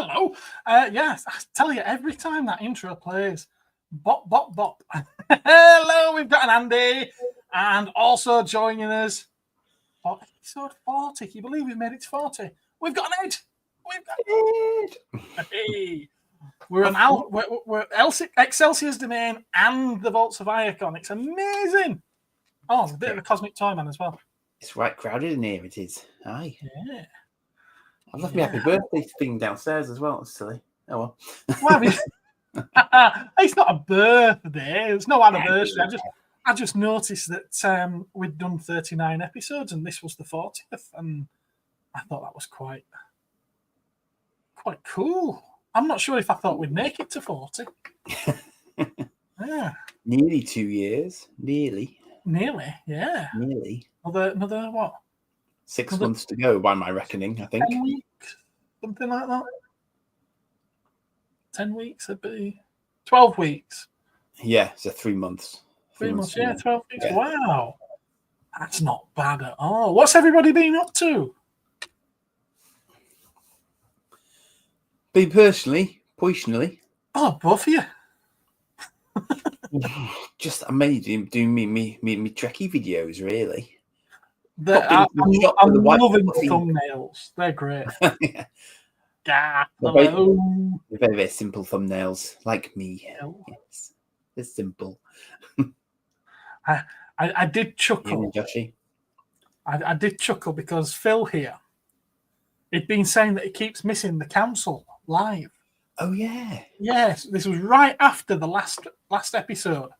hello. Yes, I tell you, every time that intro plays, bop, bop, bop. Hello, we've got an Andy. And also joining us for episode 40. Can you believe we've made it to 40? We've got an Ed. We've got Ed. Hey. We're Excelsior's domain and the Vaults of Icon. It's amazing. Oh, there's a bit of a Cosmic Toyman as well. It's right crowded in here, it is. Aye. Yeah. I've left my happy birthday thing downstairs as well. It's silly. Oh well. Well, it's not a birthday. It's no anniversary. I just noticed that we'd done 39 episodes and this was the 40th, and I thought that was quite cool. I'm not sure if I thought we'd make it to 40. Yeah. Nearly 2 years. Nearly, yeah. Nearly. Another what? 6 months to go by my reckoning, I think. 10 weeks? Something like that? 10 weeks would be 12 weeks. Yeah, so 3 months. 3 months, yeah, 12 weeks. Yeah. Wow. That's not bad at all. What's everybody been up to? Me personally. Oh, both of you. Just I'm mainly doing me Trekkie videos, really. I'm loving the thumbnails. They're great. Yeah. Very, very simple thumbnails, like me. Yes, they're simple. I did chuckle. Joshy. I did chuckle because Phil here, he'd been saying that he keeps missing the council live. Oh yeah. Yes, this was right after the last episode.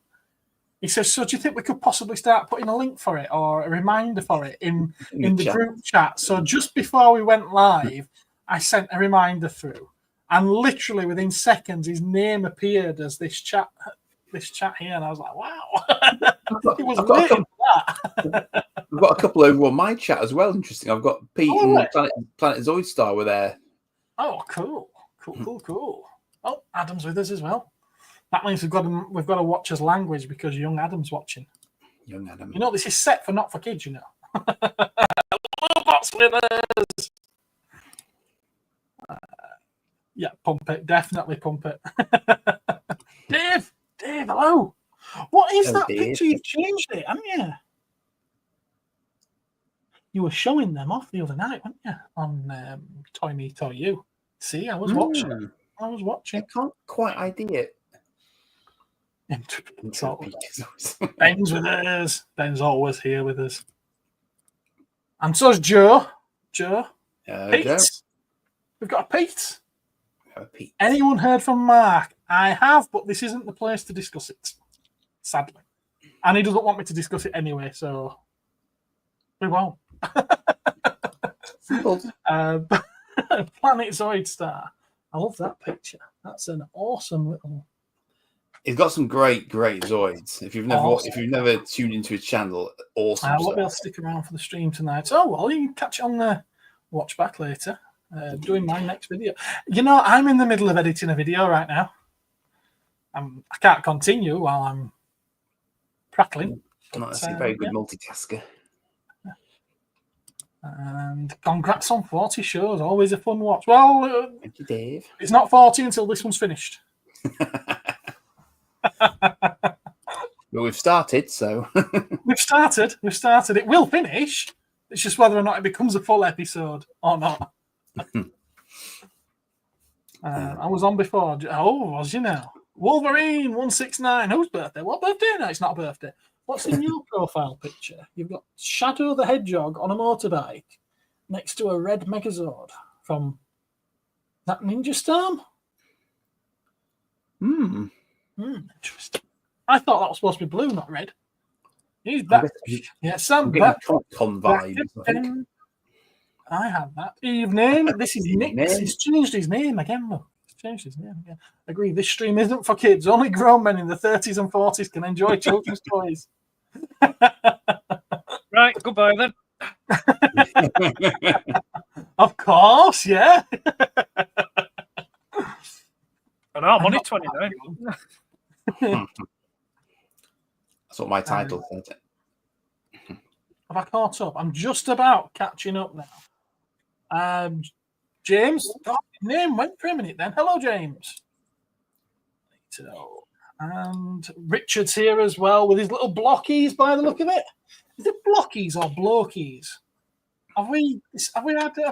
He says, "So do you think we could possibly start putting a link for it or a reminder for it in the group chat?" So just before we went live, I sent a reminder through, and literally within seconds, his name appeared as this chat here, and I was like, "Wow!" He was waiting for that. I've got a couple over on my chat as well. Interesting. I've got Pete and Planet Zoid Star were there. Oh, cool. Oh, Adam's with us as well. That means we've got to watch his language because young Adam's watching. Young Adam. You know, this is set for not for kids, you know. LOWBOT's with us. Yeah, pump it. Definitely pump it. Dave, hello. What is that Dave. picture? You've changed it, haven't you? You were showing them off the other night, weren't you? On Toy Me, Toy You. See, I was watching. I can't quite ID it. Ben's with us. Ben's always here with us. And so's Joe. Pete. Joe. We've got a Pete. Anyone heard from Mark? I have, but this isn't the place to discuss it. Sadly. And he doesn't want me to discuss it anyway, so we won't. Planet Zoid Star. I love that picture. That's an awesome little. He's got some great Zoids. If you've never tuned into his channel, awesome. I won't be able to stick around for the stream tonight. Oh well, you can catch it on the watch back later. Doing my next video. You know, I'm in the middle of editing a video right now. I can't continue while I'm prattling. That's a very good multitasker. And congrats on 40 shows. Always a fun watch. Well, thank you, Dave. It's not 40 until this one's finished. Well, we've started, so we've started. It will finish. It's just whether or not it becomes a full episode or not. I was on before. Oh, was you now? Wolverine 169. Whose birthday? What birthday? No, it's not a birthday. What's in your profile picture? You've got Shadow the Hedgehog on a motorbike next to a red Megazord from that Ninja Storm. Interesting. I thought that was supposed to be blue, not red. He's back. Yeah, Sam back. Vibes, I have that. Evening. This is Nick. He's changed his name again, though. Agree, this stream isn't for kids. Only grown men in the 30s and 40s can enjoy children's toys. Right, goodbye then. Of course, yeah. And I'm only 29. That's what my title said. Have I caught up? I'm just about catching up now. James. Oh, name went for a minute then. Hello, James. And Richard's here as well with his little blockies by the look of it. Is it blockies or blokies? Have we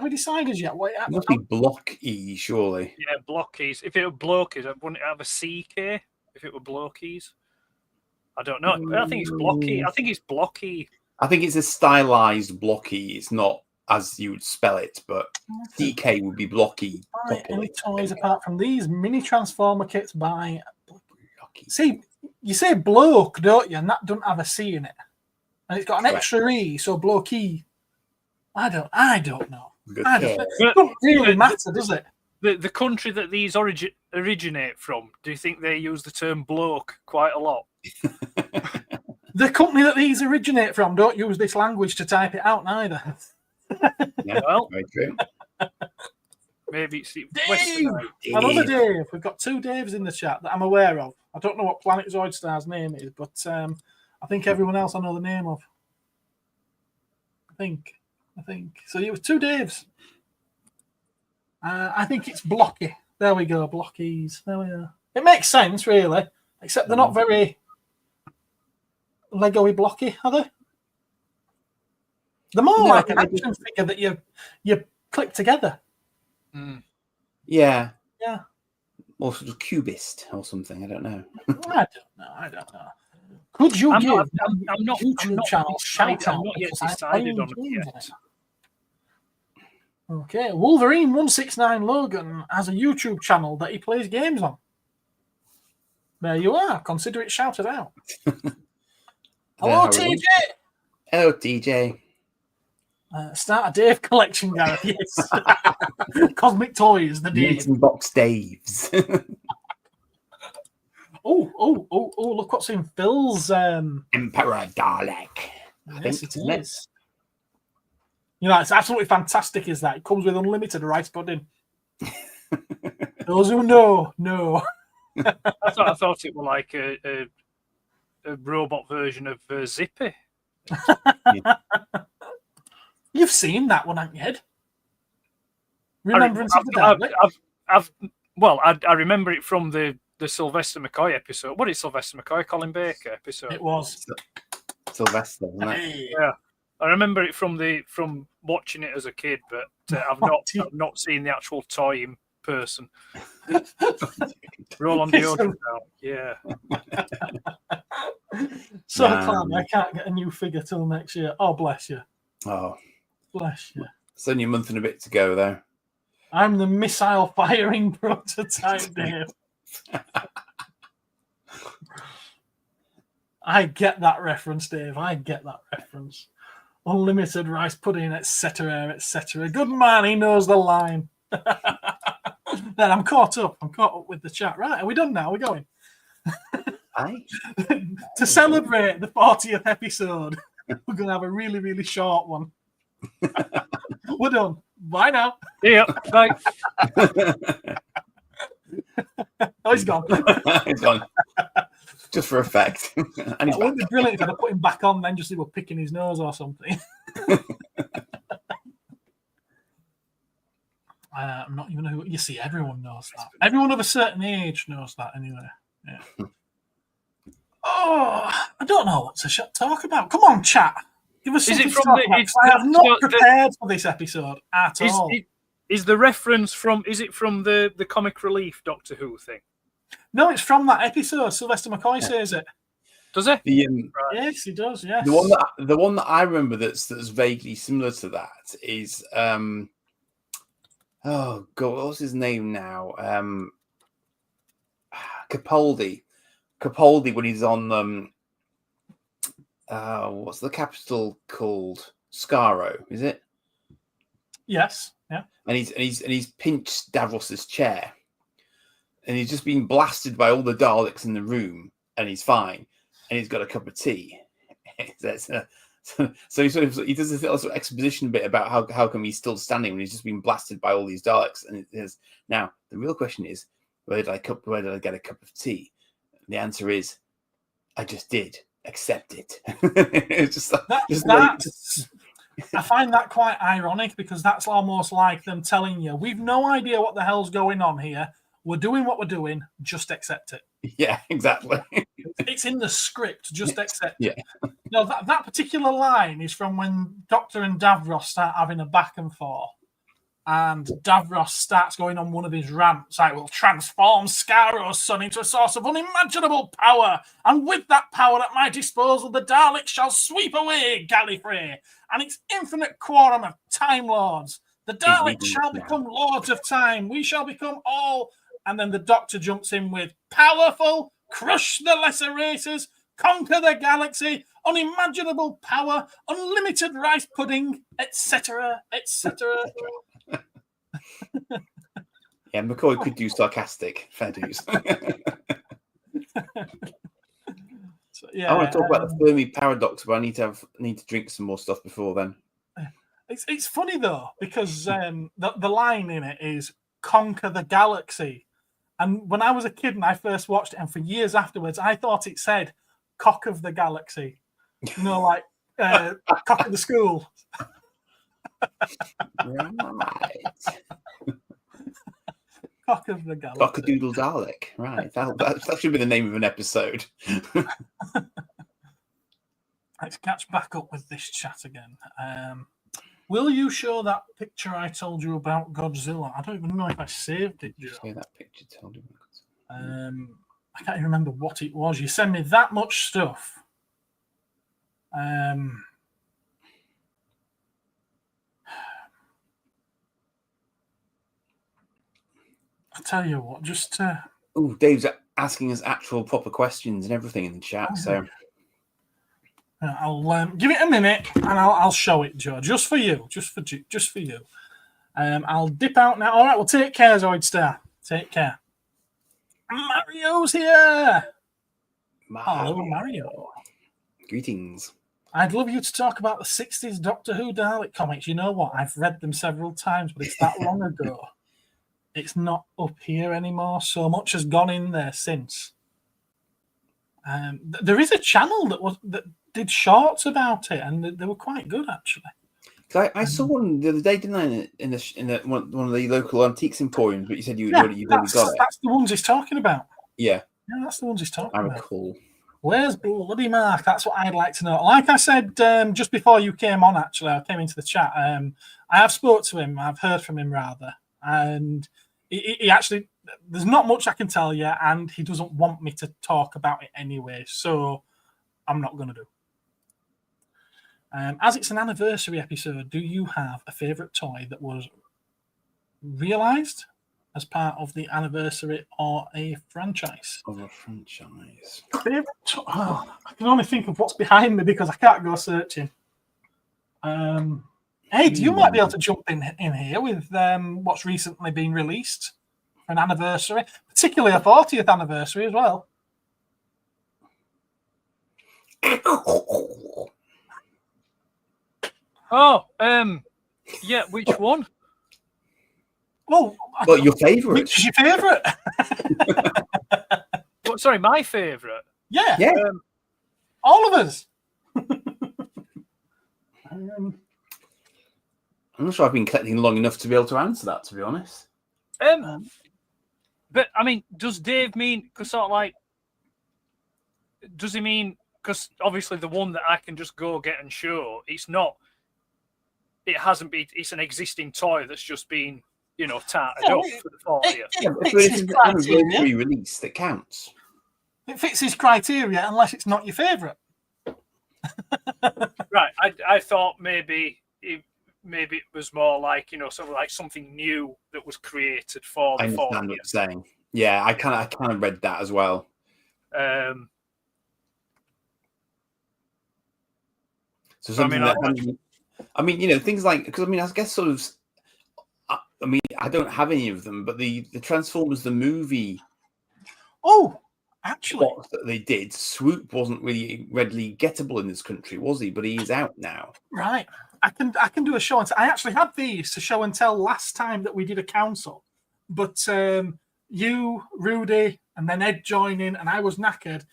decided yet? What it must be blocky, surely. Yeah, blockies. If it were blokies, wouldn't it have a CK? If it were blokies, I don't know. I think it's blocky. I think it's blocky. I think it's a stylized blocky. It's not as you would spell it, but DK would be blocky. Any toys apart from these mini transformer kits by? See, you say bloke, don't you? And that doesn't have a C in it, and it's got an extra E, so blokey. I don't know. It doesn't really matter, does it? The country that these originate from, do you think they use the term bloke quite a lot? The company that these originate from don't use this language to type it out neither. Yeah, well, very true. Maybe it's Dave! Another Dave. We've got 2 Daves in the chat that I'm aware of. I don't know what Planet Zoid Star's name is, but I think everyone else I know the name of. I think. So it was 2 Daves. I think it's blocky. There we go, blockies. There we are. It makes sense, really, except they're not very Lego-y blocky, are they? They're more like an action figure that you click together. Mm. Yeah. Yeah. Or sort of cubist or something. I don't know. I don't know. Could you I'm give not YouTube channel shout out? I'm not yet decided on it yet. Okay, Wolverine169 Logan has a YouTube channel that he plays games on. There you are. Consider it shouted out. Hello, TJ. Hello, TJ. Start a Dave collection, Gareth. Yes. Cosmic Toys, the Dave. Box Daves. Oh, look what's in Phil's Emperor Dalek. Yes, it is. You know, it's absolutely fantastic, is that? It comes with unlimited rice pudding. Those who know. I thought it was like a robot version of Zippy. You've seen that one, haven't you, Ed? Remembrance of the Dalek? I remember it from the Sylvester McCoy episode. What did Sylvester McCoy, Colin Baker episode? It was Sylvester, wasn't it? Yeah, I remember it from watching it as a kid, but I've not seen the actual toy in person. Roll on the order now. Yeah. So I can't get a new figure till next year. Oh, bless you. Oh, bless you. It's only a month and a bit to go, though. I'm the missile firing prototype, Dave. I get that reference, Dave. I get that reference. Unlimited rice pudding, etc., etc. Good man, he knows the line. Then I'm caught up. I'm caught up with the chat. Right, are we done now? We're going. Aye. To celebrate the 40th episode, we're going to have a really, really short one. We're done. Bye now. Yeah, bye. Oh, he's gone. He's gone. Just for effect. And it would be brilliant if I put him back on then just he were picking his nose or something. I'm not even who you see, everyone knows that. Everyone of a certain age knows that anyway. Yeah. Oh, I don't know what to talk about. Come on, chat. Give us something to talk about. I have not prepared for this episode at all. Is the reference from? Is it from the comic relief Doctor Who thing? No, it's from that episode. Sylvester McCoy says it. Does it? Yes, he does. Yes. The one that I remember that's vaguely similar to that is oh god, what's his name now? Capaldi when he's on what's the capital called? Skaro, is it? Yes. Yeah. And he's pinched Davros's chair. And he's just been blasted by all the Daleks in the room, and he's fine, and he's got a cup of tea. So he does this little sort of exposition bit about how come he's still standing when he's just been blasted by all these Daleks. And now the real question is, where did I get a cup of tea? And the answer is, I just did. Accept it. It's just I find that quite ironic because that's almost like them telling you, we've no idea what the hell's going on here. We're doing what we're doing. Just accept it. Yeah, exactly. It's in the script. Just accept Yeah. it. No, that particular line is from when Doctor and Davros start having a back and forth. And Davros starts going on one of his rants. I will transform Scaro's son into a source of unimaginable power. And with that power at my disposal, the Daleks shall sweep away Gallifrey and its infinite quorum of Time Lords. The Daleks shall become lords of time. We shall become all. And then the Doctor jumps in with powerful, crush the lesser races, conquer the galaxy, unimaginable power, unlimited rice pudding, etc., etc. Yeah, McCoy could do sarcastic. Fair dues. So, yeah, I want to talk about the Fermi Paradox, but I need to drink some more stuff before then. It's funny though because the line in it is "conquer the galaxy," and when I was a kid and I first watched it, and for years afterwards, I thought it said "cock of the galaxy," you know, like cock of the school. Right. Cock of the galaxy. Cockadoodle Dalek. Right. That should be the name of an episode. Let's catch back up with this chat again. Will you show that picture I told you about Godzilla? I don't even know if I saved it, Joe. Say that picture told you. I can't even remember what it was. You send me that much stuff. I'll tell you what, just... Oh, Dave's asking us actual proper questions and everything in the chat, so... I'll give it a minute and I'll show it, Joe, just for you, just for you. I'll dip out now. All right, well, take care, Zoid Star. Take care. Mario's here. Hello, Mario. Greetings. I'd love you to talk about the 60s Doctor Who Dalek comics. You know what? I've read them several times, but it's that long ago. It's not up here anymore. So much has gone in there since. There is a channel that did shorts about it, and they were quite good actually. I saw one the other day, didn't I? In one of the local antiques emporiums, but you said you've already got it. That's the ones he's talking about. Yeah, that's the ones he's talking I about. recall. Where's bloody Mark? That's what I'd like to know. Like I said just before you came on, actually, I came into the chat. I have spoke to him. I've heard from him rather, and he actually. There's not much I can tell you, and he doesn't want me to talk about it anyway, so I'm not going to do. As it's an anniversary episode, do you have a favourite toy that was realised as part of the anniversary or a franchise? Of a franchise. Favourite toy? Oh, I can only think of what's behind me because I can't go searching. Hey, you might be able to jump in here with what's recently been released. An anniversary, particularly a 40th anniversary as well. Oh, yeah, which one? Well, your favourite. Which is your favourite? Sorry, my favourite. Yeah. All of us. I'm not sure I've been collecting long enough to be able to answer that, to be honest. But I mean, does Dave mean because sort of like? Does he mean because obviously the one that I can just go get and show? It's not. It hasn't been. It's an existing toy that's just been, tarted up for the 40th. It's an anniversary release that counts. It fits his criteria unless it's not your favourite. Right. I thought maybe it was more like, sort of like something new that was created for the 40th. I understand what you're saying. Yeah, I kind of read that as well. So something things like, because I guess sort of, I don't have any of them, but the Transformers the movie. Oh, actually, that they did. Swoop wasn't really readily gettable in this country, was he? But he is out now. Right. I can do a show and tell. I actually had these to show and tell last time that we did a council, but you, Rudy, and then Ed joining, and I was knackered.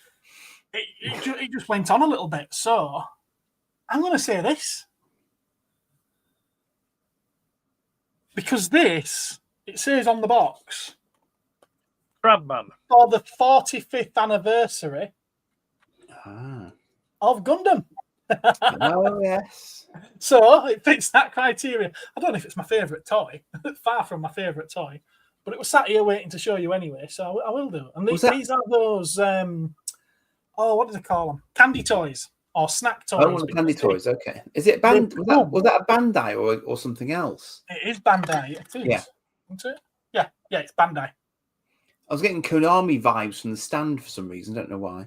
It just went on a little bit. So I'm going to say this: because this, it says on the box, Crabman. for the 45th anniversary of Gundam. Oh, yes. So it fits that criteria. I don't know if it's my favourite toy. Far from my favourite toy. But it was sat here waiting to show you anyway, so I will do. And these are those, what do they call them? Candy toys or snack toys. Oh, the candy toys, okay. Is it was that a Bandai or something else? It is Bandai. It is. Yeah. Isn't it? Yeah, it's Bandai. I was getting Konami vibes from the stand for some reason. I don't know why.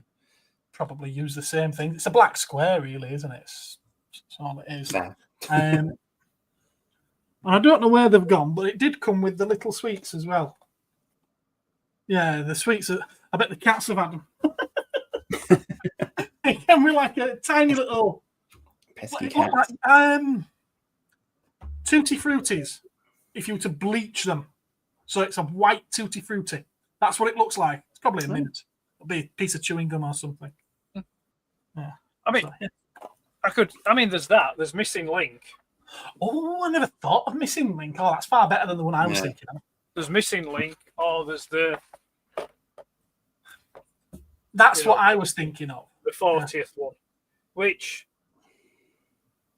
Probably use the same thing. It's a black square, really, isn't it? That's all it is. Yeah. And I don't know where they've gone, but it did come with the little sweets as well. Yeah, the sweets. I bet the cats have had them. It came with like a tiny little pesky cat. Tutti Fruities. If you were to bleach them, so it's a white Tutti Frutti. That's what it looks like. It's probably a mint. It'll be a piece of chewing gum or something. Yeah. I mean, there's that. There's Missing Link. Oh, I never thought of Missing Link. Oh, that's far better than the one I was thinking of. There's Missing Link. Oh, there's the... That's what I was thinking of. The 40th one, which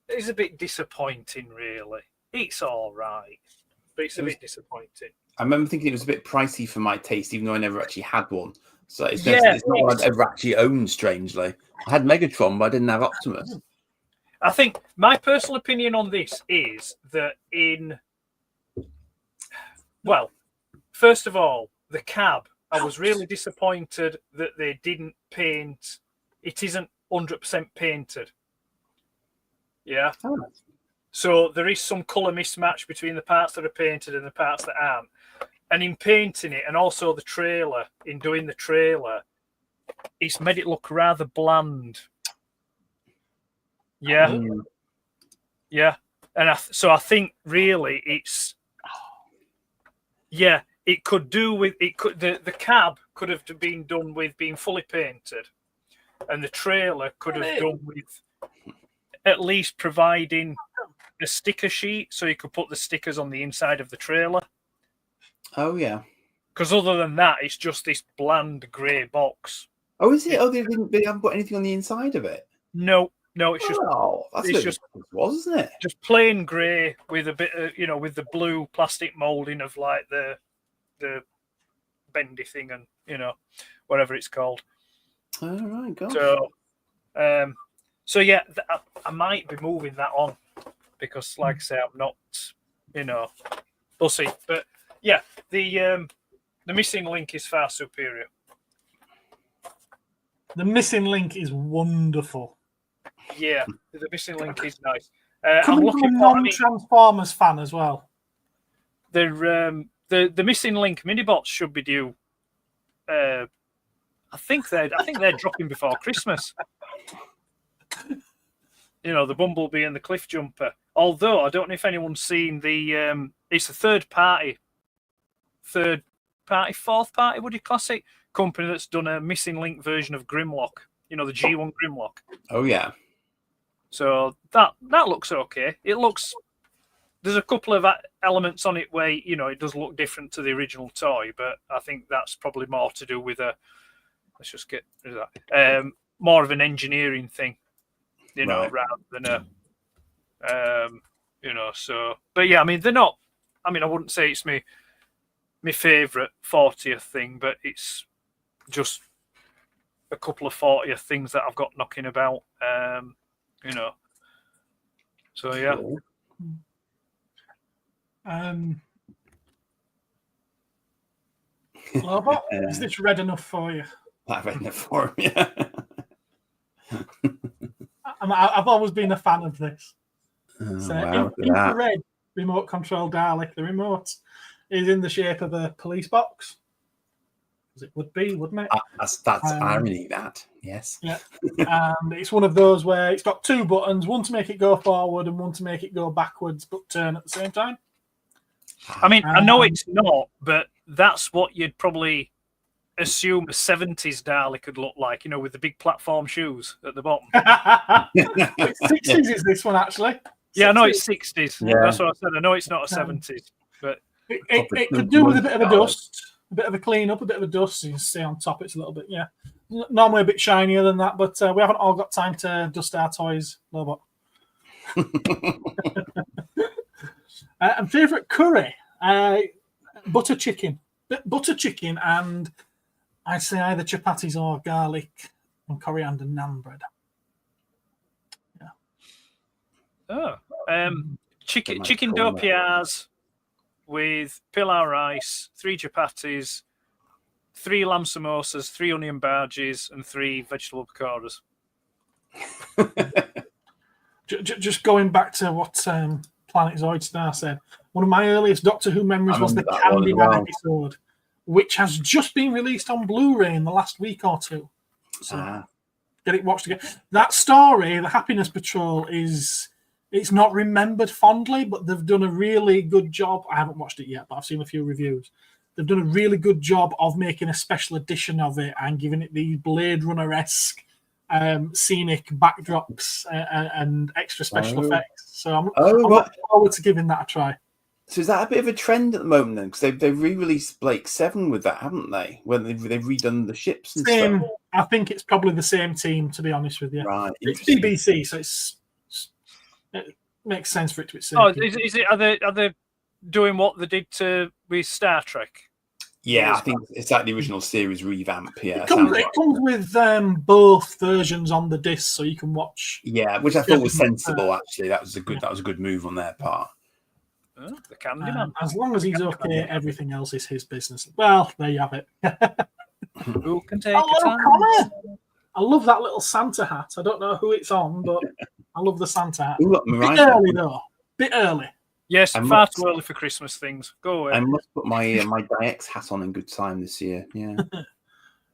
is a bit disappointing, really. It's all right, but it's a bit disappointing. I remember thinking it was a bit pricey for my taste, even though I never actually had one. So it's not one I'd ever actually owned, strangely. I had Megatron, but I didn't have Optimus. I think my personal opinion on this is that first of all, the cab, I was really disappointed that they didn't paint. It isn't 100% painted. Yeah. Oh. So there is some colour mismatch between the parts that are painted and the parts that aren't. And in painting it, and also the trailer, in doing the trailer, it's made it look rather bland. Yeah. Mm. Yeah. And so I think really it's... Yeah, it could do with... The cab could have been done with being fully painted. And the trailer could have done with at least providing a sticker sheet so you could put the stickers on the inside of the trailer. Oh, yeah. Because other than that, it's just this bland grey box. Oh, is it? Oh, they haven't put anything on the inside of it? No, it's just... Oh, that's it's just, wasn't it? Just plain grey with a bit of, with the blue plastic moulding of like the bendy thing and, whatever it's called. All right, gosh. So yeah, I might be moving that on because, like I say, I'm not, we'll see. But yeah, the Missing Link is far superior. The Missing Link is wonderful. Yeah, the Missing Link is nice. I'm looking for a non-Transformers fan as well. The Missing Link mini-bots should be due. I think they're dropping before Christmas. The Bumblebee and the Cliff Jumper. Although I don't know if anyone's seen the. It's a fourth party, Woody Classic company that's done a Missing Link version of Grimlock. The G1 Grimlock. Oh yeah. So that looks okay. It looks. There's a couple of elements on it where it does look different to the original toy, but I think that's probably more to do with let's just get rid of that. More of an engineering thing, right. rather than So, but yeah, I mean they're not. I mean, I wouldn't say it's my favourite 40th thing, but it's just a couple of 40th things that I've got knocking about. So yeah. Cool. Lowbot, is this red enough for you? I've read it for him, yeah. I've always been a fan of this. Oh, So wow, infrared remote control Dalek. The remote is in the shape of a police box. As it would be, wouldn't it? That's irony, that. Yes. Yeah. And it's one of those where it's got two buttons, one to make it go forward and one to make it go backwards, but turn at the same time. I mean, I know it's not, but that's what you'd probably assume a 70s Dalek could look like, with the big platform shoes at the bottom. It's 60s is this one, actually. Yeah, I know it's 60s. Yeah. That's what I said. I know it's not a 70s. It could do with a bit of a dust, a bit of a clean up, a bit of a dust. You can see on top it's a little bit, normally a bit shinier than that, but we haven't all got time to dust our toys, LOWBOT. And favourite curry, butter chicken, and I'd say either chapatis or garlic and coriander naan bread. Chicken dough piaz with pilau rice, 3 chapatis, 3 lamb samosas, 3 onion bhajis, and 3 vegetable pakoras. Just going back to what Planet Zoid Star said, one of my earliest Doctor Who memories was the Candyman episode, which has just been released on Blu-ray in the last week or two. So get it watched again. That story, the Happiness Patrol, it's not remembered fondly, but they've done a really good job. I haven't watched it yet, but I've seen a few reviews. They've done a really good job of making a special edition of it and giving it the Blade Runner-esque scenic backdrops and extra special effects. So I'm looking forward to giving that a try. So is that a bit of a trend at the moment then? Because they've re-released Blake 7 with that, haven't they? When they've redone the ships and stuff. I think it's probably the same team, to be honest with you. Right. It's BBC, so it makes sense for it to be the same. Oh, is it? Are they doing what they did with Star Trek? Yeah, I think it's like the original series revamp. Yeah, it comes with both versions on the disc, so you can watch. Yeah, which I thought was sensible. Actually, that was a good move on their part. Oh, the Candyman. As long as he's okay, everything else is his business. Well, there you have it. Who can take Connor. I love that little Santa hat. I don't know who it's on, but I love the Santa hat. Ooh, bit early though. Bit early. Yes, far too early for Christmas things. Go away. I must put my my DX hat on in good time this year. Yeah.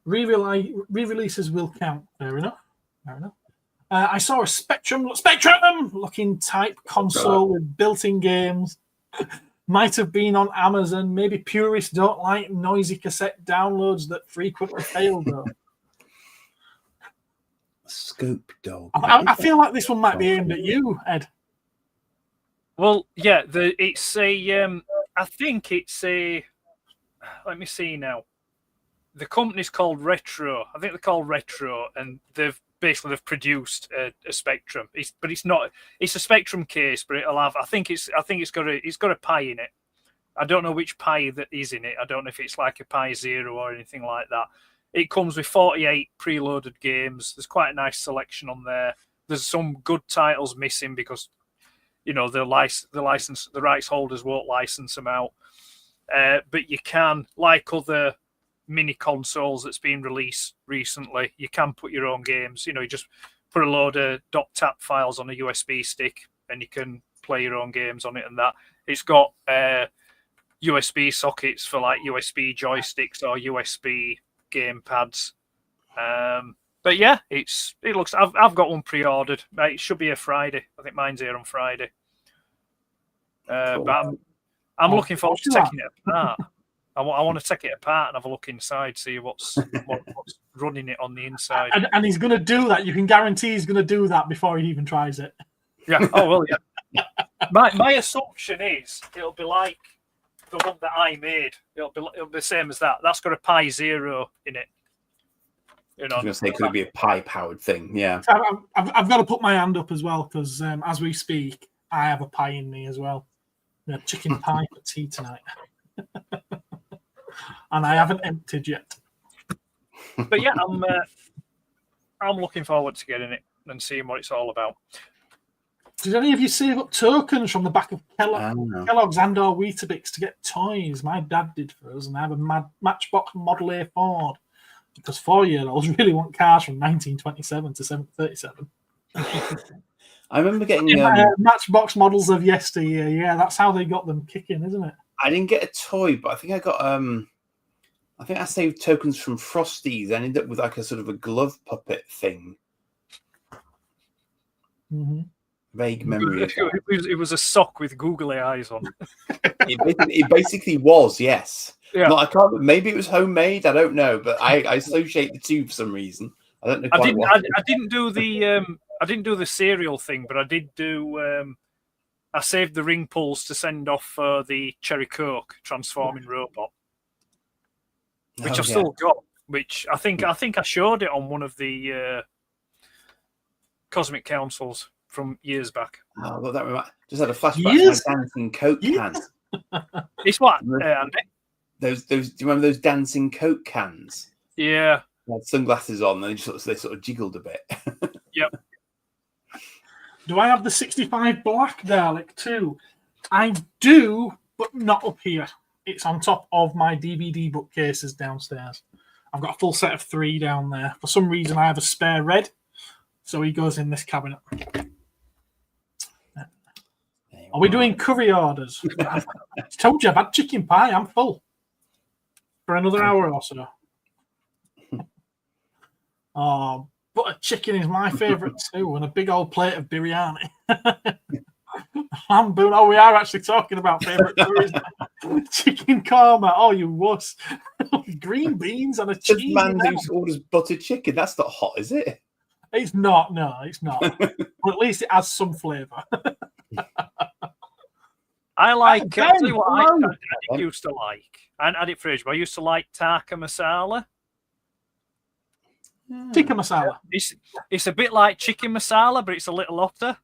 Re-releases will count. Fair enough. I saw a Spectrum looking type console with built-in games. Might have been on Amazon. Maybe purists don't like noisy cassette downloads that frequently fail though. Scope dog. I feel like this one might be aimed at you, Ed. Well, yeah, it's a. I think it's a. Let me see now. The company's called Retro. I think they're called Retro, and they've produced a Spectrum. It's not. It's a Spectrum case, but it'll have. I think it's got a Pi in it. I don't know which Pi that is in it. I don't know if it's like a Pi Zero or anything like that. It comes with 48 preloaded games. There's quite a nice selection on there. There's some good titles missing because, the rights holders won't license them out. But you can, like other mini consoles that's been released recently, you can put your own games. You just put a load of .tap files on a USB stick and you can play your own games on it and that. It's got USB sockets for like USB joysticks or USB game pads. But yeah, it looks. I've got one pre-ordered. It should be a Friday. I think mine's here on Friday. Cool. But I'm looking forward to taking it apart. I want to take it apart and have a look inside, see what's running it on the inside. And he's going to do that. You can guarantee he's going to do that before he even tries it. Yeah. Oh well. Yeah. My assumption is it'll be like the one that I made. It'll be the same as that. That's got a Pi Zero in it. I was going to say, could it be a Pi-powered thing? Yeah. I've got to put my hand up as well because as we speak, I have a pie in me as well. We had chicken pie for tea tonight. And I haven't emptied yet. But yeah, I'm looking forward to getting it and seeing what it's all about. Did any of you save up tokens from the back of Kellogg's and or Weetabix to get toys? My dad did for us, and I have a Matchbox Model A Ford because 4-year-olds really want cars from 1927 to 737. I remember getting Matchbox models of yesteryear. Yeah, that's how they got them kicking, isn't it? I didn't get a toy, but I think I got I think I saved tokens from Frosties. I ended up with like a sort of a glove puppet thing. Mm-hmm. Vague memory. It was a sock with googly eyes on. It basically was, yes. Yeah. I can't. Maybe it was homemade. I don't know, but I associate the two for some reason. I don't know. I didn't do the cereal thing, but I did do I saved the ring pulls to send off the Cherry Coke transforming robot, which I've still got. Which I think I showed it on one of the Cosmic Councils from years back. Oh, well, that just had a flashback to my dancing Coke cans. It's what, Andy? Those. Do you remember those dancing Coke cans? Yeah. They had sunglasses on, and they sort of jiggled a bit. Yep. Do I have the 65 Black Dalek too? I do, but not up here. It's on top of my DVD bookcases downstairs. I've got a full set of 3 down there. For some reason, I have a spare red, so he goes in this cabinet. Are we doing curry orders? I told you I've had chicken pie. I'm full for another hour or so. Oh, butter chicken is my favourite too, and a big old plate of biryani. Oh, we are actually talking about favourite curries. Chicken korma. Oh, you wuss. Green beans and a cheese. The man who orders butter chicken. That's not hot, is it? It's not. No, it's not. But at least it has some flavour. I like. I'll tell you what I used to like. I hadn't had it for ages, but I used to like Taka masala. Tikka masala. It's a bit like chicken masala, but it's a little hotter.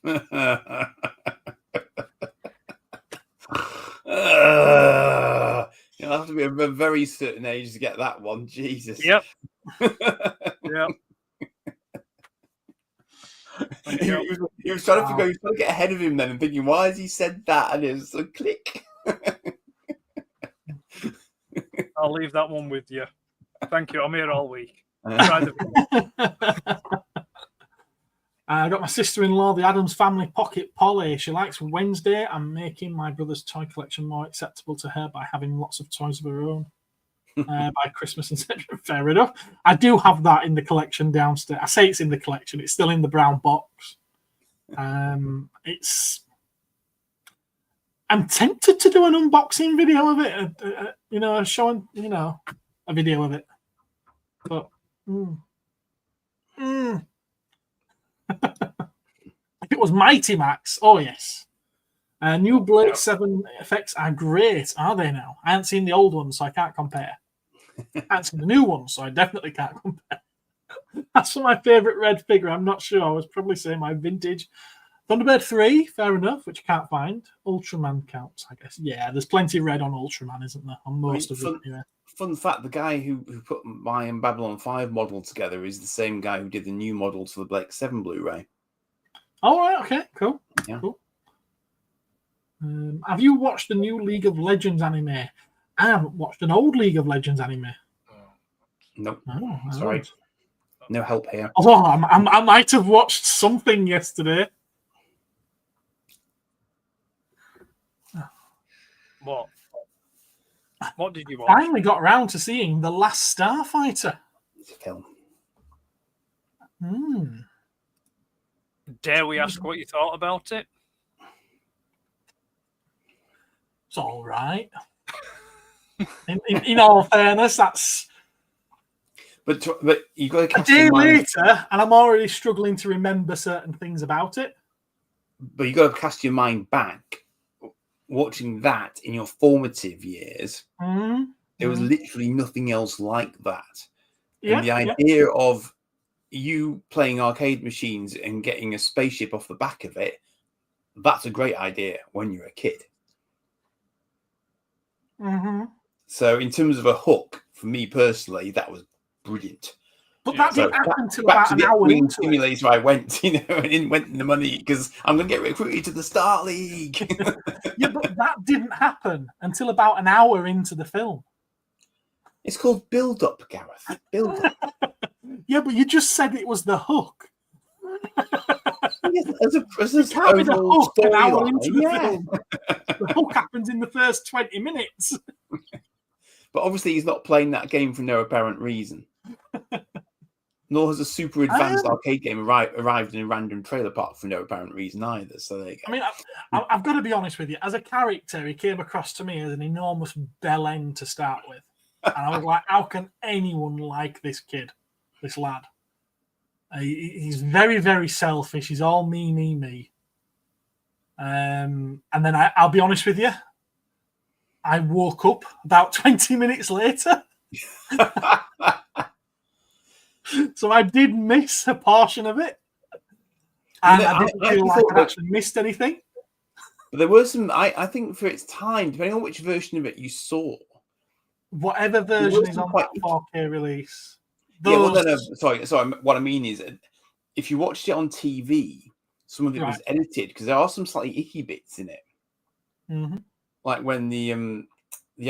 You'll have to be a very certain age to get that one. Jesus. Yep. Yep. He was trying to get ahead of him then and thinking, why has he said that? And it was a click. I'll leave that one with you. Thank you. I'm here all week. I got my sister-in-law, the Addams Family Pocket Polly. She likes Wednesday. I'm making my brother's toy collection more acceptable to her by having lots of toys of her own by Christmas, etc. Fair enough. I do have that in the collection downstairs. I say it's in the collection. It's still in the brown box. I'm tempted to do an unboxing video of it, showing, a video of it. But, if it was Mighty Max, oh yes. New Blade 7 effects are great, are they now? I haven't seen the old ones, so I can't compare. I haven't seen the new ones, so I definitely can't compare. That's for my favourite red figure. I'm not sure. I was probably saying my vintage Thunderbird 3, fair enough, which you can't find. Ultraman counts, I guess. Yeah, there's plenty red on Ultraman, isn't there? On most of them, yeah. Fun fact, the guy who put my and Babylon 5 model together is the same guy who did the new models for the Blake 7 Blu-ray. Oh, right, okay, cool. Yeah. Cool. Have you watched the new League of Legends anime? I haven't watched an old League of Legends anime. Nope. Oh, sorry. No help here. Oh, I might have watched something yesterday. What? What did you watch? Finally got around to seeing The Last Starfighter. It's a film. Dare we ask what you thought about it? It's all right. in all fairness, that's... But you've got to a day later, and I'm already struggling to remember certain things about it. But you've got to cast your mind back. Watching that in your formative years, there was literally nothing else like that. And the idea of you playing arcade machines and getting a spaceship off the back of it, that's a great idea when you're a kid. So in terms of a hook, for me personally, that was brilliant. But that didn't happen until about an hour into simulator it. I went, and went in the money because I'm going to get recruited to the Star League. Yeah, but that didn't happen until about an hour into the film. It's called build-up, Gareth. Build-up. Yeah, but you just said it was the hook. As it can't be the hook an hour into the film. The hook happens in the first 20 minutes. But obviously he's not playing that game for no apparent reason. Nor has a super advanced arcade game arrived in a random trailer park for no apparent reason either. So there you go. I mean, I've got to be honest with you. As a character, he came across to me as an enormous bell end to start with. And I was like, how can anyone like this kid, this lad? He's very, very selfish. He's all me. And then I'll be honest with you, I woke up about 20 minutes later. So I did miss a portion of it. And I didn't feel like I actually missed anything. But there were some, I think for its time, depending on which version of it you saw. Whatever version is on that 4K release. Those... Yeah, well, no, sorry. What I mean is, if you watched it on TV, some of it was edited because there are some slightly icky bits in it. Mm-hmm. Like when the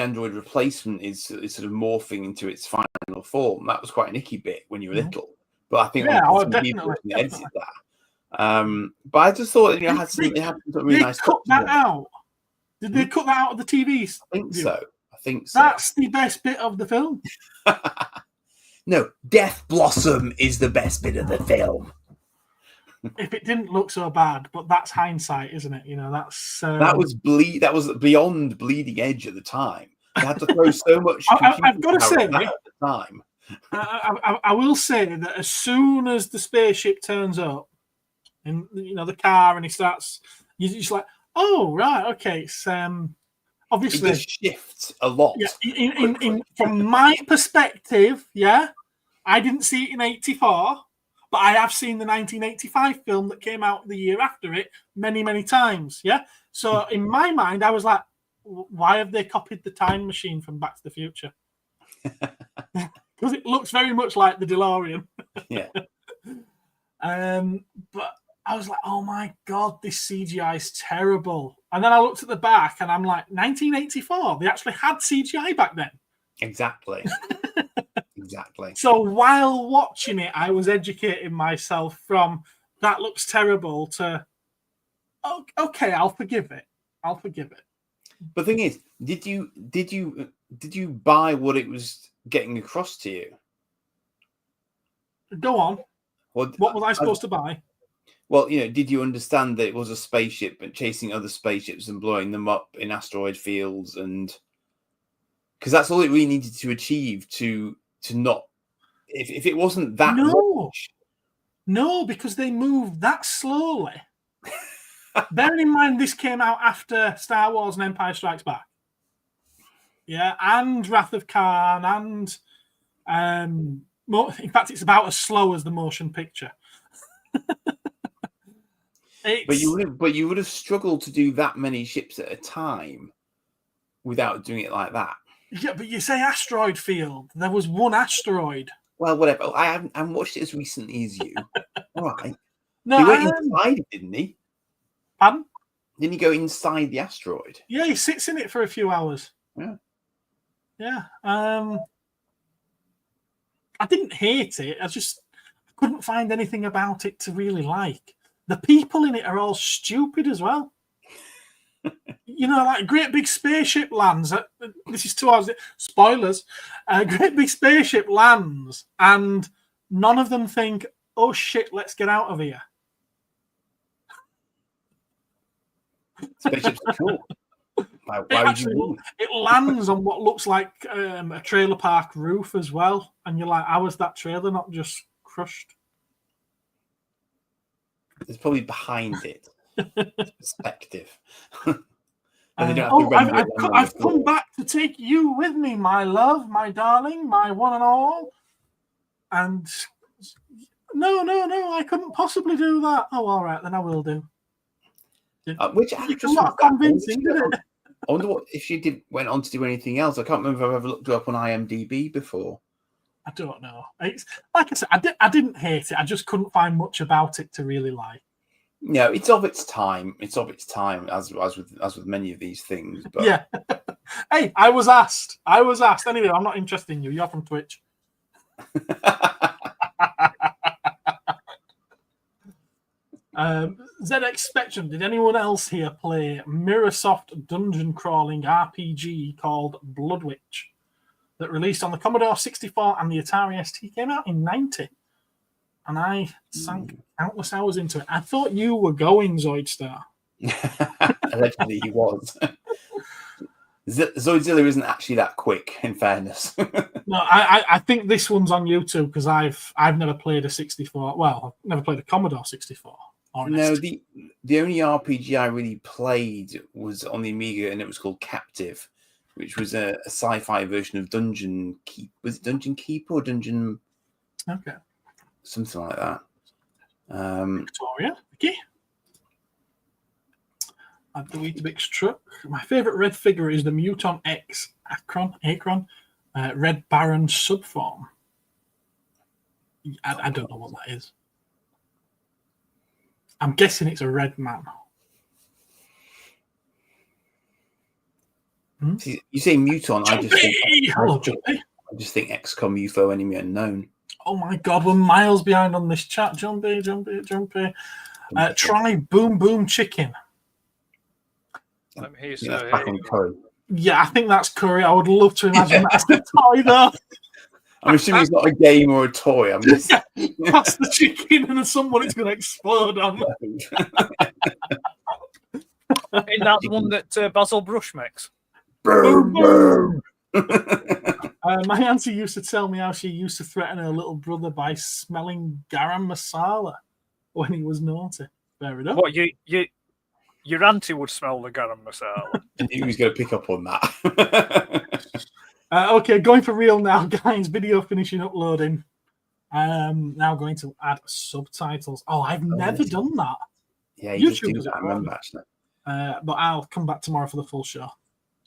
Android replacement is sort of morphing into its final form. That was quite an icky bit when you were little. But I think definitely edited that. But I just thought, it had some really nice. Cut that out. Did they cut that out of the TVs? I think so. That's the best bit of the film. No, Death Blossom is the best bit of the film. If it didn't look so bad, but that's hindsight, isn't it? That's that was beyond bleeding edge at the time. They had to throw so much. I've got to say, at the time. I will say that as soon as the spaceship turns up, in the car, and he starts, you're just like, oh right, okay. It's obviously it just shifts a lot. Yeah, from my perspective, I didn't see it in '84. But I have seen the 1985 film that came out the year after it many, many times. Yeah. So in my mind, I was like, why have they copied the time machine from Back to the Future? Because it looks very much like the DeLorean. Yeah. But I was like, oh my God, this CGI is terrible. And then I looked at the back and I'm like, 1984, they actually had CGI back then. Exactly. Exactly. So while watching it, I was educating myself from that looks terrible to okay, I'll forgive it. But the thing is, did you buy what it was getting across to you? Go on. What was I supposed to buy? Well, did you understand that it was a spaceship and chasing other spaceships and blowing them up in asteroid fields, and because that's all it really needed to achieve to not, if it wasn't that much. No, because they moved that slowly. Bearing in mind this came out after Star Wars and Empire Strikes Back. Yeah, and Wrath of Khan, and in fact it's about as slow as the motion picture. But you would have struggled to do that many ships at a time without doing it like that. Yeah, but you say asteroid field. There was one asteroid. Well, whatever. I haven't watched it as recently as you. All right. No, he went inside, didn't he? Pardon? Didn't he go inside the asteroid? Yeah, he sits in it for a few hours. Yeah. Yeah. I didn't hate it. I couldn't find anything about it to really like. The people in it are all stupid as well. Like a great big spaceship lands. This is 2 hours. Spoilers. A great big spaceship lands, and none of them think, "Oh shit, let's get out of here." Spaceships are cool. Why would you move? It lands on what looks like a trailer park roof as well, and you're like, "How was that trailer not just crushed?" It's probably behind it. Perspective. I've come back to take you with me, my love, my darling, my one and all. And no, I couldn't possibly do that. Oh, all right, then I will do. Which actress was convincing, didn't it? I wonder if she went on to do anything else. I can't remember if I've ever looked her up on IMDb before. I don't know. It's like I said, I didn't hate it. I just couldn't find much about it to really like. No, it's of its time. It's of its time, as with many of these things. But yeah. Hey, I was asked. Anyway, I'm not interested in you. You're from Twitch. ZX Spectrum, did anyone else here play Mirrorsoft dungeon crawling RPG called Bloodwitch that released on the Commodore 64 and the Atari ST? Came out in 90. And I sank countless hours into it. I thought you were going, Zoidstar. Allegedly, he was. Zoidzilla isn't actually that quick, in fairness. No, I think this one's on YouTube because I've never played a 64. Well, I've never played a Commodore 64. No, the only RPG I really played was on the Amiga, and it was called Captive, which was a sci-fi version of Dungeon Keep. Was it Dungeon Keeper or Dungeon? Okay. Something like that. Victoria, Vicky. At the Weetabix truck. My favourite red figure is the Muton X Akron, Red Baron subform. I don't know what that is. I'm guessing it's a red man. See, you say Muton, I just think XCOM UFO Enemy Unknown. Oh my god, we're miles behind on this chat. Jumpy. Try Boom Boom Chicken. Let me hear that's back on curry. Yeah, I think that's curry. I would love to imagine that's the toy though. I'm assuming it's not a game or a toy. I'm just that's the chicken and somebody's going to explode on. Isn't that the one that Basil Brush makes? Boom, boom. My auntie used to tell me how she used to threaten her little brother by smelling garam masala when he was naughty. Fair enough. What, your auntie would smell the garam masala? He was going to pick up on that. Okay, going for real now, guys. Video finishing uploading. Now going to add subtitles. Oh, I've never done that. Yeah, YouTube does that, I remember actually. But I'll come back tomorrow for the full show.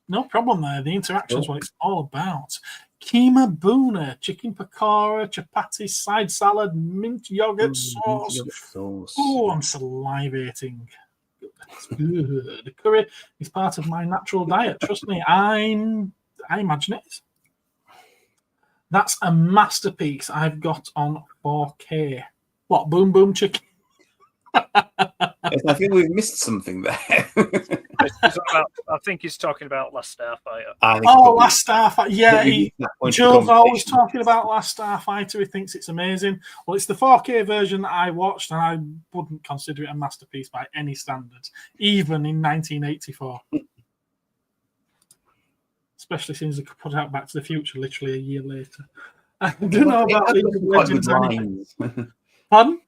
No problem there. The interaction's what it's all about. Keema Boona, chicken pakora, chapati, side salad, mint yogurt sauce. Oh, I'm salivating. It's good. The curry is part of my natural diet. Trust me, I imagine it is. That's a masterpiece I've got on 4K. What, Boom Boom Chicken? I think we've missed something there. I think he's talking about Last Starfighter. Last Starfighter. Yeah, Joe's always talking about Last Starfighter. He thinks it's amazing. Well, it's the 4K version that I watched, and I wouldn't consider it a masterpiece by any standards, even in 1984. Especially since they put out Back to the Future literally a year later. I don't know about League of Legends. Pardon?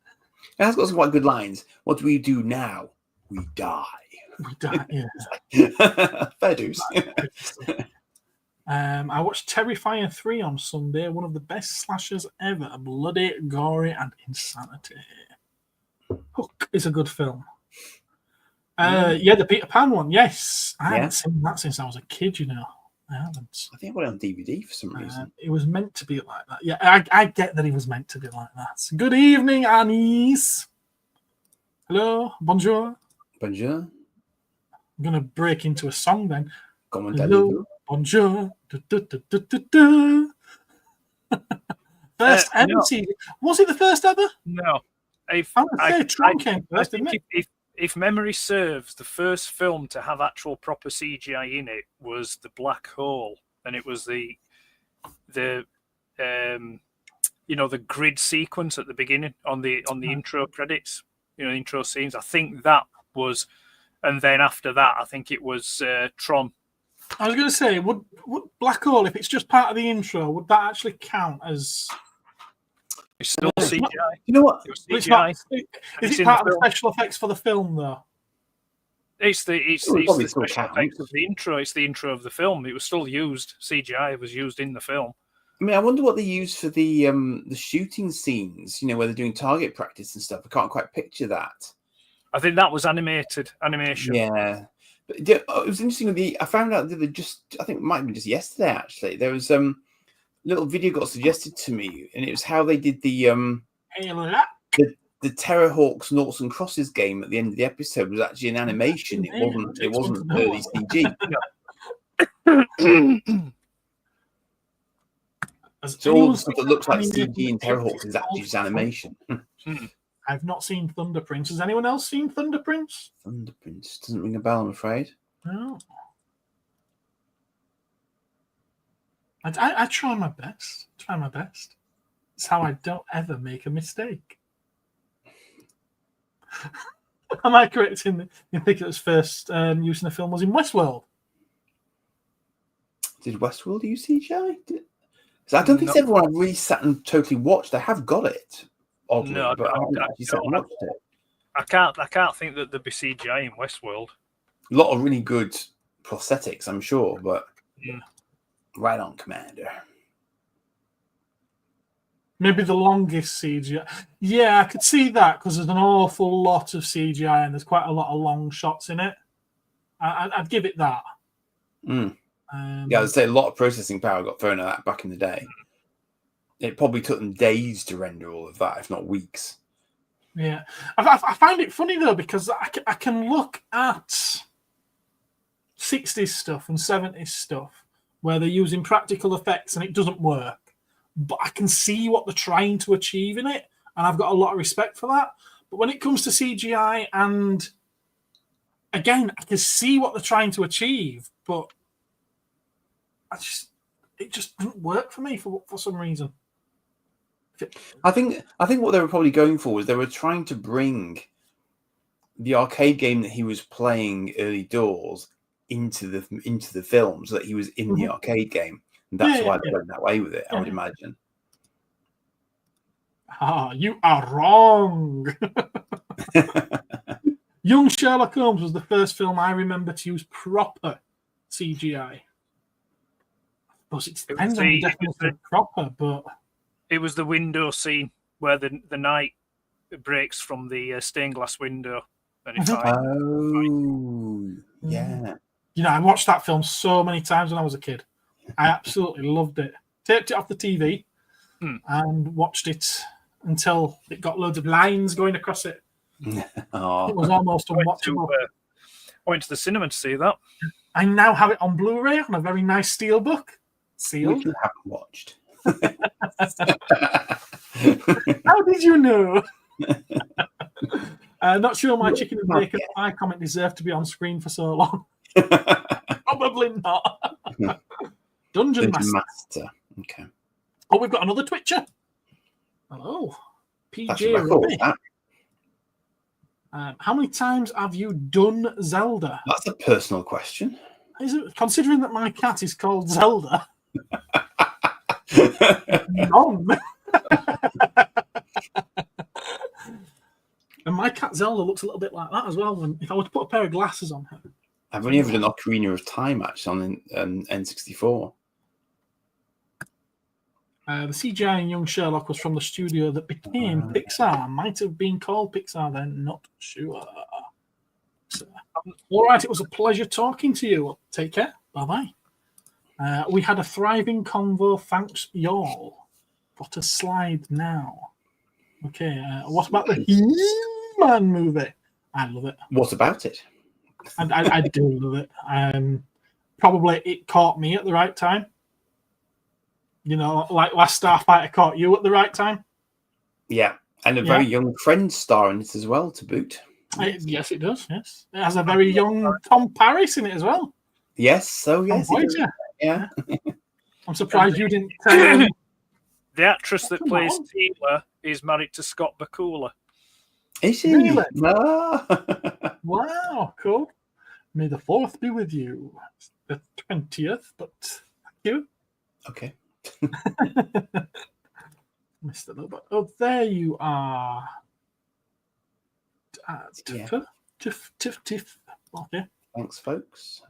It has got some quite good lines. What do we do now? We die. We die, yeah. Fair dues. I watched Terrifier 3 on Sunday. One of the best slashers ever. Bloody, gory, and insanity. Hook is a good film. Yeah, the Peter Pan one. Yes. I haven't seen that since I was a kid, you know. I haven't. I think I got it on DVD for some reason. It was meant to be like that. Yeah, I get that it was meant to be like that. Good evening, Anise. Hello, bonjour. Bonjour. I'm going to break into a song then. Comment Hello, bonjour. First ever season. Was it the first ever? No. Tron came first, didn't it? If memory serves, the first film to have actual proper CGI in it was The Black Hole, and it was the grid sequence at the beginning on the intro credits, intro scenes. I think that was, and then after that, I think it was Tron. I was going to say, would Black Hole, if it's just part of the intro, would that actually count as? It's still CGI. You know what? Is it part of the special effects for the film, though? It's the special effects of the intro. It's the intro of the film. It was still used. CGI was used in the film. I mean, I wonder what they use for the shooting scenes. Where they're doing target practice and stuff. I can't quite picture that. I think that was animation. Yeah, but it was interesting. I found out that I think it might have been just yesterday. Actually, there was little video got suggested to me, and it was how they did the Terrorhawks Noughts and Crosses game at the end of the episode was actually an animation. It wasn't early CG. So all the stuff that looks like CG in Terrorhawks is actually just animation. I've not seen Thunder Prince. Has anyone else seen Thunder Prince? Thunder Prince doesn't ring a bell, I'm afraid. No. I try my best. It's how I don't ever make a mistake. Am I correct in thinking it was first use in the film was in Westworld? Did Westworld use CGI? So I don't think it's everyone I've really sat and totally watched. I have got it, oddly, but I haven't actually sat and watched it. I can't think that there'd be CGI in Westworld. A lot of really good prosthetics, I'm sure, but right on, Commander. Maybe the longest CGI. Yeah, I could see that because there's an awful lot of CGI and there's quite a lot of long shots in it. I'd give it that. Yeah, I'd say a lot of processing power got thrown at that back in the day. It probably took them days to render all of that, if not weeks. Yeah, I find it funny though because I can look at 60s stuff and 70s stuff where they're using practical effects and it doesn't work, but I can see what they're trying to achieve in it, and I've got a lot of respect for that. But when it comes to CGI, and again, I can see what they're trying to achieve, but it just didn't work for me for some reason. I think what they were probably going for was they were trying to bring the arcade game that he was playing early doors into the film, so that he was in the arcade game, and that's why they went that way with it. I would imagine. You are wrong. Young Sherlock Holmes was the first film I remember to use proper CGI. But it depends on the definition of proper, but it was the window scene where the knight breaks from the stained glass window. And it's yeah. You know, I watched that film so many times when I was a kid. I absolutely loved it. Taped it off the TV and watched it until it got loads of lines going across it. It was almost unwatchable. I went to the cinema to see that. I now have it on Blu-ray on a very nice steelbook. Sealed. Which you haven't watched. How did you know? Not sure my chicken and bacon pie comment deserved to be on screen for so long. Probably not. Dungeon Master. Okay. Oh, we've got another Twitcher. Hello. PJ Robbie. How many times have you done Zelda? That's a personal question. Is it, considering that my cat is called Zelda? None. And my cat Zelda looks a little bit like that as well. And if I were to put a pair of glasses on her, I've only ever done Ocarina of Time actually on N64. The CGI in Young Sherlock was from the studio that became Pixar. Might have been called Pixar then, not sure. So, all right, it was a pleasure talking to you. Take care. Bye-bye. We had a thriving convo. Thanks, y'all. Got a slide now. Okay, what about the He-Man movie? I love it. What about it? I do love it. Probably it caught me at the right time. You know, like last Starfighter caught you at the right time. Yeah, and a very young friend star in it as well, to boot. Yes, it does. Yes, it has a very young Tom Paris in it as well. Yes, so yes, yeah. I'm surprised you didn't. The actress that plays Teela is married to Scott Bakula. Is she? Really? No. Wow, cool. May the 4th be with you. The 20th, but thank you. Okay. Mr. LOWBOT. Oh, there you are. Tiff. Okay. Thanks, folks.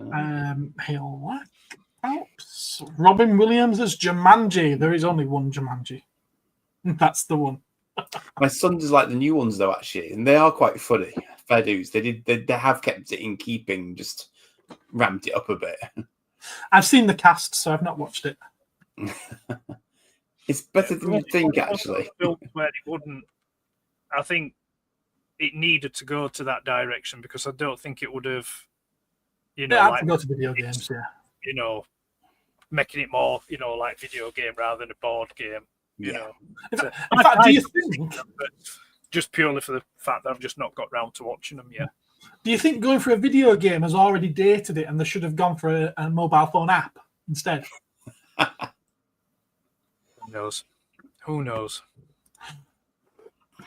Robin Williams as Jumanji. There is only one Jumanji. That's the one. My son does like the new ones though, actually, and they are quite funny. Fair dues. They have kept it in keeping, just ramped it up a bit. I've seen the cast, so I've not watched it. It's better than you think, actually. Where it wouldn't. I think it needed to go to that direction because I don't think it would have. You know, like, to go to video games, yeah. You know, making it more, you know, like video game rather than a board game. You know. In fact, do you think? Just purely for the fact that I've just not got round to watching them yet. Do you think going for a video game has already dated it and they should have gone for a mobile phone app instead? Who knows?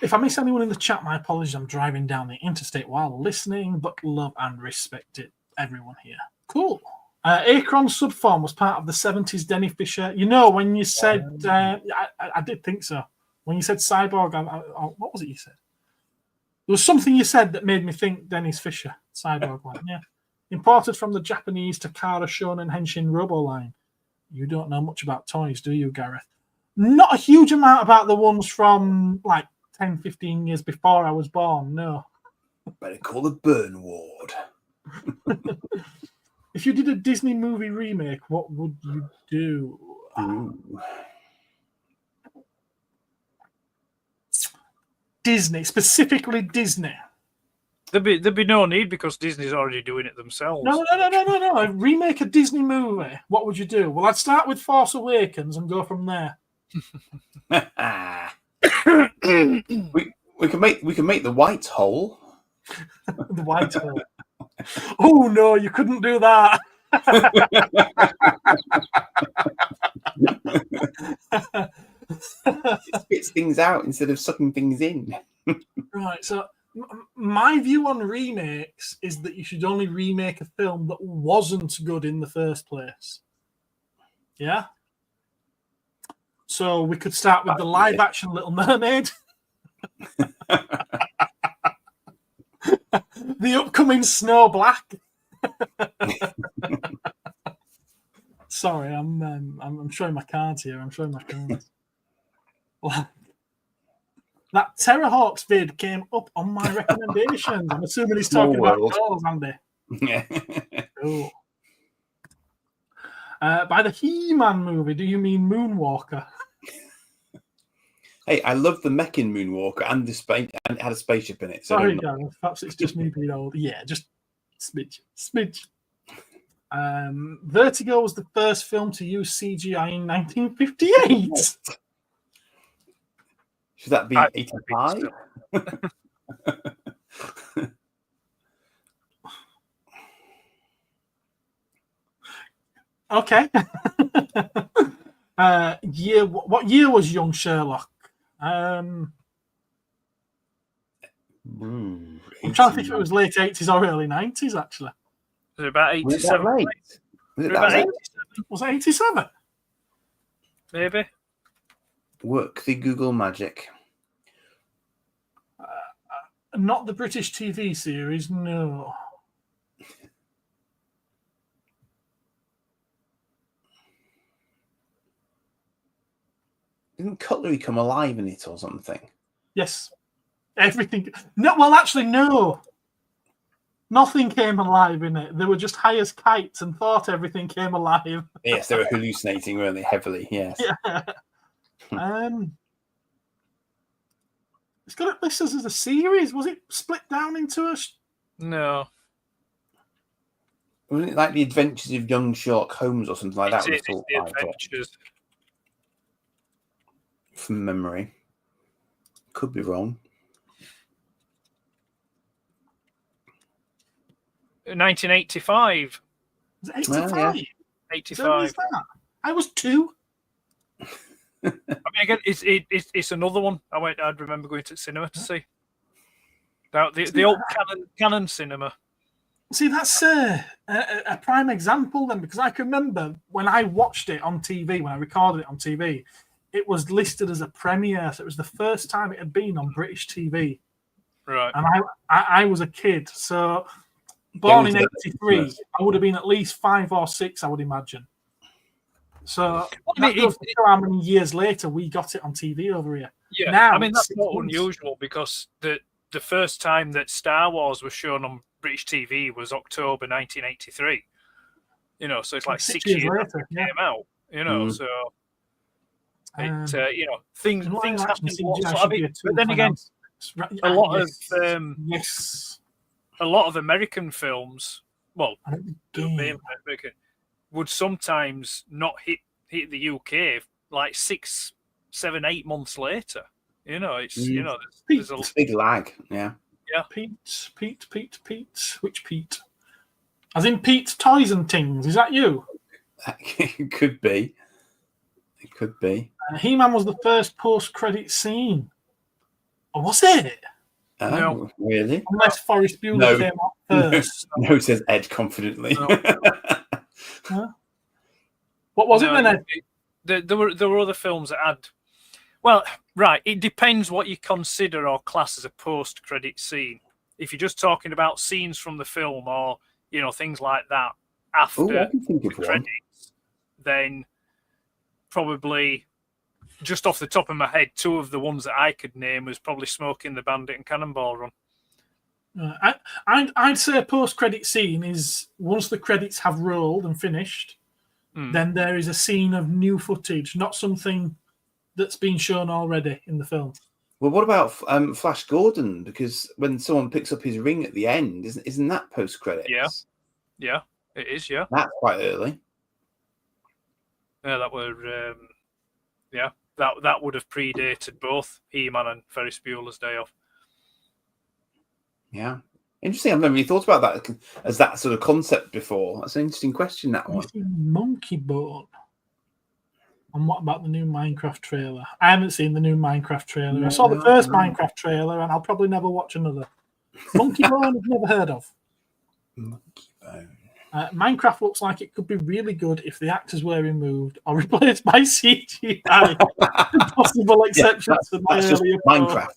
If I miss anyone in the chat, my apologies. I'm driving down the interstate while listening, but love and respect it, everyone here. Cool. Akron Subform was part of the 70s Denny Fisher. You know, when you said, I did think so. When you said Cyborg, what was it you said? was something you said that made me think Dennis Fisher, Cyborg line. Yeah. Imported from the Japanese Takara Shonen Henshin Robo line. You don't know much about toys, do you, Gareth? Not a huge amount about the ones from like 10, 15 years before I was born, no. Better call the Burn Ward. If you did a Disney movie remake, what would you do? Ooh. Disney, specifically Disney. There'd be no need because Disney's already doing it themselves. No. Remake a Disney movie. What would you do? Well, I'd start with Force Awakens and go from there. we can make the White Hole. The White Hole. Oh no, you couldn't do that. It spits things out instead of sucking things in. Right, so my view on remakes is that you should only remake a film that wasn't good in the first place. Yeah? So we could start with the live-action Little Mermaid. The upcoming Snow Black. Sorry, I'm showing my cards here. I'm showing my cards. That Terrorhawks vid came up on my recommendations. I'm assuming he's talking about those, Andy. Yeah. Cool. By the He-Man movie, do you mean Moonwalker? Hey, I love the Mechan Moonwalker and the space, and it had a spaceship in it. So Sorry, Gareth. Perhaps it's just me being old. Yeah, just smidge. Vertigo was the first film to use CGI in 1958. Should that be 85? Okay. What year was Young Sherlock? I'm trying to think if it was late 80s or early 90s, actually. Was it about 87? Was it 87? Maybe. Work the Google magic. Not the British TV series, no. Didn't Cutlery come alive in it or something? Yes. Everything. No, well, actually, no. Nothing came alive in it. They were just high as kites and thought everything came alive. Yes, they were hallucinating, weren't they? Heavily, yes. Yeah. It's got it listed as a series. Was it split down into a... No. Wasn't it like The Adventures of Young Sherlock Holmes or something like that? It's The Adventures. From memory. Could be wrong. 1985. Was it 85? Well, yeah. 85. I was 2. I mean, again, it's another one. I'd remember going to the cinema to see. The old canon cinema. See, that's a prime example then, because I can remember when I watched it on TV, when I recorded it on TV, it was listed as a premiere. So it was the first time it had been on British TV. Right. And I was a kid. So born in 83, I would have been at least 5 or 6, I would imagine. So that goes to show how many years later we got it on TV over here. Yeah, now, I mean, that's not unusual because the first time that Star Wars was shown on British TV was October 1983. You know, so it's like 6 years later after it came out. You know, so it, things happen. But then again, a lot of American films, would sometimes not hit the UK like 6, 7, 8 months later. You know, it's there's a big lag. Yeah. Pete. Which Pete? As in Pete Toys and Things. Is that you? It could be. It could be. He-Man was the first post-credit scene. Or was it? No, really? Unless Forrest Bueller came up first. No, says Ed confidently. No. Huh? What was it then, Ed? There were other films that had. Well, right. It depends what you consider or class as a post-credit scene. If you're just talking about scenes from the film or, things like that after I can think of credits, then probably just off the top of my head, two of the ones that I could name was probably Smoking the Bandit and Cannonball Run. I'd say a post-credit scene is once the credits have rolled and finished, then there is a scene of new footage, not something that's been shown already in the film. Well, what about Flash Gordon? Because when someone picks up his ring at the end, isn't that post-credits? Yeah, it is. Yeah, that's quite early. Yeah, that were that would have predated both He-Man and Ferris Bueller's Day Off. Yeah, interesting. I've never really thought about that as that sort of concept before. That's an interesting question. That one. Monkey Bone. And what about the new Minecraft trailer? I haven't seen the new Minecraft trailer. I saw the first Minecraft trailer, and I'll probably never watch another. Monkey Bone, I've never heard of. Monkey Bone. Minecraft looks like it could be really good if the actors were removed or replaced by CGI. Possible exceptions to my earlier Minecraft.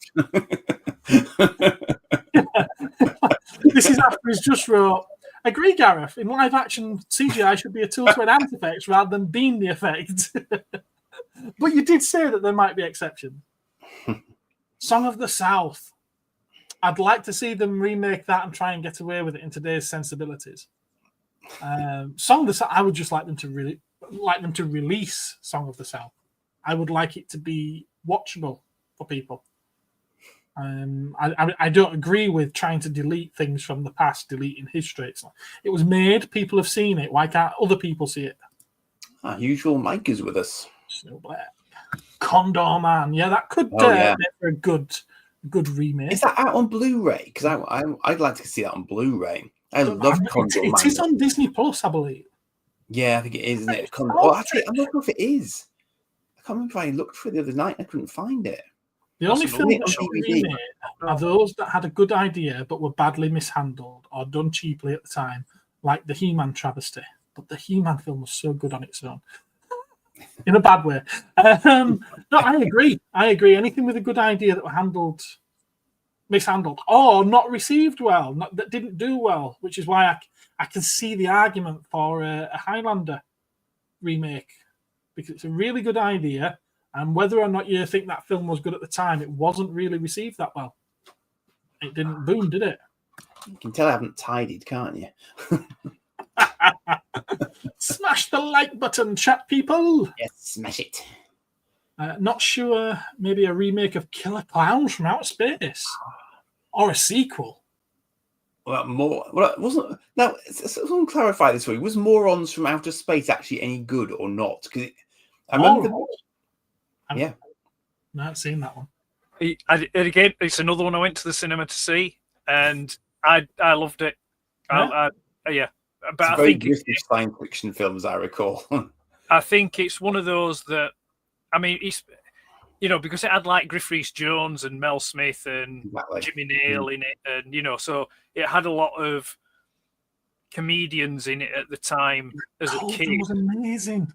This is after he's just wrote, agree, Gareth, in live action, CGI should be a tool to enhance effects rather than being the effect. But you did say that there might be exceptions. Song of the South. I'd like to see them remake that and try and get away with it in today's sensibilities. Song of the South, I would just like them to release Song of the South. I would like it to be watchable for people. I don't agree with trying to delete things from the past, deleting history. It was made, people have seen it. Why can't other people see it? Our usual Mike is with us. Snow Black. Condor Man. Yeah, that could make for a good remake. Is that out on Blu-ray? Because I'd like to see that on Blu-ray. I love Condor Man. It is on Disney Plus, I believe. Yeah, I think it is, isn't it? Actually, I'm not sure if it is. I can't remember if I looked for it the other night and I couldn't find it. The only films that should be remade are those that had a good idea but were badly mishandled or done cheaply at the time, like the He-Man travesty. But the He-Man film was so good on its own. In a bad way. No, I agree. Anything with a good idea that were mishandled, or not received well, that didn't do well, which is why I can see the argument for a Highlander remake, because it's a really good idea. And whether or not you think that film was good at the time, it wasn't really received that well. It didn't boom, did it? You can tell I haven't tidied, can't you? Smash the like button, chat people. Yes, smash it. Not sure, maybe a remake of Killer Clowns from Outer Space. Or a sequel. Wasn't. Now, someone clarify this for you. Was Morons from Outer Space actually any good or not? Because I remember. Yeah. No, I've seen that one. Again, it's another one I went to the cinema to see, and I loved it. Yeah. But I think it's science fiction film, as I recall. I think it's one of those that, I mean, it's because it had like Griff Rhys-Jones and Mel Smith and Jimmy Nail in it, and so it had a lot of comedians in it at the time as a kid. It was amazing.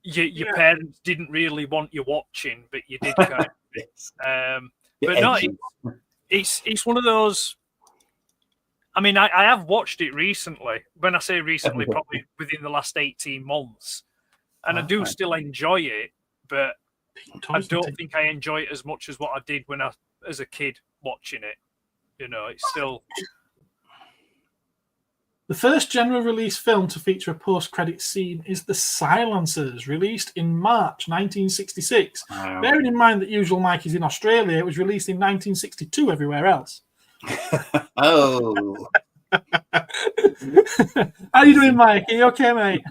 Your parents didn't really want you watching, but you did kind of. But no, it's one of those. I mean, I have watched it recently. When I say recently, probably within the last 18 months, and I do still enjoy it, but I don't think I enjoy it as much as what I did when as a kid watching it. It's still. The first general release film to feature a post-credit scene is The Silencers, released in March 1966. Wow. Bearing in mind that Usual Mike is in Australia, it was released in 1962 everywhere else. Oh. How you doing, Mike? Are you okay, mate?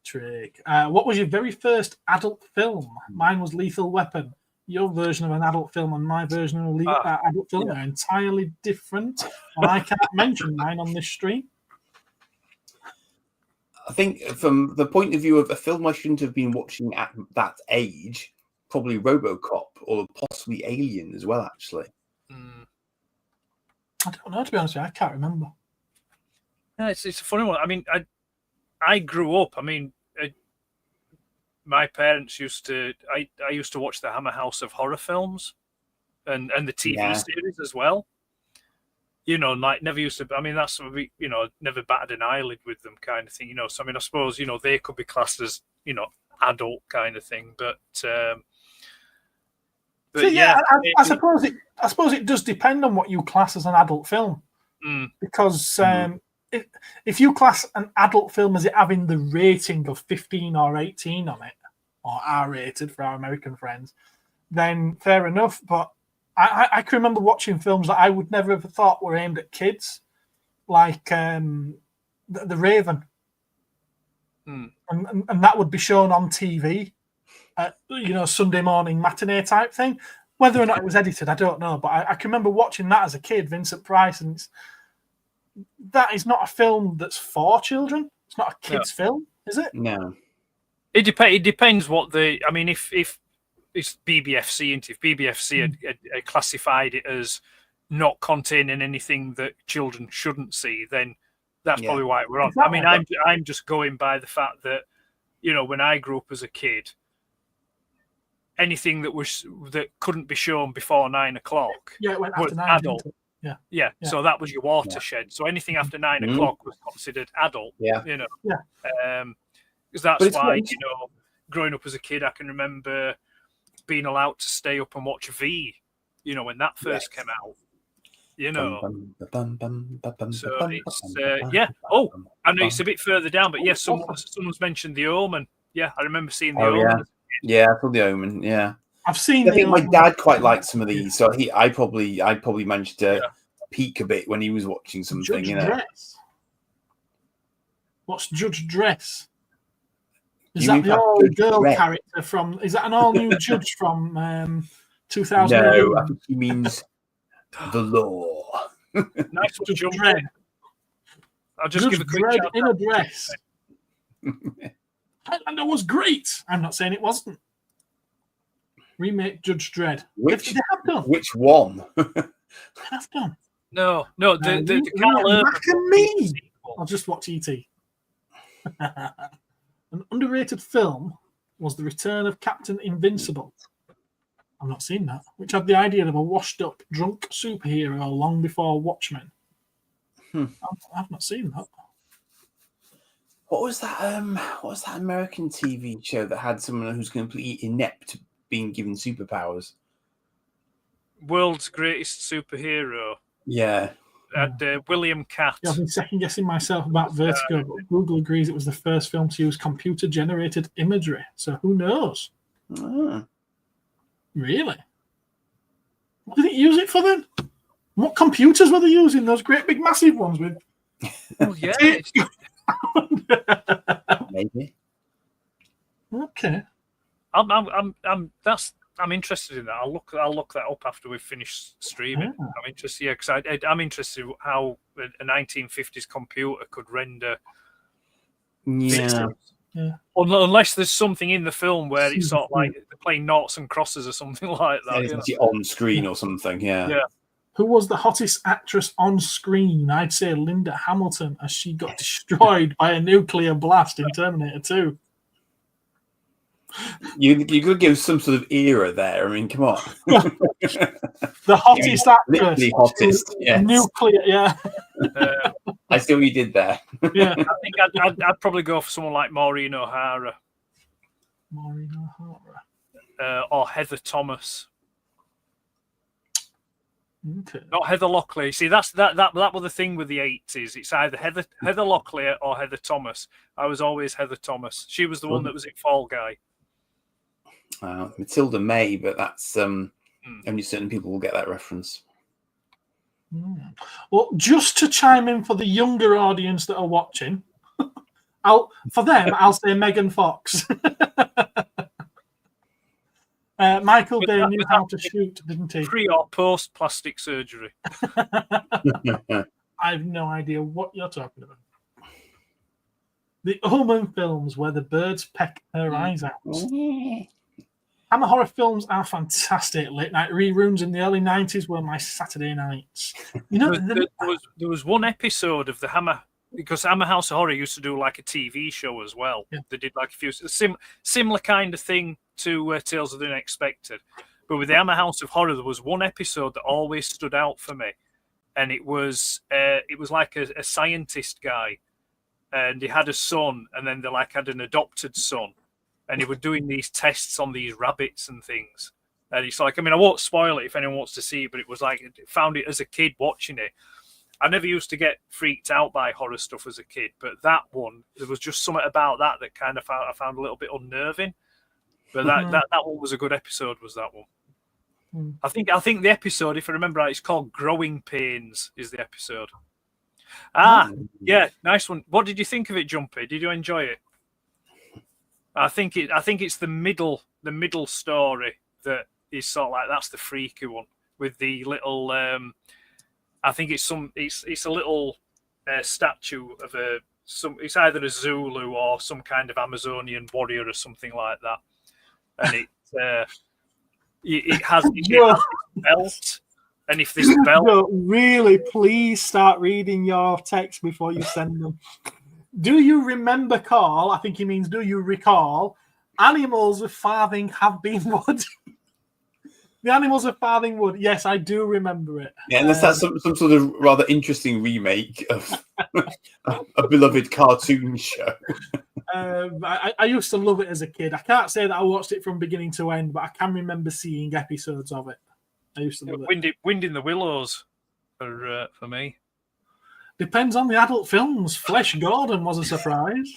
Trick. What was your very first adult film? Mine was Lethal Weapon. Your version of an adult film and my version of an adult film are entirely different. And I can't mention mine on this stream. I think from the point of view of a film I shouldn't have been watching at that age, probably RoboCop or possibly Alien as well, actually. I don't know, to be honest with you. I can't remember. Yeah, it's a funny one. I mean, I grew up, my parents used to. I used to watch the Hammer House of horror films, and the TV series as well. You know, like never used to. I mean, that's never batted an eyelid with them, kind of thing. You know, so I mean, I suppose they could be classed as adult kind of thing, but yeah, I suppose it does depend on what you class as an adult film, because if you class an adult film as it having the rating of 15 or 18 on it, or R-rated for our American friends, then fair enough. But I can remember watching films that I would never have thought were aimed at kids, like The Raven. And that would be shown on TV, Sunday morning matinee type thing. Whether or not it was edited, I don't know. But I can remember watching that as a kid, Vincent Price, and that is not a film that's for children. It's not a kids' film, is it? No. It depends what I mean, if it's BBFC, and if BBFC had classified it as not containing anything that children shouldn't see, then that's probably why we're on. Exactly. I mean, I'm just going by the fact that when I grew up as a kid, anything that couldn't be shown before 9 o'clock it went after 9, adult. Yeah. So that was your watershed. So anything after 9 o'clock was considered adult. Because that's why growing up as a kid, I can remember being allowed to stay up and watch V. When that first came out. So it's Oh, I know it's a bit further down, but yes, someone's mentioned The Omen. Yeah, I remember seeing The Omen. Yeah, I saw The Omen. Yeah, I've seen. I think my dad quite liked some of these, so I probably managed to peek a bit when he was watching something. Judge Dress. What's Judge Dress? Is that the old girl character from? Is that an all new judge from 2000? No, I think he means the law. Nice Judge Dredd. I'll just give a quick shout in a dress. And it was great. I'm not saying it wasn't. Remake Judge Dredd. Which they have done. Which one? They have done. No. The Carl Urban. Back and me. I'll just watch E.T. An underrated film was The Return of Captain Invincible. I've not seen that. Which had the idea of a washed-up, drunk superhero long before Watchmen. I've not seen that. What was that American TV show that had someone who's completely inept being given superpowers? World's Greatest Superhero. Yeah. William Catt. I've been second-guessing myself about Vertigo, but Google agrees it was the first film to use computer-generated imagery. So who knows? Really? What did it use it for then? What computers were they using? Those great big massive ones with... Oh, yeah. Maybe. Okay. I'm interested in that. I'll look that up after we've finished streaming. I'm interested, because I'm interested in how a 1950s computer could render. Yeah. Unless there's something in the film where it's sort of like they're playing noughts and crosses or something like that. It's actually on screen or something. Yeah. Who was the hottest actress on screen? I'd say Linda Hamilton, as she got destroyed by a nuclear blast in Terminator 2. You could give some sort of era there. I mean, come on. The hottest actress. Literally hottest. Yes. Nuclear, yeah. I see what you did there. Yeah. I think I'd probably go for someone like Maureen O'Hara. Or Heather Thomas. Okay. Not Heather Locklear. See, that was the thing with the 80s. It's either Heather Locklear or Heather Thomas. I was always Heather Thomas. She was the one that was in Fall Guy. Matilda May, but that's only certain people will get that reference. Well, just to chime in for the younger audience that are watching, I'll say Megan Fox. Michael Bay knew how to shoot, didn't he? Pre or post plastic surgery? I have no idea what you're talking about. The Omen films where the birds peck her eyes out. Hammer horror films are fantastic. Late night reruns in the early 90s were my Saturday nights. There was one episode of the Hammer because Hammer House of Horror used to do like a TV show as well. Yeah. They did like a few similar kind of thing to Tales of the Unexpected. But with the Hammer House of Horror, there was one episode that always stood out for me. And it was like a scientist guy. And he had a son, and then they like had an adopted son. And he was doing these tests on these rabbits and things. And it's like, I mean, I won't spoil it if anyone wants to see it, but it was like, I found it as a kid watching it. I never used to get freaked out by horror stuff as a kid, but that one, there was just something about that kind of I found a little bit unnerving. But that one was a good episode, was that one. I think the episode, if I remember right, it's called Growing Pains is the episode. Yeah, nice one. What did you think of it, Jumpy? Did you enjoy it? I think it's the middle story that is sort of like, that's the freaky one with the little I think it's a little statue of it's either a Zulu or some kind of Amazonian warrior or something like that, and it has a belt, and if this belt really, please start reading your text before you send them. Do you remember, Carl? I think he means, do you recall? Animals of Farthing have been wood. The Animals of Farthing Wood. Yes, I do remember it. Yeah, unless that's some sort of rather interesting remake of a beloved cartoon show. I used to love it as a kid. I can't say that I watched it from beginning to end, but I can remember seeing episodes of it. I used to love it. Wind in the Willows for me. Depends on the adult films. Flesh Gordon was a surprise.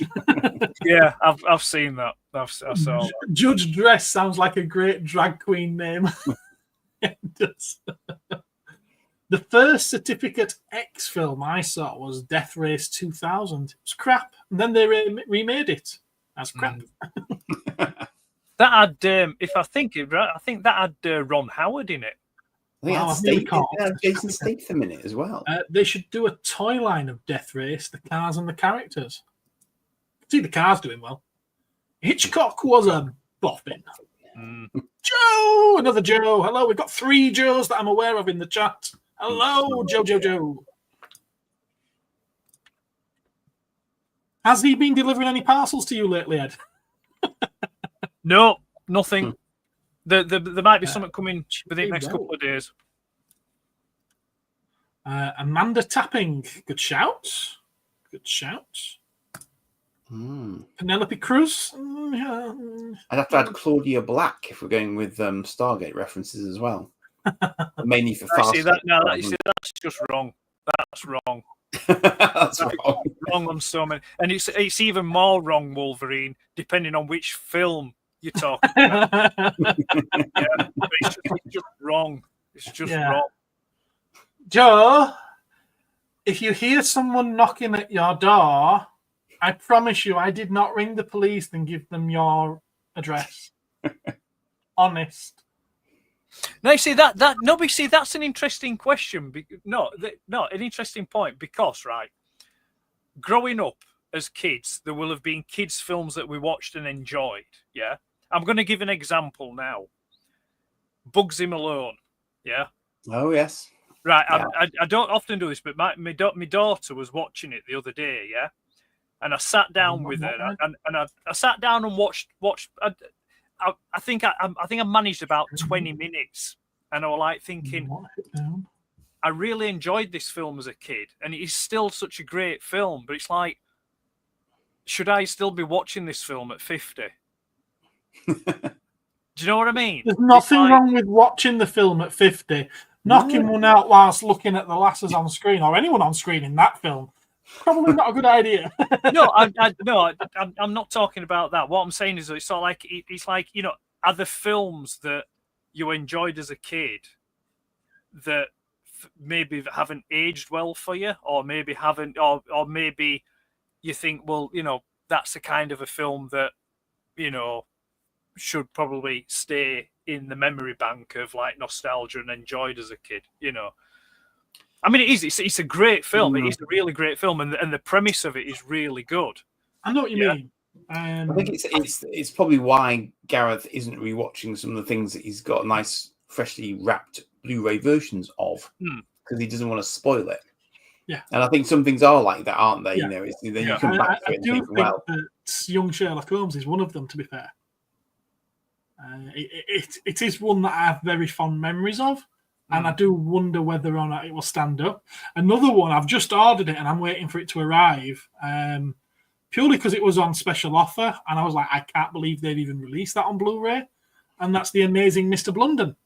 Yeah, I've seen that. I saw that. Judge Dress sounds like a great drag queen name. It does. The first Certificate X film I saw was Death Race 2000. It was crap, and then they remade it as crap. That had, if I think it right, I think that had Ron Howard in it. I think Jason Statham in it as well. They should do a toy line of Death Race, the cars and the characters. See the cars doing well. Hitchcock was a boffin. Joe, another Joe. Hello, we've got 3 Joes that I'm aware of in the chat. Hello, Joe. Has he been delivering any parcels to you lately, Ed? No, nothing. There might be something coming within the next couple of days. Amanda Tapping. Good shout. Penelope Cruz. I'd have to add Claudia Black if we're going with Stargate references as well. Mainly for fast. That's just wrong. That's wrong. That's wrong. Wrong on so many. And it's even more wrong, Wolverine, depending on which film you're talking about. It's just wrong. It's just wrong. Joe, if you hear someone knocking at your door, I promise you I did not ring the police and give them your address. Honest. No, see that's an interesting question. An interesting point, because growing up as kids, there will have been kids' films that we watched and enjoyed. Yeah, I'm going to give an example now. Bugsy Malone. Yeah. Oh yes. Right. Yeah. I don't often do this, but my daughter was watching it the other day. Yeah, and I sat down with her, and I sat down and watched. I think I managed about 20 minutes, and I was like thinking, I really enjoyed this film as a kid, and it is still such a great film. But it's like, should I still be watching this film at 50? Do you know what I mean? There's nothing wrong with watching the film at 50. Knocking one out whilst looking at the lasses on screen, or anyone on screen in that film, probably not a good idea. No, I'm not talking about that. What I'm saying is, it's not like it's like, are the films that you enjoyed as a kid that maybe haven't aged well for you, or maybe haven't, or maybe you think, well, that's the kind of a film that should probably stay in the memory bank of like nostalgia and enjoyed as a kid. I mean, it's a great film. It is a really great film, and the premise of it is really good. I know what you mean. I think it's probably why Gareth isn't rewatching some of the things that he's got nice, freshly wrapped Blu-ray versions of, because he doesn't want to spoil it. Yeah. And I think some things are like that, aren't they? Yeah. You know, it's, you come back to it and think, well, that young Sherlock Holmes is one of them, to be fair. It is one that I have very fond memories of, and I do wonder whether or not it will stand up. Another one, I've just ordered it and I'm waiting for it to arrive, purely because it was on special offer, and I was like, I can't believe they've even released that on Blu-ray, and that's The Amazing Mr. Blunden.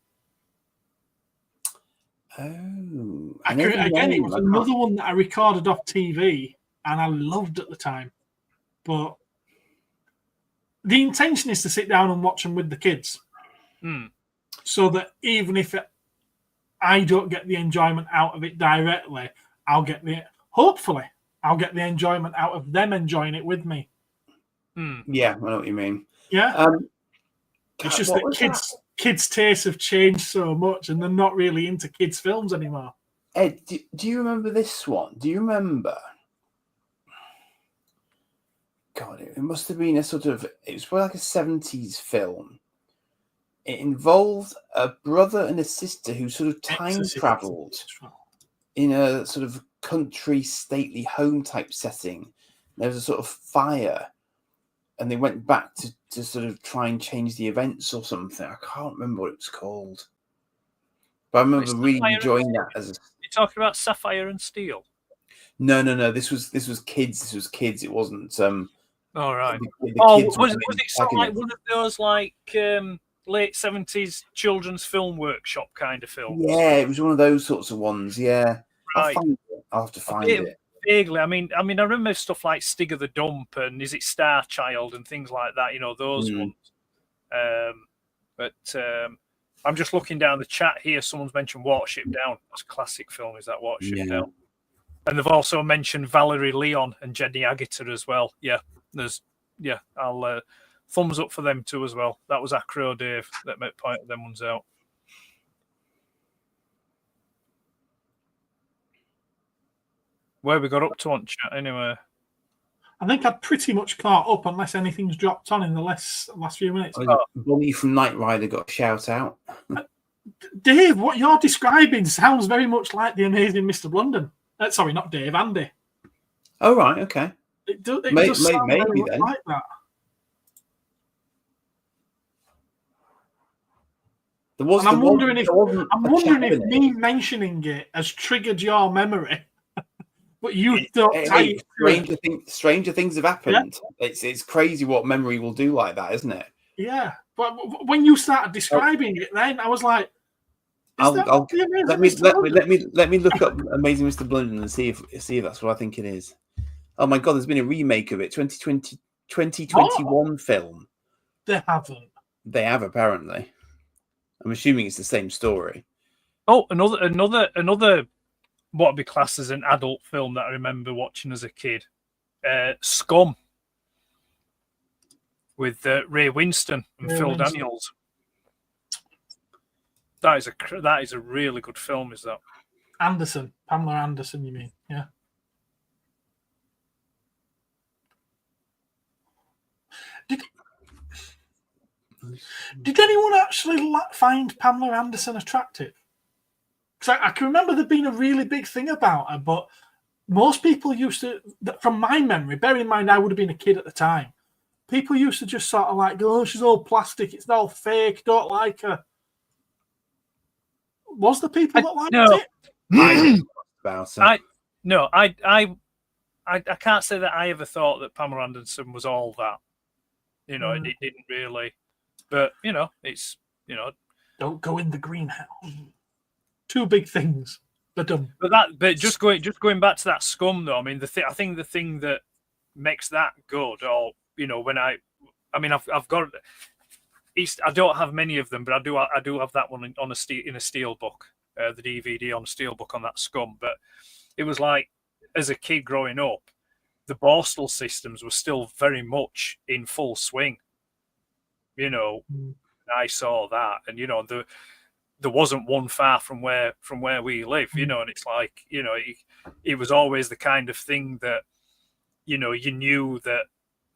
Oh, Again, it was another one that I recorded off TV and I loved at the time. But the intention is to sit down and watch them with the kids. So that even if I don't get the enjoyment out of it directly, hopefully, I'll get the enjoyment out of them enjoying it with me. Yeah, I know what you mean. Yeah. It's just that kids' tastes have changed so much and they're not really into kids' films anymore. Ed, do you remember this one? Do you remember? God, it must have been it was probably like a 70s film. It involved a brother and a sister who sort of time traveled in a sort of country, stately home type setting. There was a sort of fire, and they went back to sort of try and change the events or something. I can't remember what it was called. But I remember really enjoying that. You're talking about Sapphire and Steel? No. This was kids. This was kids. It wasn't. All right. Was it sort of like one of those like late 70s children's film workshop kind of films? Yeah, it was one of those sorts of ones. Yeah, right. I'll have to find it. Vaguely. I mean, I remember stuff like Stig of the Dump and Is It Star Child and things like that. You know, those ones. But I'm just looking down the chat here. Someone's mentioned Watership Down. That's a classic film. Is that Watership Down? And they've also mentioned Valerie Leon and Jenny Agutter as well. Yeah, I'll thumbs up for them too as well. That was Acro Dave that pointed them ones out. Where we got up to on chat anyway? I think I've pretty much caught up unless anything's dropped on in the last few minutes. Bonnie from Knight Rider got a shout out. Dave, what you're describing sounds very much like The Amazing Mr. Blunden. Sorry, not Dave, Andy. Oh, right, okay. It does sound maybe very much then. like that. I'm wondering if me mentioning it has triggered your memory. But you don't. Stranger things have happened. Yeah. It's crazy what memory will do like that, isn't it? Yeah, but when you started describing it, then I was like, let me look up Amazing Mr. Blunden and see if that's what I think it is. Oh my God, there's been a remake of it, 2021 film. They haven't. They have apparently. I'm assuming it's the same story. Oh, another. What would be classed as an adult film that I remember watching as a kid, Scum, with Ray Winstone and Phil Daniels. That is a really good film. Is that Pamela Anderson? You mean? Yeah. Did anyone actually find Pamela Anderson attractive? I can remember there being a really big thing about her, but most people used to, from my memory, bear in mind I would have been a kid at the time, people used to just sort of like go, oh, she's all plastic, it's all fake, don't like her. Was there people that liked it? I can't say that I ever thought that Pamela Anderson was all that. You know, it didn't really. But, you know, it's, you know. Don't go in the greenhouse. Two big things. But just going back to that Scum though. I mean, I think the thing that makes that good, or you know, I've got. I don't have many of them, but I do have that one in a steelbook, the DVD on a steelbook on that Scum. But it was like, as a kid growing up, the Borstal systems were still very much in full swing. You know, I saw that, and you know there wasn't one far from where we live, you know, and it's like, you know, it was always the kind of thing that, you know, you knew that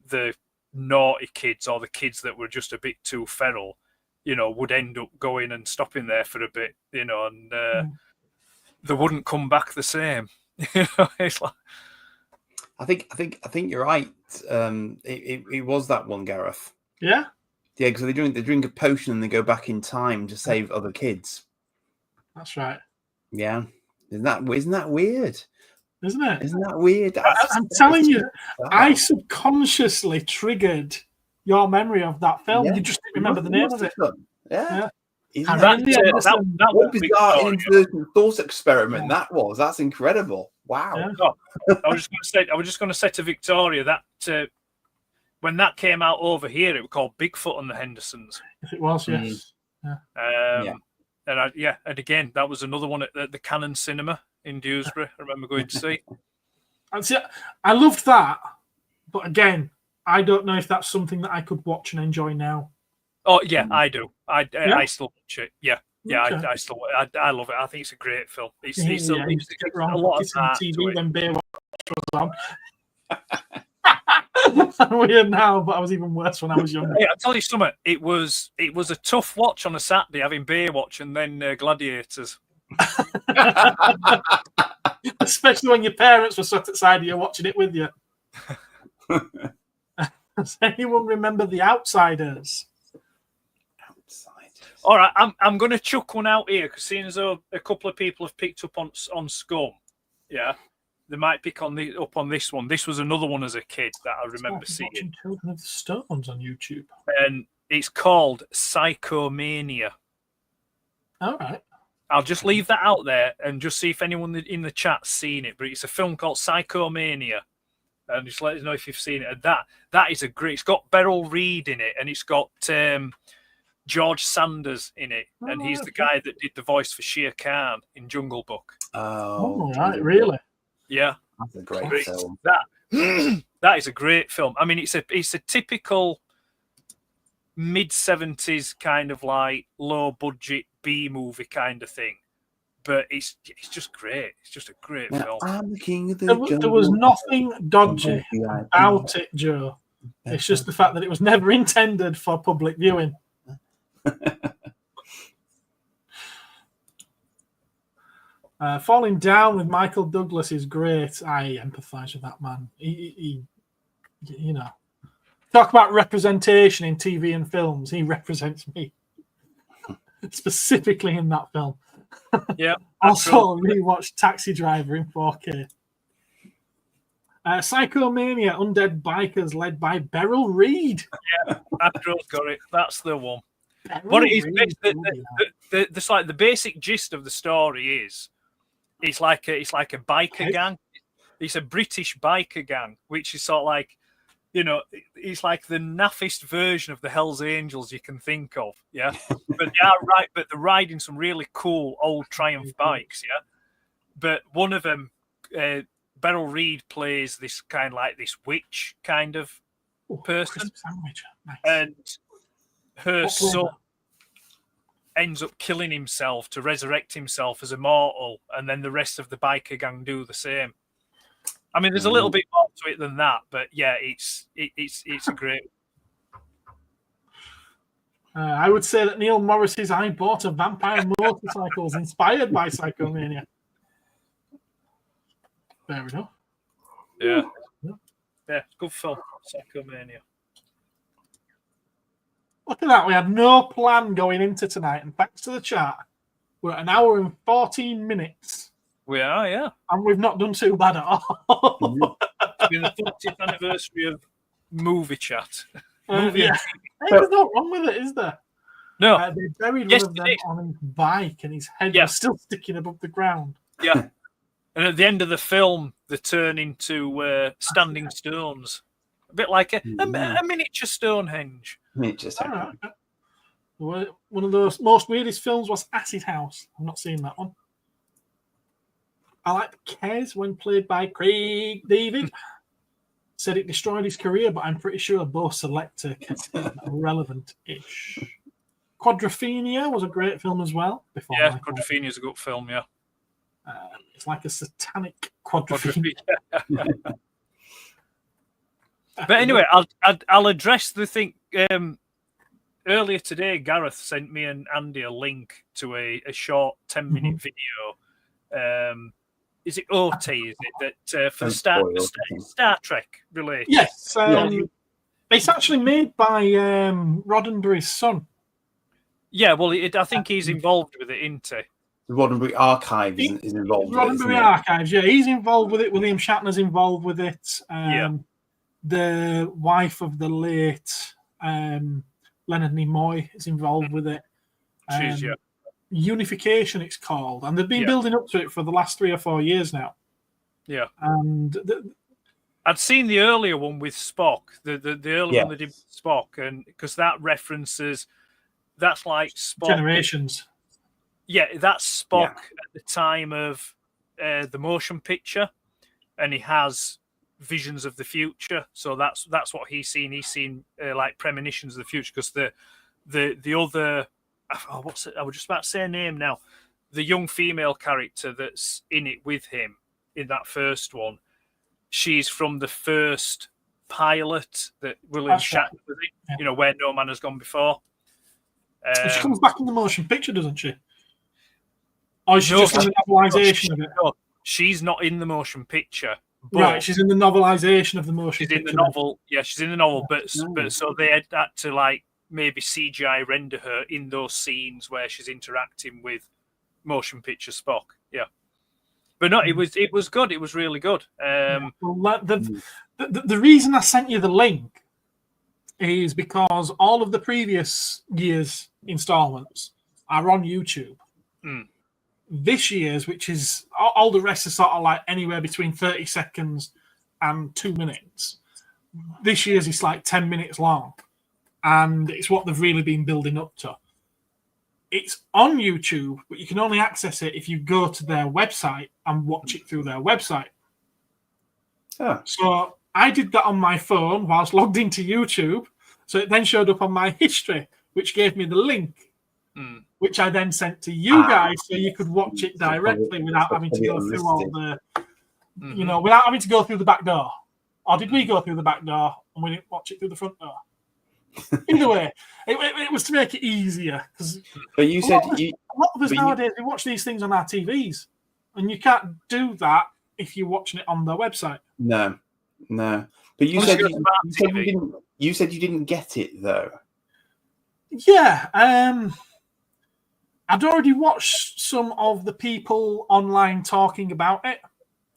the naughty kids or the kids that were just a bit too feral, you know, would end up going and stopping there for a bit, you know, and they wouldn't come back the same. It's like, I think you're right. It was that one, Gareth. Yeah. Yeah, because they drink a potion and they go back in time to save other kids. That's right. Yeah, isn't that weird? Isn't it? Isn't that weird? I'm telling you, I subconsciously triggered your memory of that film. Yeah. You just didn't remember the name of it. Yeah. That bizarre inversion thought experiment. Yeah. That's incredible. Wow. Yeah. I was just going to say to Victoria that when that came out over here, it was called Bigfoot and the Hendersons. It was, yes. Yeah. And again, that was another one at the Cannon Cinema in Dewsbury. I remember going to see. And see, I loved that, but again, I don't know if that's something that I could watch and enjoy now. Oh yeah, I do. I still watch it. Yeah, okay. I love it. I think it's a great film. It's a lot of art TV when Baywatch was on. I'm weird now, but I was even worse when I was younger. Hey, I'll tell you something. It was a tough watch on a Saturday having Baywatch and then Gladiators. Especially when your parents were sat outside you watching it with you. Does anyone remember The Outsiders? All right, I'm going to chuck one out here because seeing as though a couple of people have picked up on Scum, yeah, they might pick up on this one. This was another one as a kid that I remember seeing. Children of the Stones on YouTube, and it's called Psychomania. All right. I'll just leave that out there and just see if anyone in the chat's seen it. But it's a film called Psychomania, and just let us know if you've seen it. And that is a great. It's got Beryl Reid in it, and it's got George Sanders in it, and he's the guy that did the voice for Shere Khan in Jungle Book. Oh, right, really? Yeah, that's a great film. That is a great film. I mean, it's a typical mid-70s kind of like low budget B movie kind of thing, but it's just great. It's just a great film. I'm the king of the there was nothing dodgy about it, Joe. It's just the fact that it was never intended for public viewing. Falling Down with Michael Douglas is great. I empathise with that man. He you know, talk about representation in TV and films. He represents me specifically in that film. Yeah. Also, rewatched Taxi Driver in 4K. Psychomania, Undead Bikers, led by Beryl Reid. Yeah, I've got it. That's the one. What it is, it's like the basic gist of the story is, it's like a biker gang. It's a British biker gang, which is sort of like, you know, it's like the naffest version of the Hells Angels you can think of. Yeah, but they're riding some really cool old Triumph bikes. Yeah, but one of them, Beryl Reid plays this kind of like this witch kind of person, and her son ends up killing himself to resurrect himself as immortal, and then the rest of the biker gang do the same. I mean, there's a little bit more to it than that, but yeah, it's a great. I would say that Neil Morris's "I Bought a Vampire Motorcycle" is inspired by Psychomania. There we go. Yeah, good film, Psychomania. Look at that. We had no plan going into tonight, and thanks to the chat, we're at 1 hour and 14 minutes. We are, yeah. And we've not done too bad at all. It's been the 40th anniversary of movie chat. Yeah. There's no wrong with it, is there? No. They buried one of them on his bike, and his head was still sticking above the ground. Yeah. And at the end of the film, they turn into standing stones. A bit like a miniature Stonehenge. Right. One of the most weirdest films was Acid House. I've not seen that one. I like Kez when played by Craig David. Said it destroyed his career, but I'm pretty sure Bo Selector kept it relevant-ish. Quadrophenia was a great film as well. Quadrophenia is a good film, yeah. It's like a satanic quadrophenia. But anyway, I'll address the thing. Earlier today, Gareth sent me and Andy a link to a short 10-minute video is it OT? Is it that for Star Trek related? Yes, it's actually made by Roddenberry's son. Yeah, well, I think he's involved with it, isn't he? The Roddenberry Archive is involved with it. Roddenberry Archives, yeah, he's involved with it. William Shatner's involved with it. The wife of the late Leonard Nimoy is involved with it. Unification, it's called, and they've been building up to it for the last 3 or 4 years now. Yeah, and I'd seen the earlier one with Spock, the earlier one they did with Spock, and because that references that's like Spock Generations. Yeah, that's Spock at the time of the motion picture, and he has visions of the future. So that's what he's seen. He's seen like premonitions of the future because the other what's it? I was just about to say a name now. The young female character that's in it with him in that first one, she's from the first pilot that William Shatner was in. You know, where no man has gone before. She comes back in the motion picture, doesn't she? Or is she just in the novelization of it? No, she's not in the motion picture. Right, she's in the novelization of the motion picture. She's in the novel. Yeah, she's in the novel. But so they had to like maybe CGI render her in those scenes where she's interacting with motion picture Spock. Yeah. But no, it was good. It was really good. Well, the reason I sent you the link is because all of the previous year's installments are on YouTube. This year's, which is all the rest is sort of like anywhere between 30 seconds and 2 minutes. This year's is like 10 minutes long, and it's what they've really been building up to. It's on YouTube, but you can only access it if you go to their website and watch it through their website. So I did that on my phone whilst logged into YouTube. So it then showed up on my history, which gave me the link, which I then sent to you guys so you could watch it directly without having to go through all the, you know, without having to go through the back door. Or did we go through the back door and we didn't watch it through the front door? Either way, it was to make it easier. But you said a lot of us nowadays we watch these things on our TVs, and you can't do that if you're watching it on their website. No. But you said you didn't get it though. Yeah, I'd already watched some of the people online talking about it,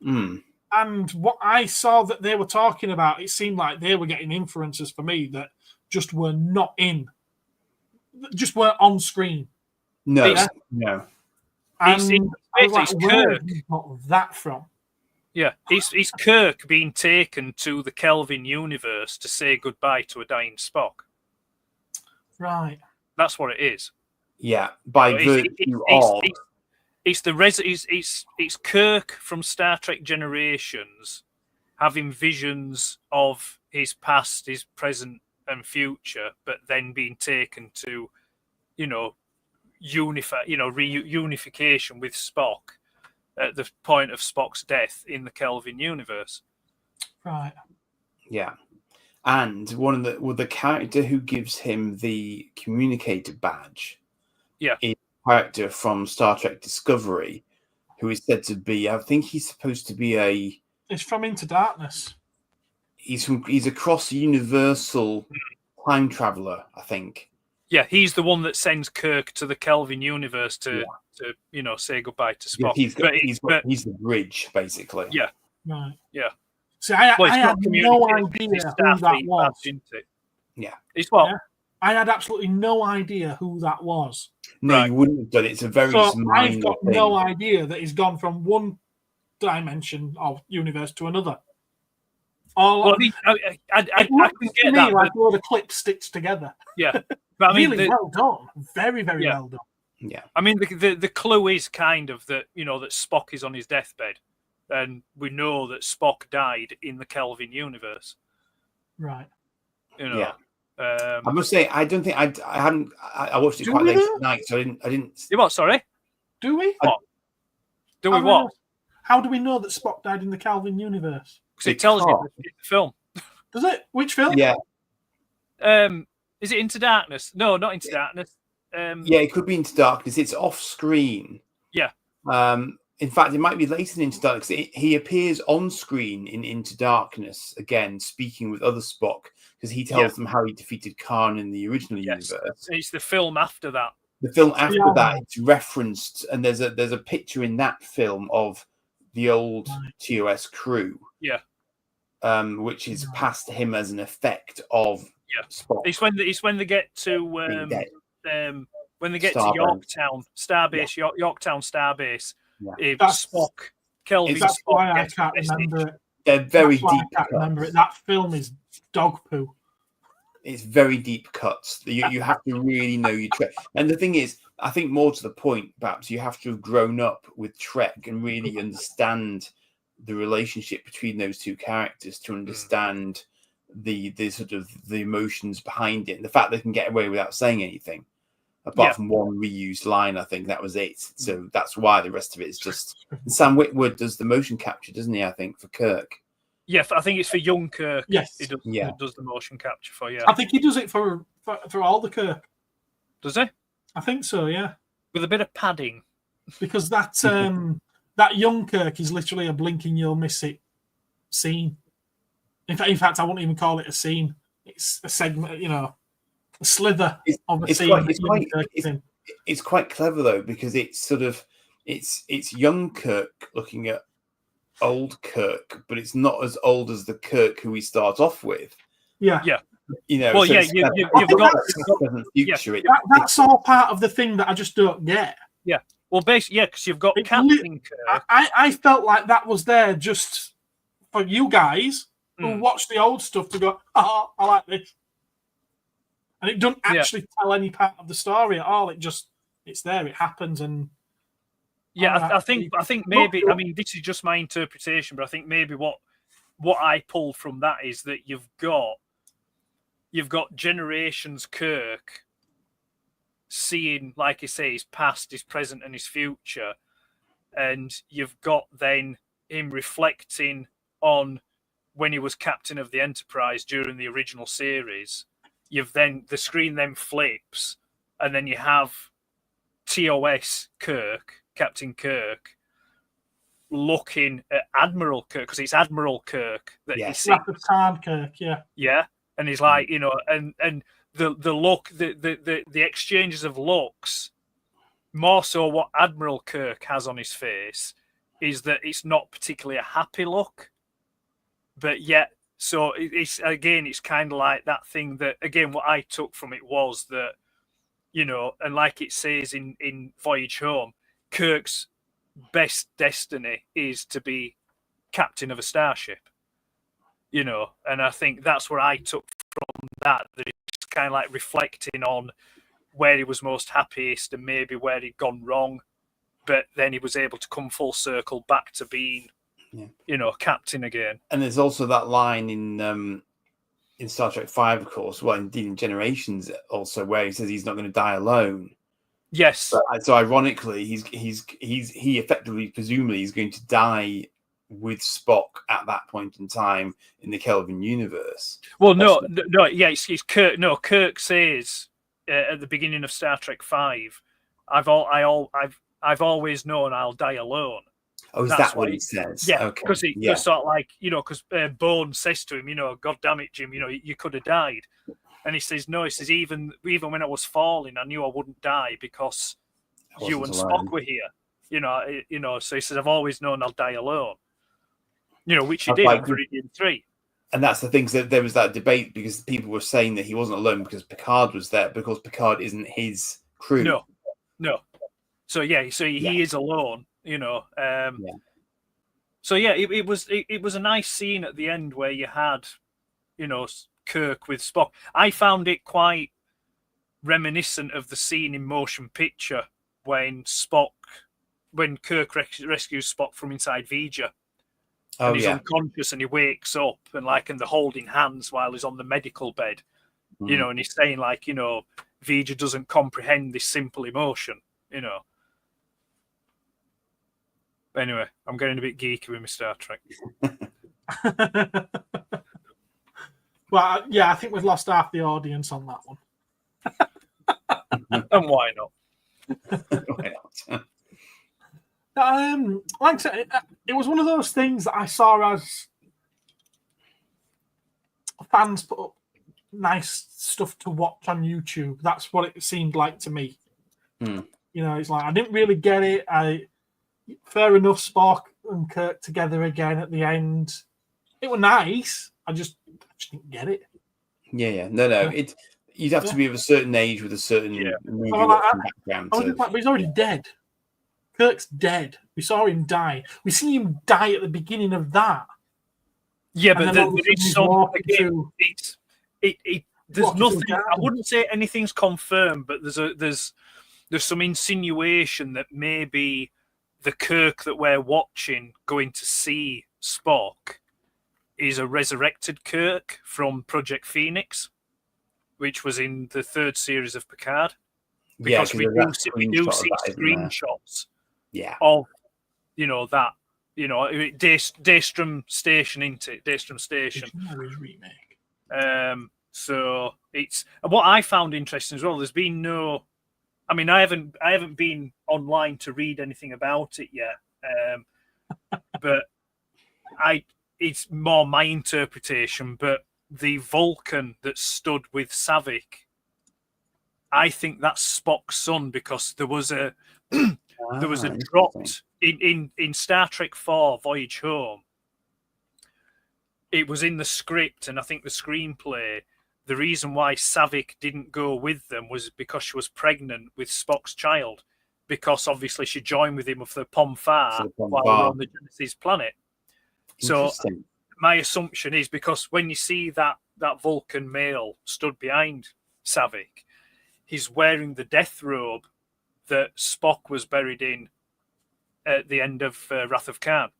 and what I saw that they were talking about, it seemed like they were getting inferences for me that just were not just weren't on screen. No. And I was like, where have you got that from? Yeah, it's Kirk being taken to the Kelvin universe to say goodbye to a dying Spock. Right. That's what it is. Yeah, by virtue of it's Kirk from Star Trek Generations having visions of his past, his present, and future, but then being taken to, reunification with Spock at the point of Spock's death in the Kelvin universe. Right. Yeah. And the character who gives him the communicator badge is a character from Star Trek Discovery, who is said to be, I think he's supposed to be It's from Into Darkness. He's a cross-universal time traveler, I think. Yeah, he's the one that sends Kirk to the Kelvin universe to say goodbye to Spock. Yeah, he's the bridge, basically. Yeah. Right. Yeah. See, I had no idea who that was. Yeah. It's what? Yeah. I had absolutely no idea who that was. No, you wouldn't have done it. It's a very I've got no idea that he's gone from one dimension of universe to another. I can get that. Like all the clips stitched together. Yeah. But I mean, really well done. Very, very well done. Yeah. I mean, the clue is kind of that, that Spock is on his deathbed. And we know that Spock died in the Kelvin universe. Right. Yeah. I must say, I don't think I watched it quite late at night, so I didn't. You what? Sorry. Do we? What? Do we what? How do we know that Spock died in the Kelvin universe? Because it tells you in the film. Does it? Which film? Yeah. Is it Into Darkness? No, not Into Darkness. Yeah, it could be Into Darkness. It's off screen. Yeah. In fact, it might be later in Into Darkness. He appears on screen in Into Darkness again, speaking with other Spock, because he tells them how he defeated Khan in the original universe. It's the film after that. The film after that, it's referenced, and there's a picture in that film of the old TOS crew. Yeah. Which is passed to him as an effect of Spock. It's when they get to when they get to Yorktown Starbase, Yorktown Starbase. Yeah. Spock, Kelvin. That's Spock why I can't remember it. They're very deep. I can't remember it. That film is dog poo. It's very deep cuts. You have to really know your Trek. And the thing is, I think more to the point, perhaps you have to have grown up with Trek and really understand the relationship between those two characters to understand the sort of the emotions behind it. And the fact they can get away without saying anything, apart from one reused line. I think that was it. So that's why the rest of it is just. Sam Witwer does the motion capture, doesn't he? I think for Kirk. Yeah, I think it's for young Kirk. Yes, he does the motion capture for. Yeah, I think he does it for all the Kirk. Does he? I think so. Yeah, with a bit of padding, because that that young Kirk is literally a blinking you'll miss it scene. In fact, I won't even call it a scene. It's a segment, a slither of a scene. It's quite clever though, because it's sort of it's young Kirk looking at old Kirk, but it's not as old as the Kirk who we start off with. Yeah. Well, so you've got future. That's all part of the thing that I just don't get. Yeah. Well, basically, because you've got Captain Kirk. I felt like that was there just for you guys who watch the old stuff to go, I like this. And it doesn't actually tell any part of the story at all. It's there, it happens. And I think maybe, I mean, this is just my interpretation, but I think maybe what I pulled from that is that you've got generations Kirk seeing, like he says, his past, his present, and his future, and you've got then him reflecting on when he was captain of the Enterprise during the original series. The screen then flips, and then you have TOS Kirk, Captain Kirk, looking at Admiral Kirk, because it's Admiral Kirk that he's seeing. Kirk, yeah, and he's like, and the look, the exchanges of looks, more so what Admiral Kirk has on his face is that it's not particularly a happy look, but yet, so it's kind of like that thing that, again, what I took from it was that, and like it says in Voyage Home, Kirk's best destiny is to be captain of a starship, and I think that's what I took from that it's kind of like reflecting on where he was most happiest and maybe where he'd gone wrong, but then he was able to come full circle back to being, captain again. And there's also that line in Star Trek V, of course, well, indeed in Generations also, where he says he's not going to die alone. Yes. So ironically, he effectively, presumably, is going to die with Spock at that point in time in the Kelvin universe. Well, it's Kirk. No, Kirk says at the beginning of Star Trek V, I've always known I'll die alone. Oh, is that what he says? Yeah, because sort of like, because Bones says to him, God damn it, Jim, you could have died. And he says, no, he says, even when I was falling, I knew I wouldn't die because you and Spock were here. So he says, I've always known I'll die alone. Which he did in Viridian 3. And that's the thing, so there was that debate because people were saying that he wasn't alone because Picard was there, because Picard isn't his crew. No. So he is alone, So it was a nice scene at the end where you had, Kirk with Spock. I found it quite reminiscent of the scene in Motion Picture when Kirk rescues Spock from inside V'Ger. And he's unconscious and he wakes up and they're holding hands while he's on the medical bed, and he's saying V'Ger doesn't comprehend this simple emotion, Anyway, I'm getting a bit geeky with my Star Trek. Well, I think we've lost half the audience on that one. And why not? Why not? Like I said, it was one of those things that I saw as fans put up nice stuff to watch on YouTube. That's what it seemed like to me. You know, it's like I didn't really get it. Fair enough, Spock and Kirk together again at the end. It was nice. I just didn't get it. Yeah. No. You'd have to be of a certain age with a certain movie background. But he's already dead. Kirk's dead. We saw him die. We see him die at the beginning of that. Yeah, but there is some. There's nothing. I wouldn't say anything's confirmed, but there's some insinuation that maybe the Kirk that we're watching going to see Spock is a resurrected Kirk from Project Phoenix, which was in the third series of Picard. Because we do see screenshots of, that, Daystrom Station, isn't it? Daystrom Station. Remake. So it's what I found interesting as well. There's been no, I mean, I haven't been online to read anything about it yet, but it's more my interpretation. But the Vulcan that stood with Savick, I think that's Spock's son, because there was a dropped in Star Trek 4 Voyage Home. It was in the script, and I think the screenplay. The reason why Savick didn't go with them was because she was pregnant with Spock's child, because obviously she joined with him of the Pomfar while we're on the Genesis planet. So my assumption is, because when you see that Vulcan male stood behind Savick, he's wearing the death robe that Spock was buried in at the end of Wrath of Khan.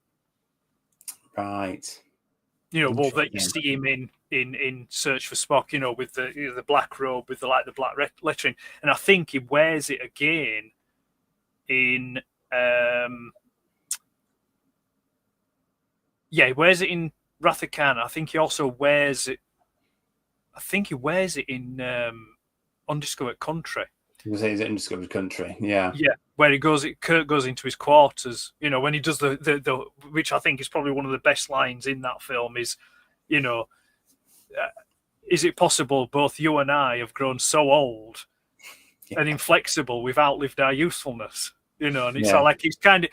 Right. That you see him in Search for Spock, with the black robe with the black lettering, and I think he wears it again in he wears it in Wrath of Khan. I think he also wears it. I think he wears it in Undiscovered Country. You say he's in Undiscovered Country, yeah. Yeah, where Kirk goes into his quarters, when he does the which I think is probably one of the best lines in that film is, is it possible both you and I have grown so old and inflexible we've outlived our usefulness, and it's like it's kind of,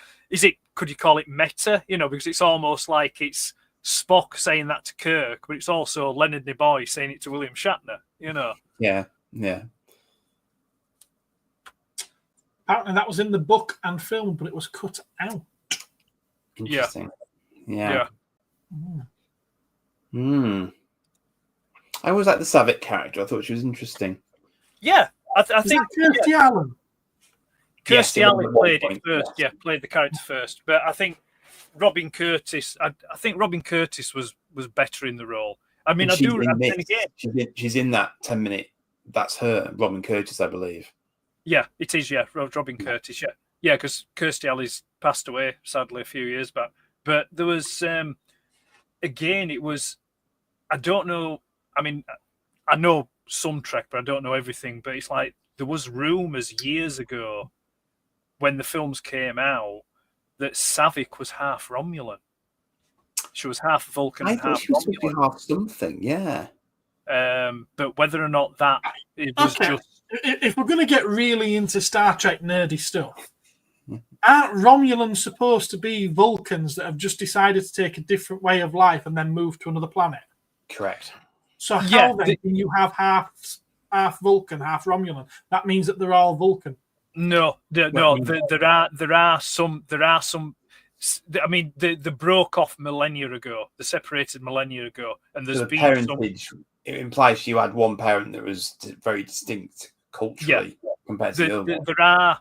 could you call it meta, because it's almost like it's Spock saying that to Kirk, but it's also Leonard Nimoy saying it to William Shatner, Yeah. Apparently that was in the book and film, but it was cut out. Interesting. Yeah. I always liked the Savick character. I thought she was interesting. Yeah, I think Kirstie Allen. Kirstie Allen played it first. Yeah, played the character first. But I think Robin Curtis. I think Robin Curtis was better in the role. I mean, she's in that 10-minute. That's her, Robin Curtis, I believe. Yeah, it is. Yeah, Robin Curtis. Yeah, because Kirstie Alley's passed away sadly a few years back. But there was, again, it was. I don't know. I mean, I know some Trek, but I don't know everything. But it's like there was rumors years ago when the films came out that Savick was half Romulan. She was half Vulcan and half Romulan. Half something, yeah. But whether or not that it was just. If we're going to get really into Star Trek nerdy stuff, aren't Romulans supposed to be Vulcans that have just decided to take a different way of life and then move to another planet? Correct. So how then can you have half Vulcan, half Romulan? That means that they're all Vulcan. No. There are some. I mean, they broke off millennia ago. They separated millennia ago, and there's been parentage. It implies you had one parent that was very distinct culturally compared to the other.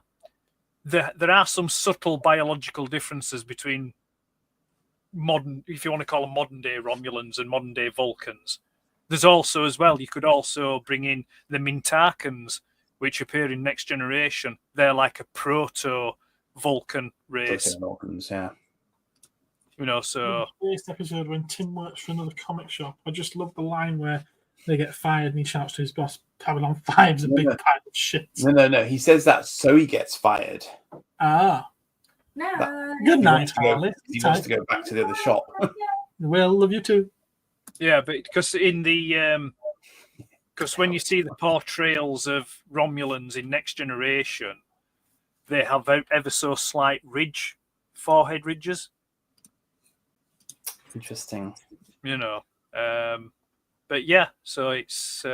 There are some subtle biological differences between modern, if you want to call them modern day Romulans and modern day Vulcans. There's also, as well, you could also bring in the Mintakans, which appear in Next Generation. They're like a proto-Vulcan race. Vulcans, yeah. So... First episode when Tim works for another comic shop, I just love the line where they get fired and he shouts to his boss, Babylon 5's a big pile of shit. No. He says that so he gets fired. Ah. Good night, Harley. He wants to go back to the other shop. Well, love you too. Yeah, but because in the because when you see the portrayals of Romulans in Next Generation, they have ever so slight forehead ridges. Interesting. You know, but yeah, so it's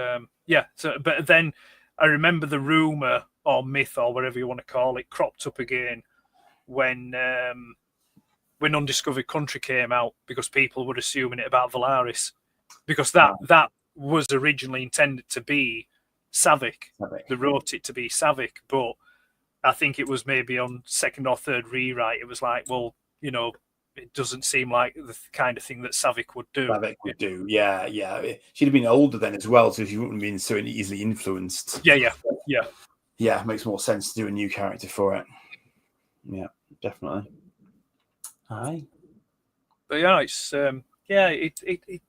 yeah. So, but then I remember the rumor or myth or whatever you want to call it cropped up again when Undiscovered Country came out, because people were assuming it about Valaris, because that was originally intended to be Savick. They wrote it to be Savick, but I think it was maybe on second or third rewrite. It was like, well, you know, it doesn't seem like the kind of thing that Savick would do. Yeah. She'd have been older then as well, so she wouldn't have been so easily influenced. Yeah. Yeah, makes more sense to do a new character for it. Yeah, definitely. Aye. But yeah, it's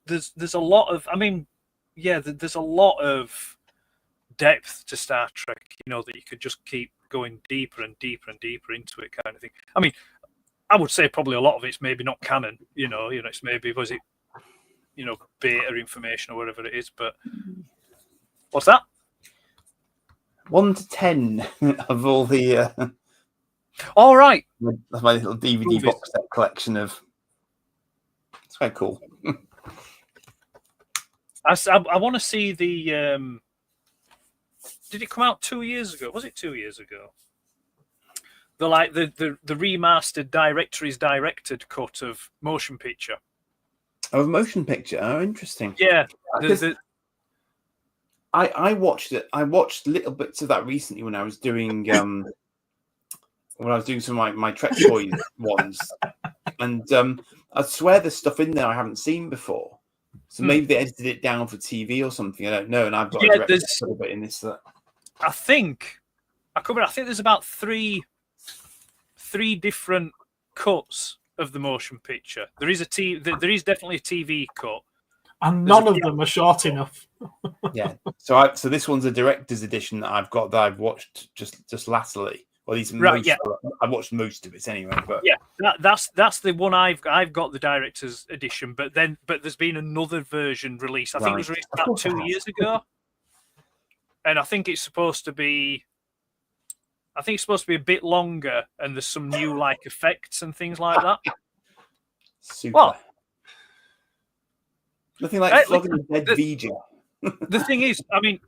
there's a lot of, I mean, yeah, there's a lot of depth to Star Trek, you know, that you could just keep going deeper and deeper and deeper into it, kind of thing. I mean, I would say probably a lot of it's maybe not canon, you know, it's maybe, was it, you know, beta information or whatever it is, but what's that? 1 to 10 of all the all right. That's my little DVD box set collection of. It's quite cool. I want to see the. Did it come out 2 years ago? Was it 2 years ago? The remastered directed cut of motion picture. Oh, motion picture. Oh, interesting. Yeah. I watched it. I watched little bits of that recently when I was doing some of my Trek Toys ones, and I swear there's stuff in there I haven't seen before. So maybe they edited it down for TV or something. I don't know. And I've got a bit in this. I think there's about three different cuts of the motion picture. There is definitely a TV cut, and none of them are short enough. Yeah. So this one's a director's edition that I've got that I've watched just latterly. Well, I've watched most of it anyway. But yeah, that's the one I've got, the director's edition. But there's been another version released. I think it was released about 2 years ago, and I think it's supposed to be a bit longer, and there's some new effects and things like that. Super. Well, nothing like flogging a dead VJ. The thing is, I mean,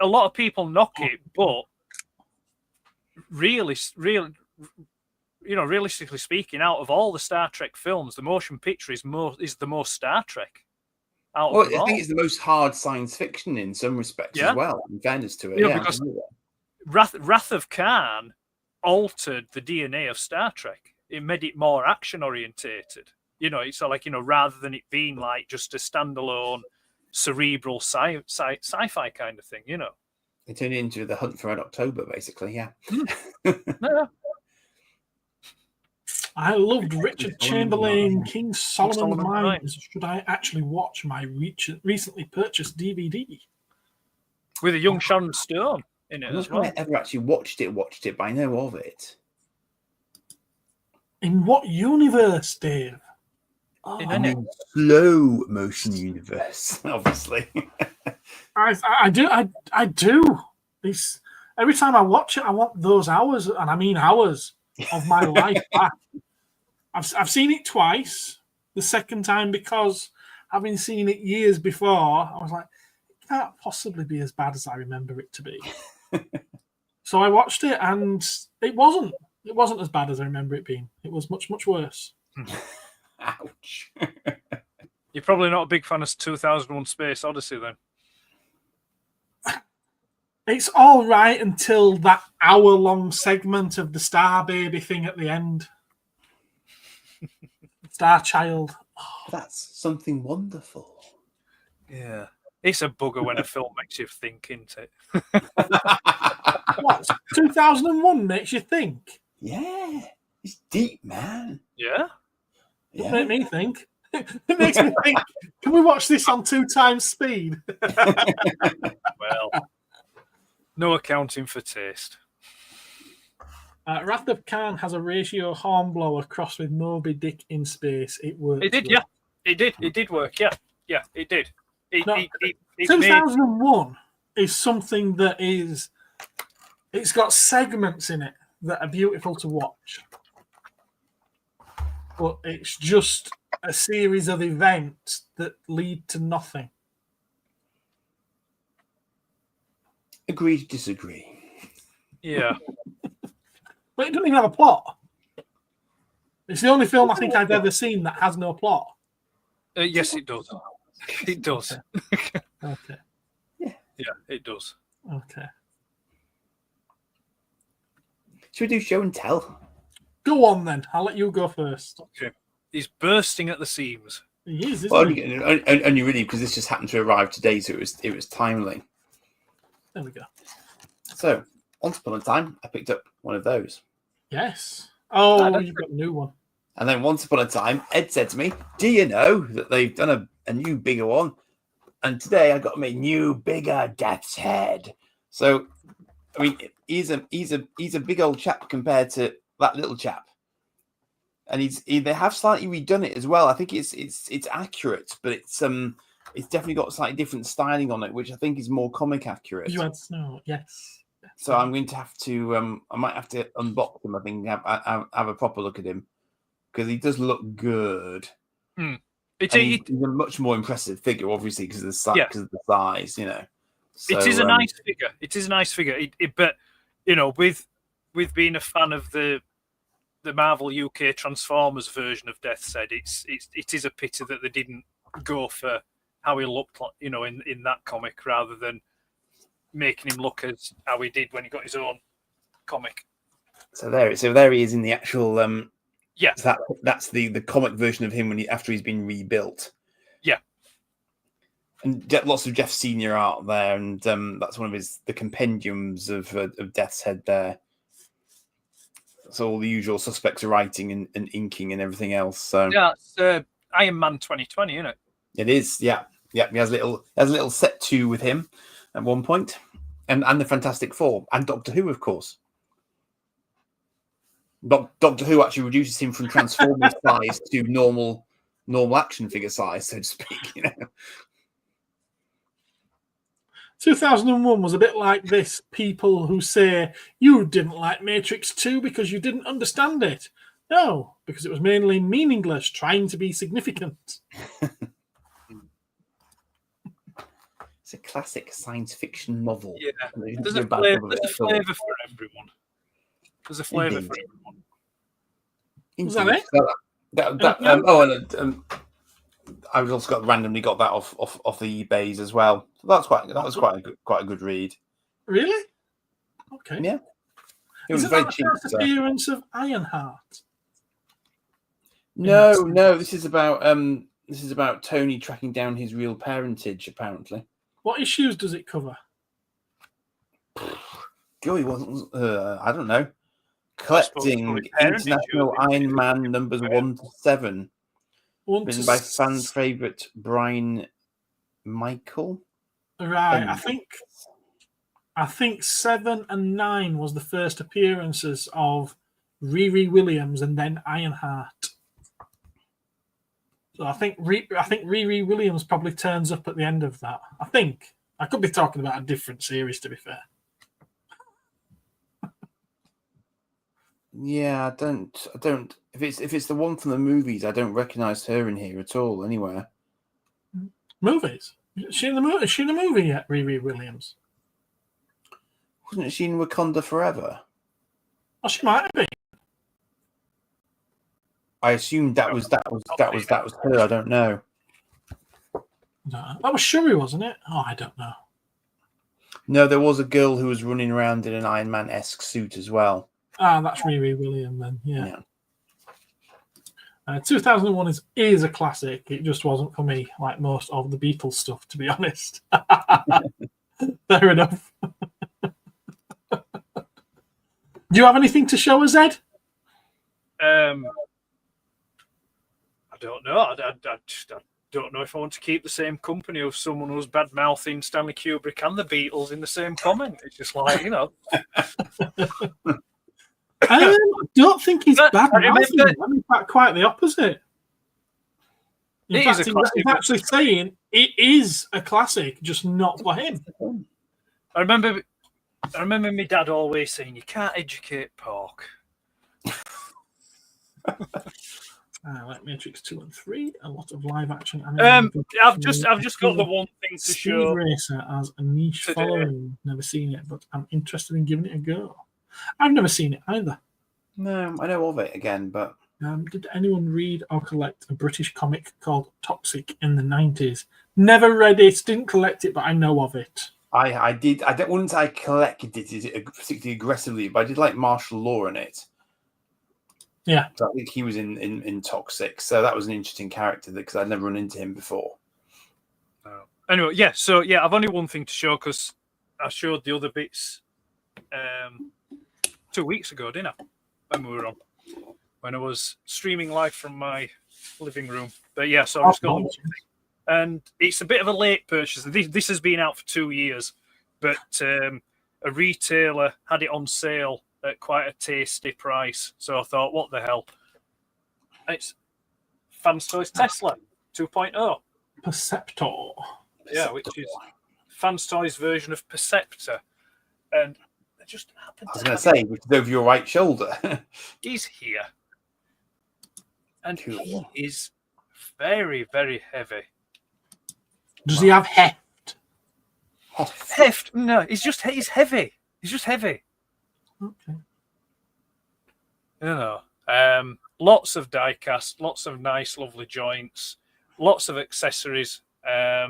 a lot of people knock it, but realistically speaking, out of all the Star Trek films, the motion picture is the most Star Trek. I think it's the most hard science fiction in some respects as well. In fairness to it, because Wrath of Khan altered the DNA of Star Trek. It made it more action orientated. It's rather than it being just a standalone cerebral sci-fi kind of thing. They turned it into the Hunt for Red October, basically. Yeah. Yeah. I loved Richard Chamberlain, King Solomon's Mines. Should I actually watch my recently purchased DVD? With a young Sharon Stone in it as well. I ever actually watched it, but I know of it. In what universe, Dave? In slow motion universe, obviously. I do. Every time I watch it, I want those hours, and I mean hours of my life back. I've seen it twice. The second time, because having seen it years before, I was like, it can't possibly be as bad as I remember it to be. So I watched it, and it wasn't. It wasn't as bad as I remember it being. It was much, much worse. Ouch. You're probably not a big fan of 2001 Space Odyssey, then. It's all right until that hour-long segment of the Star Baby thing at the end. Star Child. Oh. That's something wonderful. Yeah. It's a bugger when a film makes you think, isn't it? What? 2001 makes you think? Yeah. It's deep, man. Yeah. It made me think. It makes me think, can we watch this on 2 times speed? Well, no accounting for taste. Wrath of Khan has a ratio hornblower crossed with Moby Dick in space. It works. It did, yeah. It did. It did work, yeah. Yeah, it did. It 2001 is something that is... It's got segments in it that are beautiful to watch. But it's just a series of events that lead to nothing. Agree to disagree. Yeah. But it doesn't even have a plot. It's the only film I think I've ever seen that has no plot. Yes, it does. It does. Okay. Yeah, it does. Okay. Should we do show and tell? Go on then. I'll let you go first. Okay. He's bursting at the seams. He is, Well, isn't he? only really because this just happened to arrive today, so it was timely. There we go. So, once upon a time, I picked up one of those. Yes. Oh, you've got a new one. And then once upon a time, Ed said to me, do you know that they've done a new, bigger one? And today I got my new, bigger Death's Head. So, I mean, he's a big old chap compared to that little chap. And they have slightly redone it as well. I think it's accurate, but it's definitely got slightly different styling on it, which I think is more comic accurate. You had snow, yes. So I'm going to have to I might have to unbox him. I think have a proper look at him because he does look good. He's a much more impressive figure, obviously, because of the size, you know. So, it is a nice figure. It is a nice figure. But you know, with being a fan of the Marvel UK Transformers version of Death's Head, it is a pity that they didn't go for how he looked, like, you know, in that comic rather than making him look as how he did when he got his own comic. So there he is in the actual yeah. So that's the comic version of him after he's been rebuilt. Yeah. And lots of Jeff Senior art there, and that's one of the compendiums of Death's Head there. So all the usual suspects are writing and inking and everything else. So yeah, it's Iron Man 2020, isn't it? It is, yeah. He has a little set 2 with him at one point, and the Fantastic Four and Doctor Who, of course. Doctor Who actually reduces him from Transformers size to normal action figure size, so to speak. You know, 2001 was a bit like this. People who say you didn't like Matrix 2 because you didn't understand it. No, because it was mainly meaningless, trying to be significant. It's a classic science fiction novel. Yeah, there's a flavour for everyone. There's a flavour for everyone. Was that it? I've also randomly got that off the eBays as well. So that was quite a good read. Really? Okay. Yeah. It was Isn't very that cheap. The first appearance of Ironheart? No. This is about Tony tracking down his real parentage, apparently. What issues does it cover? Joey wasn't. I don't know. Collecting International Iron Man numbers 1 to 7. Written by fan favourite Brian Michael. Right. I think 7 and 9 was the first appearances of Riri Williams and then Ironheart. So I think Riri Williams probably turns up at the end of that. I think. I could be talking about a different series, to be fair. Yeah, I don't. If it's the one from the movies, I don't recognise her in here at all. Anywhere. Movies? Is she in the movie? Is she in the movie yet? Riri Williams. Wasn't she in Wakanda Forever? Oh, she might be. I assumed that was her. I don't know. No, that was Shuri, wasn't it? Oh, I don't know. No, there was a girl who was running around in an Iron Man-esque suit as well. Ah, that's Riri Williams then. Yeah. 2001 is a classic. It just wasn't for me, like most of the Beatles stuff, to be honest. Fair enough. Do you have anything to show us, Ed? I don't know. I don't know if I want to keep the same company of someone who's bad mouthing Stanley Kubrick and the Beatles in the same comment. It's just like, you know. I don't think he's But bad. I remember- In fact, quite the opposite. In It fact, is a classic, he's but- actually saying it is a classic, just not for him. I remember my dad always saying, "You can't educate pork." Like Matrix 2 and 3, a lot of live action. I've just got the one thing to Speed show. Racer has a niche today. following. Never seen it, but I'm interested in giving it a go. I've never seen it either. No, I know of it again, but did anyone read or collect a British comic called Toxic in the 90s? Never read it, didn't collect it, but I know of it. I did. Wouldn't I collected it particularly aggressively, but I did like martial law in it. Yeah, So I think he was in Toxic, so that was an interesting character because I'd never run into him before. Anyway, yeah. So yeah, I've only one thing to show because I showed the other bits 2 weeks ago, didn't I? When I was streaming live from my living room. But yeah, so I've just got the one thing. And it's a bit of a late purchase. This has been out for 2 years, but a retailer had it on sale at quite a tasty price. So I thought, what the hell? It's Fans Toys Tesla 2.0. Perceptor. Yeah, which is Fans Toys version of Perceptor. And I just happened I was to going to say, which is over your right shoulder. He's here. And Cool. he is very, very heavy. Does he have heft? Heft? No, he's heavy. He's just heavy. Okay. You know, lots of die cast, lots of nice, lovely joints, lots of accessories. I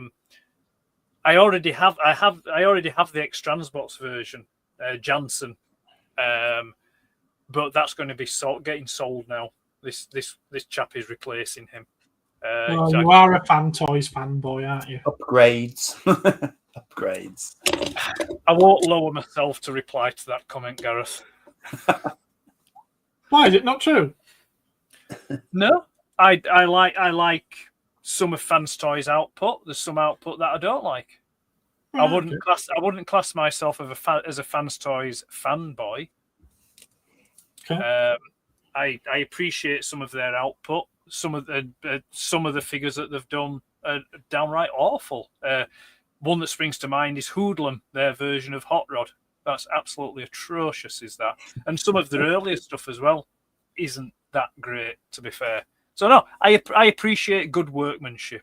already have the X-Transbox version, Jansen, but that's going to be getting sold now. This chap is replacing him. Well, you are a Fan Toys fanboy, aren't you? Upgrades. Upgrades. I won't lower myself to reply to that comment, Gareth. Why is it not true? No, I like some of Fans Toys output. There's some output that I don't like. I wouldn't class myself as a Fans Toys fanboy. Okay. I appreciate some of their output. Some of the figures that they've done are downright awful. One that springs to mind is Hoodlum, their version of Hot Rod. That's absolutely atrocious, is that? And some of their earlier stuff as well isn't that great, to be fair. So no, I appreciate good workmanship.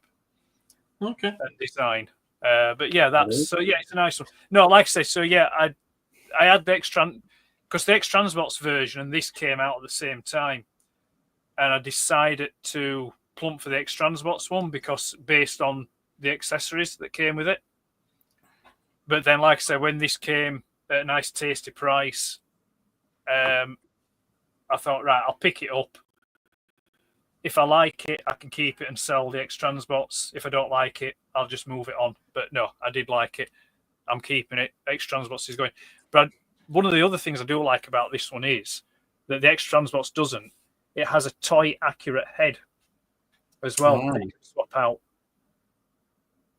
Okay. And design. But yeah, it's a nice one. No, like I say, so yeah, I had the because the X-Transbox version and this came out at the same time, and I decided to plump for the X-Transbox one because based on the accessories that came with it. But then, like I said, when this came at a nice, tasty price, I thought, right, I'll pick it up. If I like it, I can keep it and sell the X-Transbox. If I don't like it, I'll just move it on. But no, I did like it. I'm keeping it. X-Transbox is going. But one of the other things I do like about this one is that the X-Transbox doesn't. It has a toy-accurate head as well that you can swap out.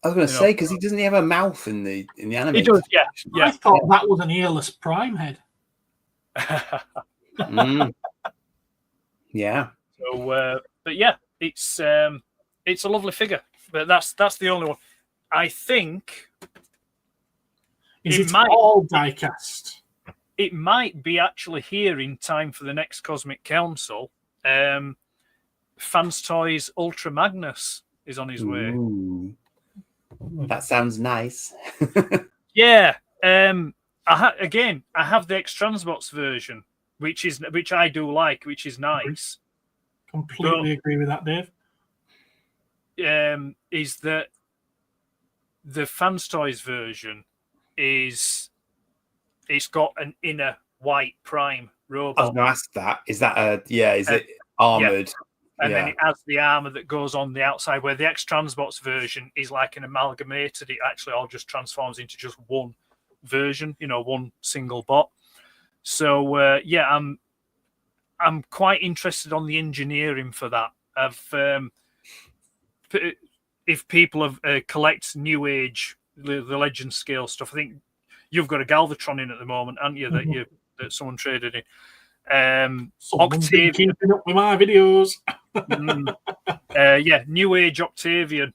I was going to say, because he doesn't have a mouth in the anime. He does, yeah. I thought that was an earless Prime head. Yeah. So, but yeah, it's a lovely figure. But that's the only one. I think Is it all diecast? It might be actually here in time for the next Cosmic Council. Fans Toys Ultra Magnus is on his way. That sounds nice. Yeah. I have the X-Transbox version, which I do like, which is nice. Completely agree with that, Dave. Is that the Fans Toys version it's got an inner white Prime robot. I was going to ask that. Is that is it armored? Yeah. And then it has the armor that goes on the outside, where the X-Transbox version is like an amalgamated. It actually all just transforms into just one version, one single bot. So I'm quite interested on the engineering for that. If people have collect New Age, the Legend scale stuff, I think you've got a Galvatron in at the moment, haven't you? That someone traded in. Octavian. Keeping up with my videos. New Age Octavian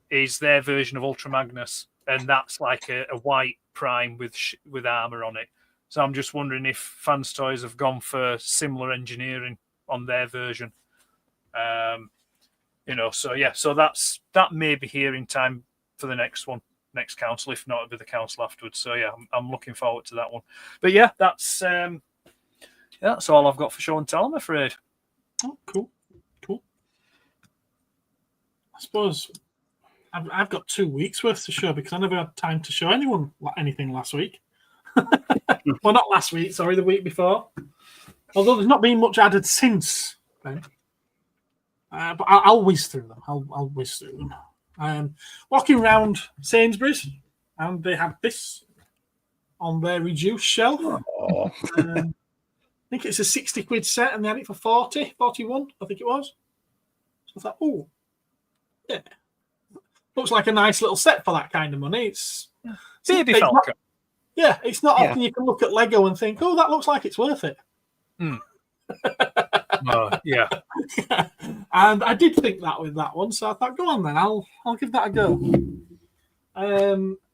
is their version of Ultra Magnus, and that's like a white prime with armor on it. So I'm just wondering if Fans Toys have gone for similar engineering on their version. So that may be here in time for the next council. If not, it'll be the council afterwards. So yeah, I'm looking forward to that one. But yeah, that's all I've got for show and tell, I'm afraid. Oh, cool. I suppose I've got 2 weeks worth to show because I never had time to show anyone anything last week. Well, not last week, sorry, the week before. Although there's not been much added since then. But I'll whiz through them. I'll whiz through them. Walking around Sainsbury's, and they have this on their reduced shelf. I think it's a 60 quid set, and they had it for 40, 41, I think it was. So I thought, oh, yeah. Looks like a nice little set for that kind of money. It's Falcon. It's not often you can look at Lego and think, oh, that looks like it's worth it. Yeah. And I did think that with that one, so I thought, go on then, I'll give that a go.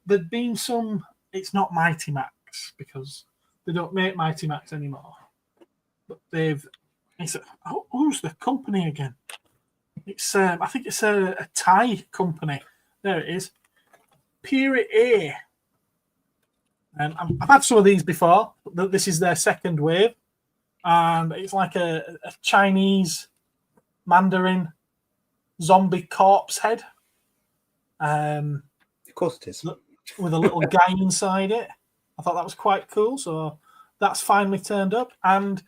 There'd been some. It's not Mighty Max because they don't make Mighty Max anymore. But who's the company again? It's I think it's a Thai company. There it is. Piri A. I've had some of these before. This is their second wave. And it's like a Chinese Mandarin zombie corpse head. Of course it is. With a little guy inside it. I thought that was quite cool. So that's finally turned up. And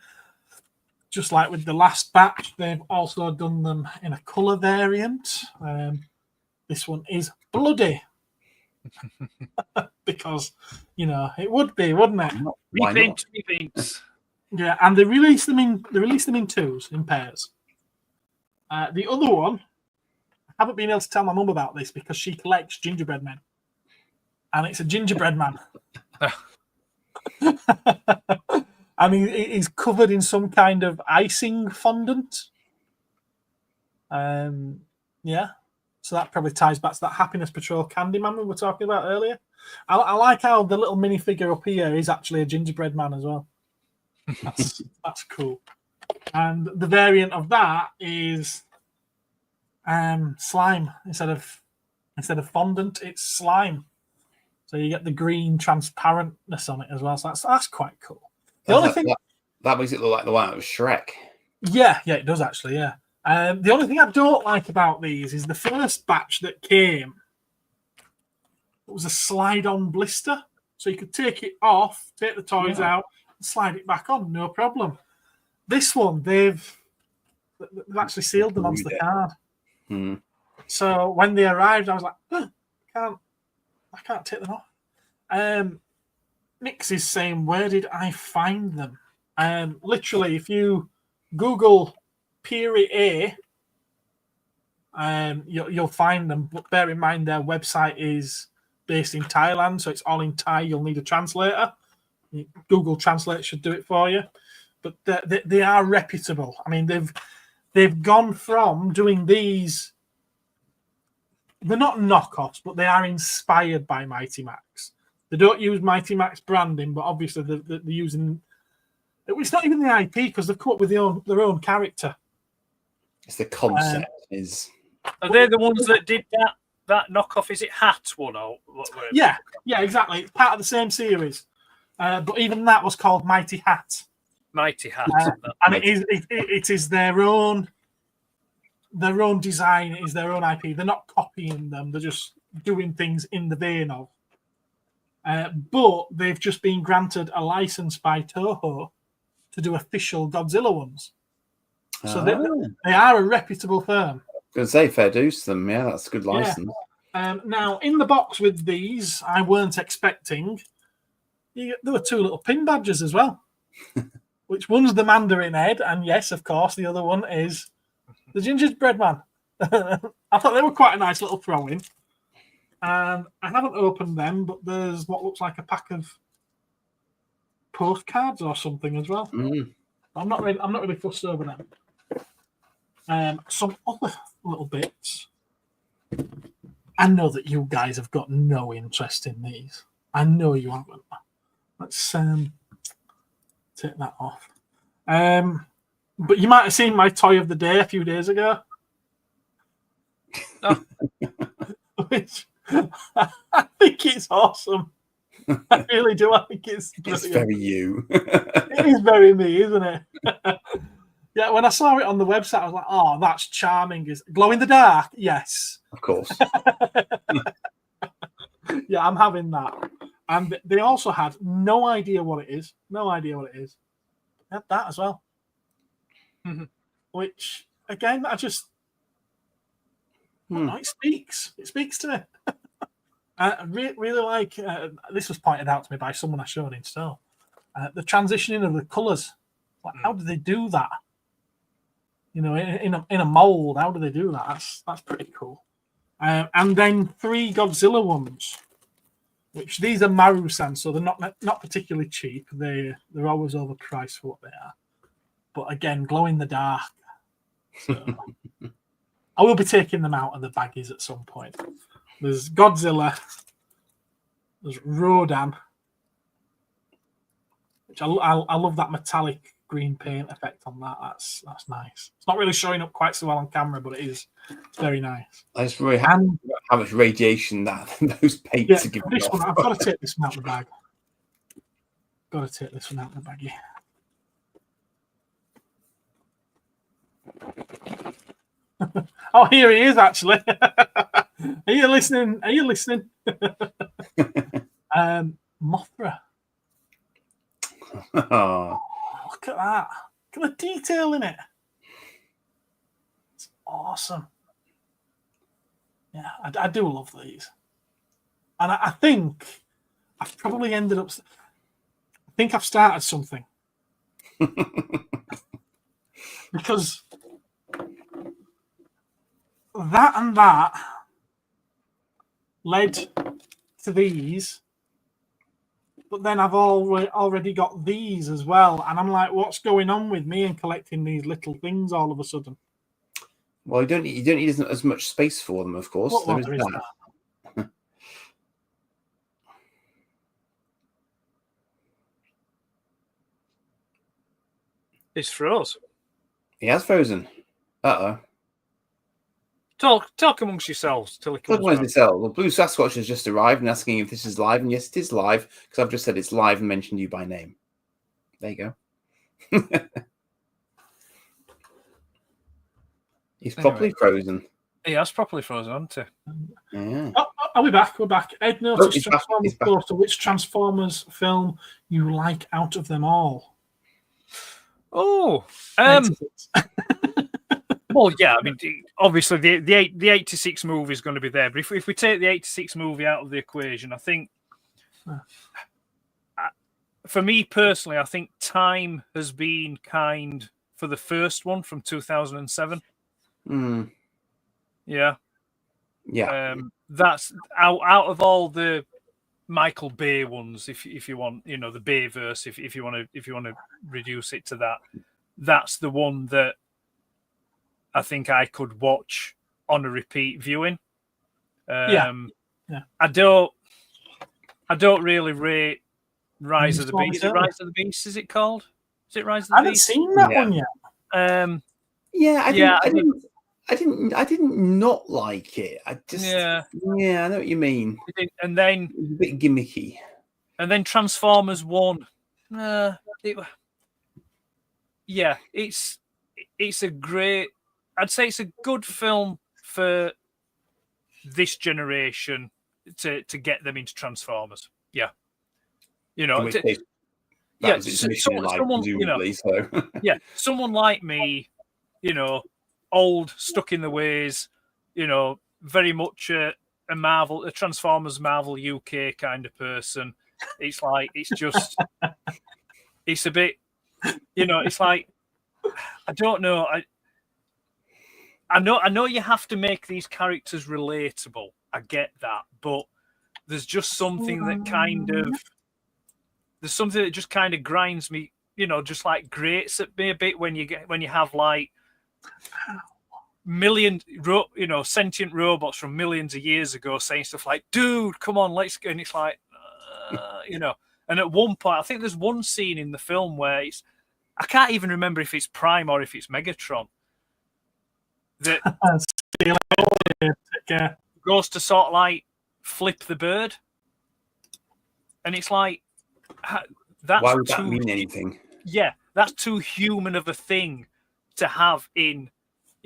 just like with the last batch, they've also done them in a colour variant. This one is bloody. Because, it would be, wouldn't it? Repaint. Yeah, and they released them in twos, in pairs. The other one, I haven't been able to tell my mum about this because she collects gingerbread men. And it's a gingerbread man. And he's covered in some kind of icing fondant. So that probably ties back to that Happiness Patrol Candyman we were talking about earlier. I like how the little minifigure up here is actually a gingerbread man as well. That's cool. And the variant of that is slime instead of fondant. It's slime, so you get the green transparentness on it as well. So that's quite cool. The only thing that makes it look like the one out of Shrek. Yeah, it does actually. Yeah. The only thing I don't like about these is the first batch that came. It was a slide-on blister, so you could take it off, take the toys out, and slide it back on, no problem. This one, they've actually sealed them onto the card. So when they arrived, I was like, I can't take them off. Mix is saying, where did I find them? Literally, if you Google Piri A, you'll find them. But bear in mind, their website is based in Thailand, so it's all in Thai. You'll need a translator. Google Translate should do it for you. But they are reputable. I mean, they've gone from doing these. They're not knockoffs, but they are inspired by Mighty Max. They don't use Mighty Max branding, but obviously they're using. It's not even the IP because they've come up with their own character. It's the concept. Are they the ones that did that knockoff? Is it Hat one or what? Yeah, exactly. It's part of the same series, but even that was called Mighty Hat. Mighty Hat, and it is their own design. It is their own IP. They're not copying them. They're just doing things in the vein of. But they've just been granted a license by Toho to do official Godzilla ones. So they are a reputable firm. I was going to say fair dues to them. Yeah, that's a good license. Yeah. Now, in the box with these, I weren't expecting. There were 2 little pin badges as well. Which one's the Mandarin head, and yes, of course, the other one is the gingerbread man. I thought they were quite a nice little throw-in. I haven't opened them, but there's what looks like a pack of postcards or something as well. I'm not really fussed over them. Some other little bits. I know that you guys have got no interest in these. I know you haven't. Let's take that off. But you might have seen my toy of the day a few days ago. Oh. Which I think it's awesome. I really do. I think it's very you. It is very me, isn't it? Yeah, when I saw it on the website, I was like, oh, that's charming. Is glow in the dark? Yes. Of course. Yeah, I'm having that. And they also had no idea what it is. No idea what it is. They had that as well. Which, again, I just... No, it speaks. It speaks to me. I really like... this was pointed out to me by someone I showed in store. The transitioning of the colours. Like, how do they do that? You know, in a mold, how do they do that? That's pretty cool. And then 3 Godzilla ones, which these are Maru-san, so they're not particularly cheap. They're always overpriced for what they are. But again, glow in the dark. So I will be taking them out of the baggies at some point. There's Godzilla. There's Rodan, which I love that metallic green paint effect on that. That's nice. It's not really showing up quite so well on camera, but it's very nice. I just really happy how much radiation that those paints are giving off. I've got to take this one out of the bag. Got to take this one out of the baggie. Oh, here he is, actually. Are you listening? Mothra. Oh. Look at that. Look at the detail in it. It's awesome. Yeah, I do love these. And I think I've probably ended up... I think I've started something. Because that and that led to these, but then I've already got these as well, and I'm like, what's going on with me and collecting these little things all of a sudden? Well, you don't need as much space for them, of course. What is that? It's froze. He has frozen. Uh-oh. Talk amongst yourselves till it comes back. Well, Blue Sasquatch has just arrived and asking if this is live, and yes, it is live, because I've just said it's live and mentioned you by name. There you go. He's properly frozen. He has properly frozen, hasn't he? Yeah. Are we back? We're back. Ed noticed Transformers Photo. Which Transformers film you like out of them all? Oh, well, yeah. I mean, obviously the 86 movie is going to be there, but if we take the 86 movie out of the equation, I think for me personally, I think time has been kind for the first one from 2007. Yeah. That's out of all the Michael Bay ones, if you want, you know, the Bayverse, if you want to reduce it to that, that's the one that I think I could watch on a repeat viewing. I don't really rate Rise of the Beast. Is it Rise of the Beast? Is it called? Is it Rise of the Beast? I haven't seen that one yet. I didn't not like it. I just I know what you mean. And then it was a bit gimmicky. And then Transformers 1. It's a great. I'd say it's a good film for this generation to get them into Transformers. Yeah, you know. Someone, you know, so. Someone like me, you know, old, stuck in the ways, you know, very much a Transformers Marvel UK kind of person. It's like, it's just, it's a bit, you know, it's like, I don't know. I know you have to make these characters relatable. I get that, but there's just something that kind of there's something that just kind of grinds me, just like grates at me a bit when you have like sentient robots from millions of years ago saying stuff like, dude, come on, let's go. And it's like, and at one point, I think there's one scene in the film where I can't even remember if it's Prime or if it's Megatron that goes to sort of like flip the bird. And it's like, that's why would that mean anything? Yeah, that's too human of a thing to have in,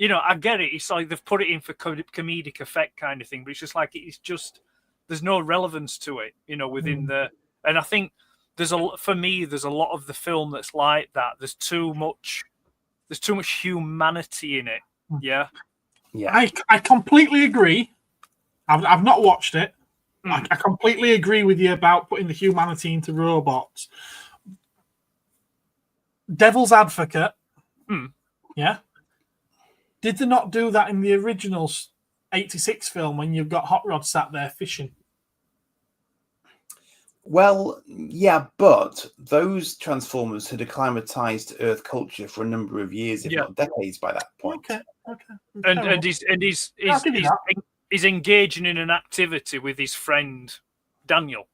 I get it. It's like they've put it in for comedic effect kind of thing, but it's just like, there's no relevance to it, within and I think there's a lot of the film that's like that. There's too much humanity in it. Yeah. Yeah. I completely agree. I've not watched it. I completely agree with you about putting the humanity into robots. Devil's advocate. Yeah. Did they not do that in the original 86 film when you've got Hot Rod sat there fishing? Well, yeah, but those Transformers had acclimatized to Earth culture for a number of years, if not decades, by that point. Okay. And he's engaging in an activity with his friend Daniel,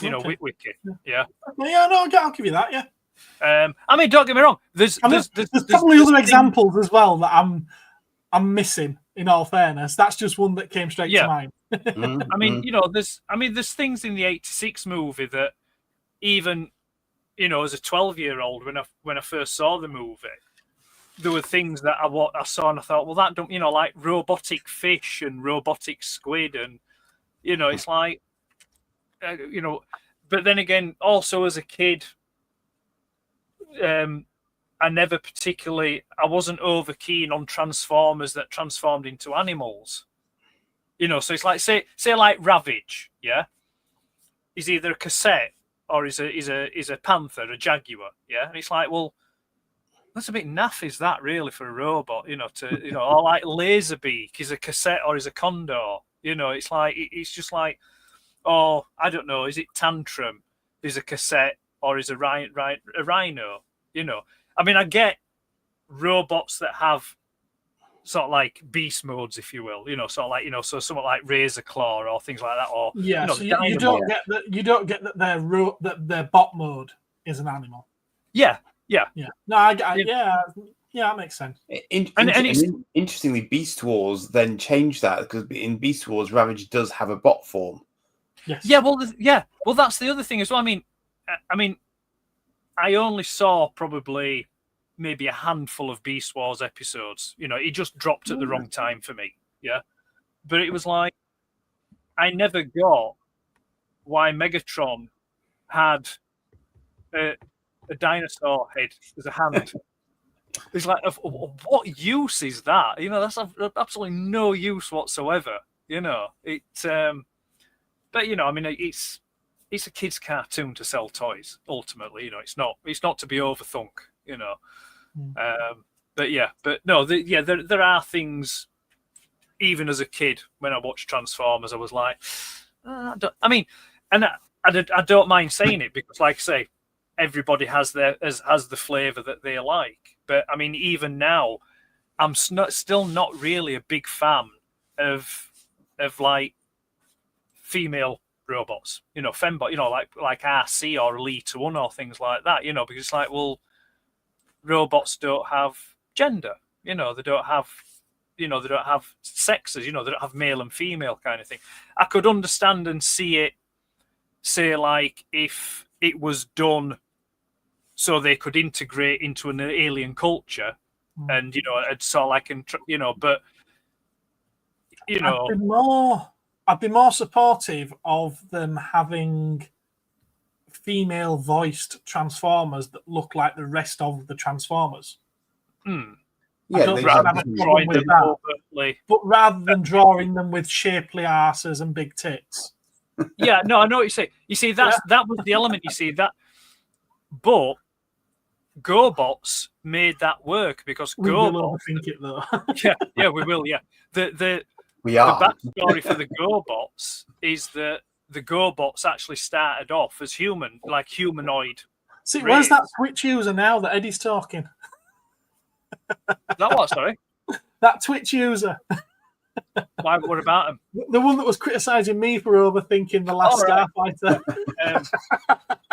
Witwicky. Yeah. Yeah, no, I'll give you that. Yeah. I mean, don't get me wrong. There's probably other examples as well that I'm missing. In all fairness, that's just one that came straight to mind. I mean, there's things in the '86 movie that even, as a 12-year-old when I first saw the movie, there were things that I saw and I thought, well, that don't, like robotic fish and robotic squid, and it's like, but then again, also as a kid, I wasn't over keen on Transformers that transformed into animals. So it's like say like Ravage, yeah? He's either a cassette or he's a panther, a jaguar, yeah? And it's like, well, that's a bit naff, is that really for a robot, or like Laserbeak, he's a cassette or he's a condor, it's like it's just like, oh, I don't know, is it Tantrum? Is a cassette or is a rhino, I mean, I get robots that have sort of like beast modes, if you will, sort of like, so something like Razor Claw or things like that, or so you don't get that their bot mode is an animal. Yeah. No, that makes sense. Interestingly, Beast Wars then changed that, because in Beast Wars, Ravage does have a bot form. Yes. Yeah. Well, that's the other thing as well. I mean, I only saw probably maybe a handful of Beast Wars episodes. He just dropped at the wrong time for me. Yeah. But it was like, I never got why Megatron had a dinosaur head as a hand. It's like, what use is that? That's absolutely no use whatsoever. But I mean, it's a kid's cartoon to sell toys. Ultimately, it's not to be overthunk. But no, there are things. Even as a kid, when I watched Transformers, I was like, I don't mind saying it, because, like I say, everybody has the flavor that they like. But I mean, even now, I'm still not really a big fan of like female robots, fembot, like RC or Elite One or things like that, because it's like, well, robots don't have gender, they don't have sexes, they don't have male and female kind of thing. I could understand and see it, say, like, if it was done so they could integrate into an alien culture, and it's sort of like, but I'd be more supportive of them having female voiced Transformers that look like the rest of the Transformers. Yeah, but rather than drawing them with shapely asses and big tits. Yeah, no, I know what you say. You see, that was the element. You see that, but GoBots made that work, because GoBots. Think it though. yeah, we will. Yeah, the backstory for the GoBots is that the GoBots actually started off as humanoid. See, where's that Twitch user now that Eddie's talking? That what? Sorry, that Twitch user. Why? What about him? The one that was criticising me for overthinking the last Starfighter.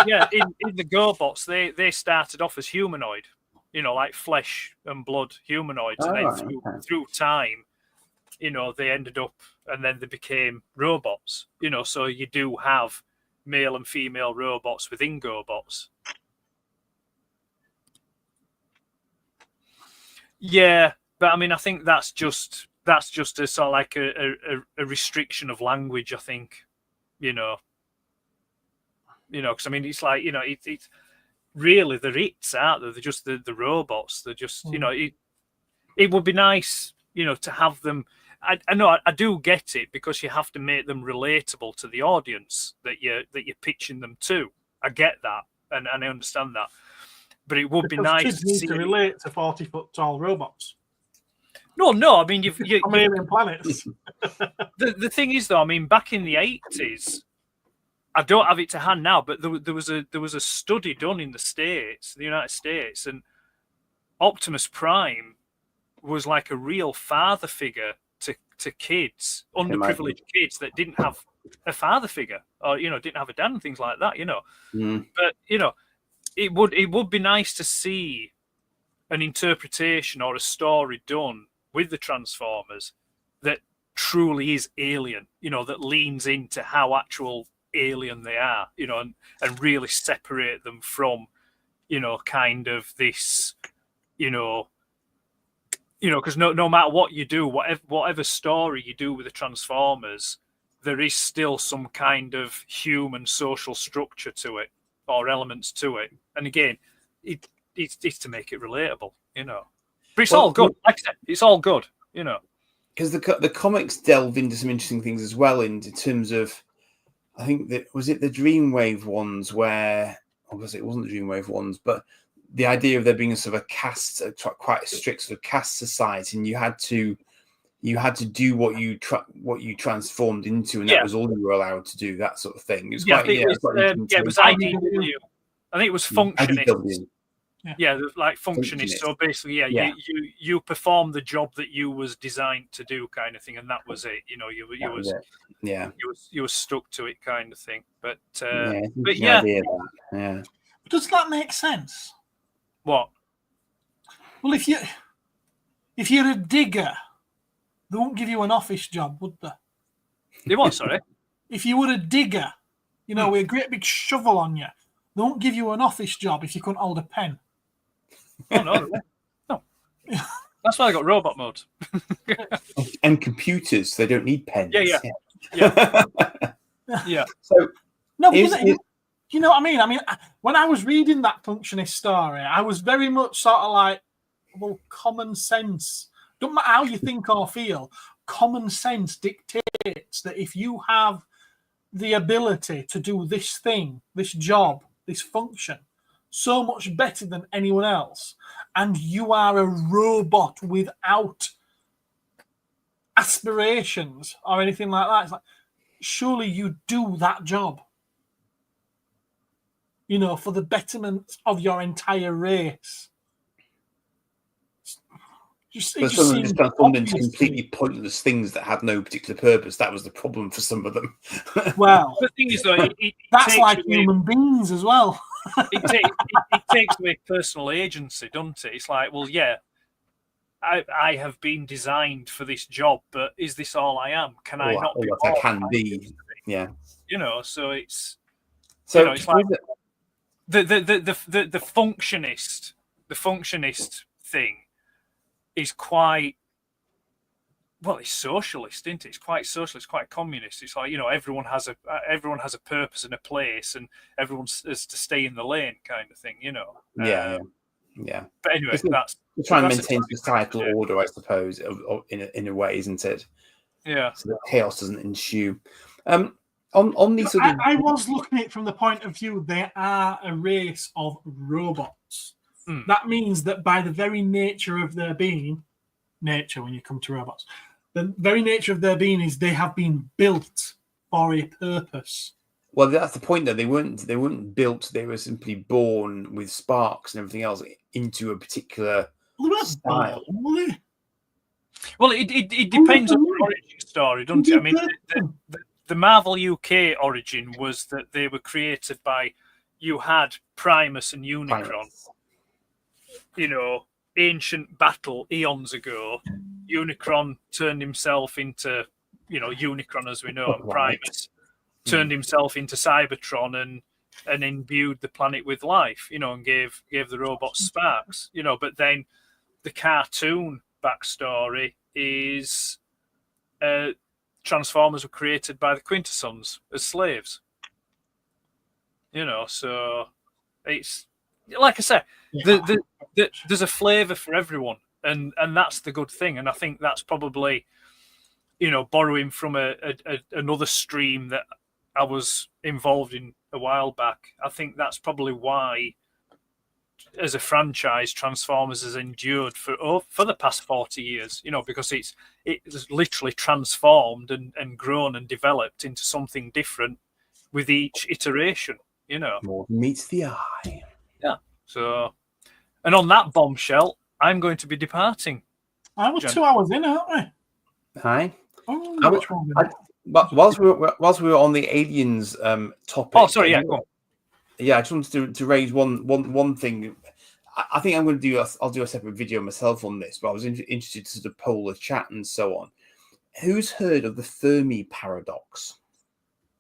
Yeah, in the GoBots, they started off as humanoid, like flesh and blood humanoids, and then through time, they ended up, and then they became robots. So you do have male and female robots within GoBots. Yeah, but I mean, I think that's just a sort of like a restriction of language. I think, because I mean, it's like it's really they're its, aren't they? They're just the robots. They're just it would be nice, to have them. I know I do get it, because you have to make them relatable to the audience that you're pitching them to. I get that, and I understand that. But it would be nice kids need to relate to 40-foot tall robots. No. I mean, on alien planets. The thing is, though, I mean, back in the 80s, I don't have it to hand now, but there was a study done in the United States, and Optimus Prime was like a real father figure to kids, underprivileged kids that didn't have a father figure, or didn't have a dad and things like that. But it would be nice to see an interpretation or a story done with the Transformers that truly is alien, that leans into how actual alien they are, and really separate them from, kind of this, because no matter what you do, whatever story you do with the Transformers, there is still some kind of human social structure to it, or elements to it. And again, it's to make it relatable, But it's all good. Like I said, it's all good, Because the comics delve into some interesting things as well, in terms of, I think that was it the Dreamwave ones where, obviously it wasn't the Dreamwave ones, but the idea of there being a sort of a caste, quite a strict sort of caste society, and you had to do what you transformed into, and that was all you were allowed to do. That sort of thing. It was it was IDW. I think it was functionist. Yeah, like functionist. So basically, you perform the job that you was designed to do, kind of thing, and that was it. You were stuck to it, kind of thing. But does that make sense? What? Well, if you're a digger, they won't give you an office job, would they? They won't, sorry. If you were a digger, with a great big shovel on you, they won't give you an office job if you couldn't hold a pen. Oh, no. That's why I got robot mode. And computers, they don't need pens. Yeah. So, no, because you know what I mean? I mean, when I was reading that functionist story, I was very much sort of like, well, common sense. Don't matter how you think or feel, common sense dictates that if you have the ability to do this thing, this job, this function, so much better than anyone else, and you are a robot without aspirations or anything like that, it's like, surely you do that job, for the betterment of your entire race. But some of them just transformed into completely pointless things that had no particular purpose. That was the problem for some of them. Well, the thing is, though, that's like human beings as well. It takes away personal agency, doesn't it? It's like, well, yeah, I have been designed for this job, but is this all I am? Can I not be what I can be? Yeah. So it's it's like the functionist thing is quite, well, it's socialist, isn't it? It's quite socialist, quite communist. It's like, everyone has a purpose and a place, and everyone has to stay in the lane, kind of thing. Yeah. But anyway, we're trying to maintain societal order, I suppose, in a way, isn't it? Yeah. So that chaos doesn't ensue. On these sort of... I was looking at it from the point of view they are a race of robots. That means that by the very nature of their being, when you come to robots, the very nature of their being is they have been built for a purpose. Well, that's the point, though. They weren't built. They were simply born with sparks and everything else into a particular style. Well, it depends on the origin story, doesn't it? I mean, the Marvel UK origin was that they were created by, you had Primus and Unicron. You know, ancient battle eons ago. Unicron turned himself into, you know, Unicron as we know, and Primus turned himself into Cybertron and imbued the planet with life, you know, and gave the robots sparks, you know. But then the cartoon backstory is Transformers were created by the Quintessons as slaves, you know. So it's like I said, there's a flavour for everyone, and that's the good thing. And I think that's probably, you know, borrowing from another stream that I was involved in a while back. I think that's probably why, as a franchise, Transformers has endured for the past 40 years, you know, because it's literally transformed and grown and developed into something different with each iteration, you know. More meets the eye. Yeah. So, and on that bombshell, I'm going to be departing. We're 2 hours in, aren't we? Hi. Oh, but whilst we were on the aliens topic. Oh, sorry. Yeah. Go on. Yeah, I just wanted to raise one thing. I think I'm going to I'll do a separate video myself on this, but I was interested to sort of poll the chat and so on. Who's heard of the Fermi Paradox?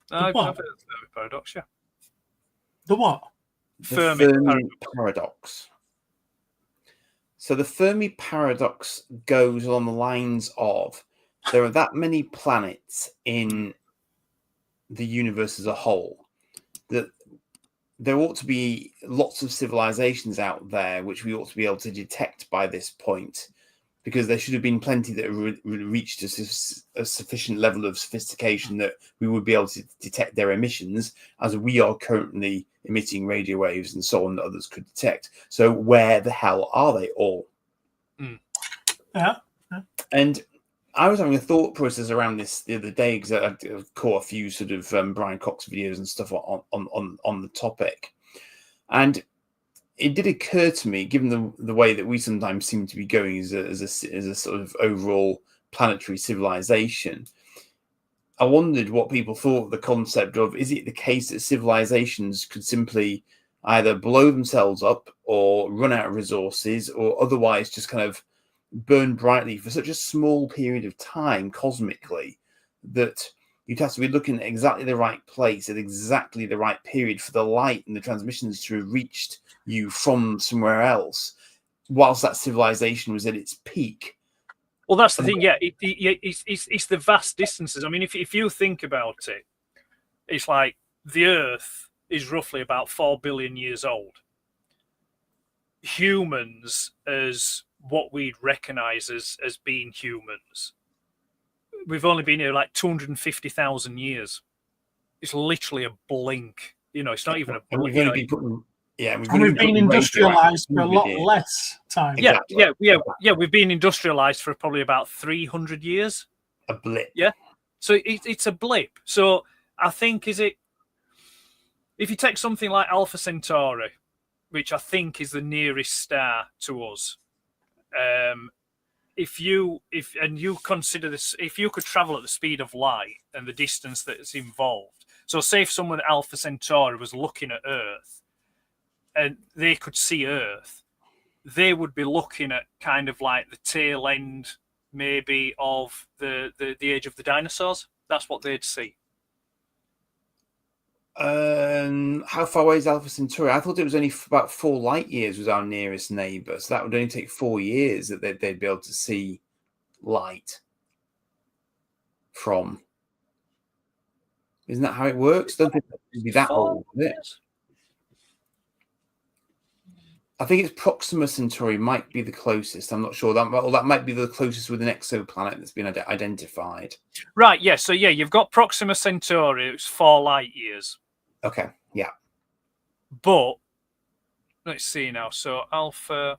I've heard of the Fermi Paradox, yeah. The what? The Fermi Paradox. So the Fermi Paradox goes along the lines of, there are that many planets in the universe as a whole that there ought to be lots of civilizations out there which we ought to be able to detect by this point, because there should have been plenty that reached a sufficient level of sophistication that we would be able to detect their emissions, as we are currently emitting radio waves and so on that others could detect. So where the hell are they all? Yeah. And I was having a thought process around this the other day, because I caught a few sort of Brian Cox videos and stuff on the topic, and it did occur to me, given the way that we sometimes seem to be going as a sort of overall planetary civilization, I wondered what people thought of the concept of, is it the case that civilizations could simply either blow themselves up or run out of resources, or otherwise just kind of burn brightly for such a small period of time cosmically that you'd have to be looking at exactly the right place at exactly the right period for the light and the transmissions to have reached you from somewhere else, whilst that civilization was at its peak. Well, that's the thing. Yeah, it's the vast distances. I mean, if you think about it, it's like the Earth is roughly about 4 billion years old. Humans, as what we'd recognize as being humans, we've only been here like 250,000 years. It's literally a blink. You know, it's not even a blink. We've been industrialized for a lot less time. Yeah. We've been industrialized for probably about 300 years. A blip. Yeah. So it's a blip. So I think, if you take something like Alpha Centauri, which I think is the nearest star to us, if you consider this, if you could travel at the speed of light and the distance that's involved, so say if someone at Alpha Centauri was looking at Earth and they could see Earth, they would be looking at kind of like the tail end maybe of the age of the dinosaurs. That's what they'd see. How far away is Alpha Centauri? I thought it was only about 4 light years was our nearest neighbour, so that would only take 4 years that they'd be able to see light from. Isn't that how it works? Don't think it'd be that old, is it? I think it's Proxima Centauri might be the closest. I'm not sure. That might be the closest with an exoplanet that's been identified. Right, yeah. So, yeah, you've got Proxima Centauri. It's 4 light years. Okay, yeah. But, let's see now. So, Alpha...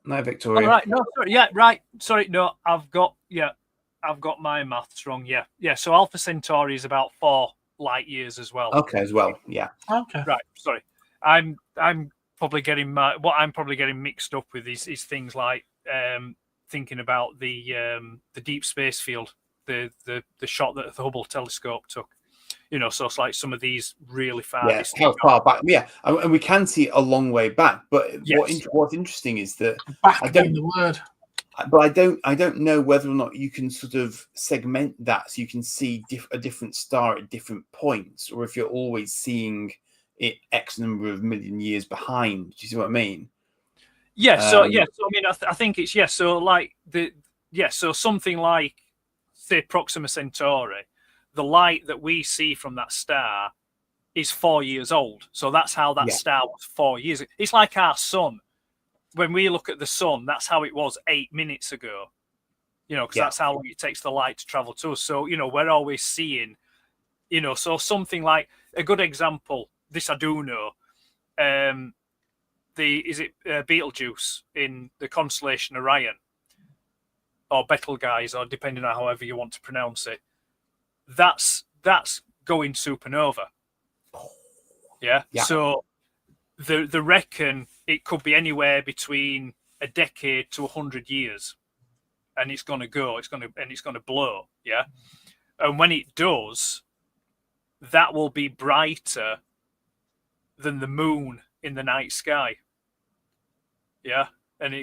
No, Victoria. All right. No, sorry. Yeah, right. Sorry. No, I've got my maths wrong. Yeah. So Alpha Centauri is about 4 light years as well. Okay, as well. Yeah. Okay. Right. Sorry. I'm probably getting I'm probably getting mixed up with is things like thinking about the deep space field, the shot that the Hubble telescope took. So it's like some of these really far. Yeah, how far back? Yeah, and we can see a long way back. But yes. what's interesting is that back being the word. But I don't know whether or not you can sort of segment that so you can see a different star at different points, or if you're always seeing it X number of million years behind. Do you see what I mean? Yeah. So I mean, I think it's So like so something like say Proxima Centauri. The light that we see from that star is 4 years old. So that's how that star was 4 years ago. It's like our sun. When we look at the sun, that's how it was 8 minutes ago. Because that's how long it takes the light to travel to us. So, we're always seeing, so something like a good example, this I do know, Betelgeuse in the constellation Orion, or Betelgeuse, or depending on however you want to pronounce it. That's going supernova. Yeah. So the reckon it could be anywhere between a decade to 100 years, and it's going to go. It's going to blow. Yeah. And when it does, that will be brighter than the moon in the night sky. Yeah. And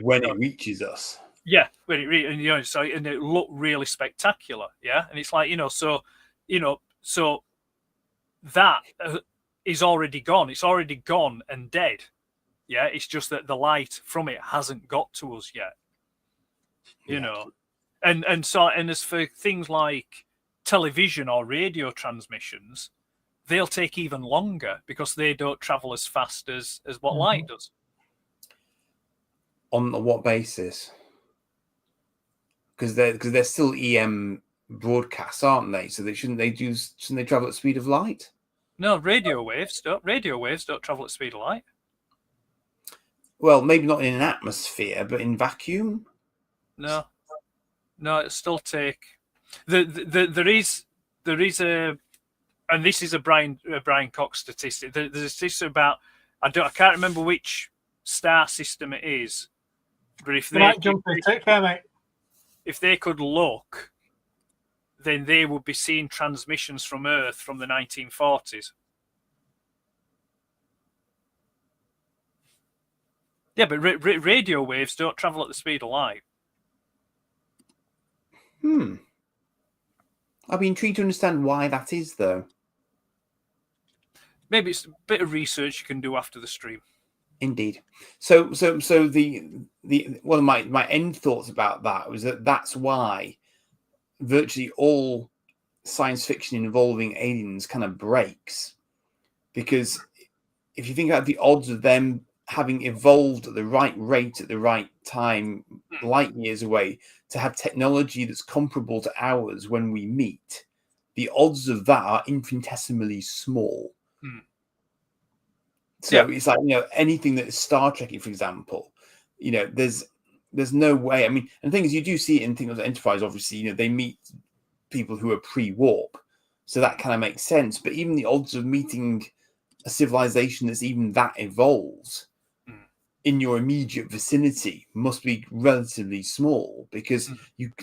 when it reaches us. Yeah, when it and it looked really spectacular, yeah, and it's like so that is already gone. It's already gone and dead, yeah. It's just that the light from it hasn't got to us yet, and as for things like television or radio transmissions, they'll take even longer because they don't travel as fast as what light does. On what basis? Because they're still EM broadcasts, aren't they? So shouldn't they travel at the speed of light? No, radio waves don't travel at the speed of light. Well, maybe not in an atmosphere, but in vacuum. No, it still take. There is a, and this is a Brian Cox statistic. There's a statistic about I can't remember which star system it is, but if they could look, then they would be seeing transmissions from Earth from the 1940s. Yeah, but radio waves don't travel at the speed of light. I'd be intrigued to understand why that is, though. Maybe it's a bit of research you can do after the stream. Indeed. So the one of my end thoughts about that was that's why virtually all science fiction involving aliens kind of breaks, because if you think about the odds of them having evolved at the right rate at the right time, light years away, to have technology that's comparable to ours when we meet, the odds of that are infinitesimally small. So it's like, anything that is Star Trek, for example, there's no way. I mean, and the thing is, you do see it in things like Enterprise, obviously, they meet people who are pre-warp. So that kind of makes sense. But even the odds of meeting a civilization that's even that evolved in your immediate vicinity must be relatively small, because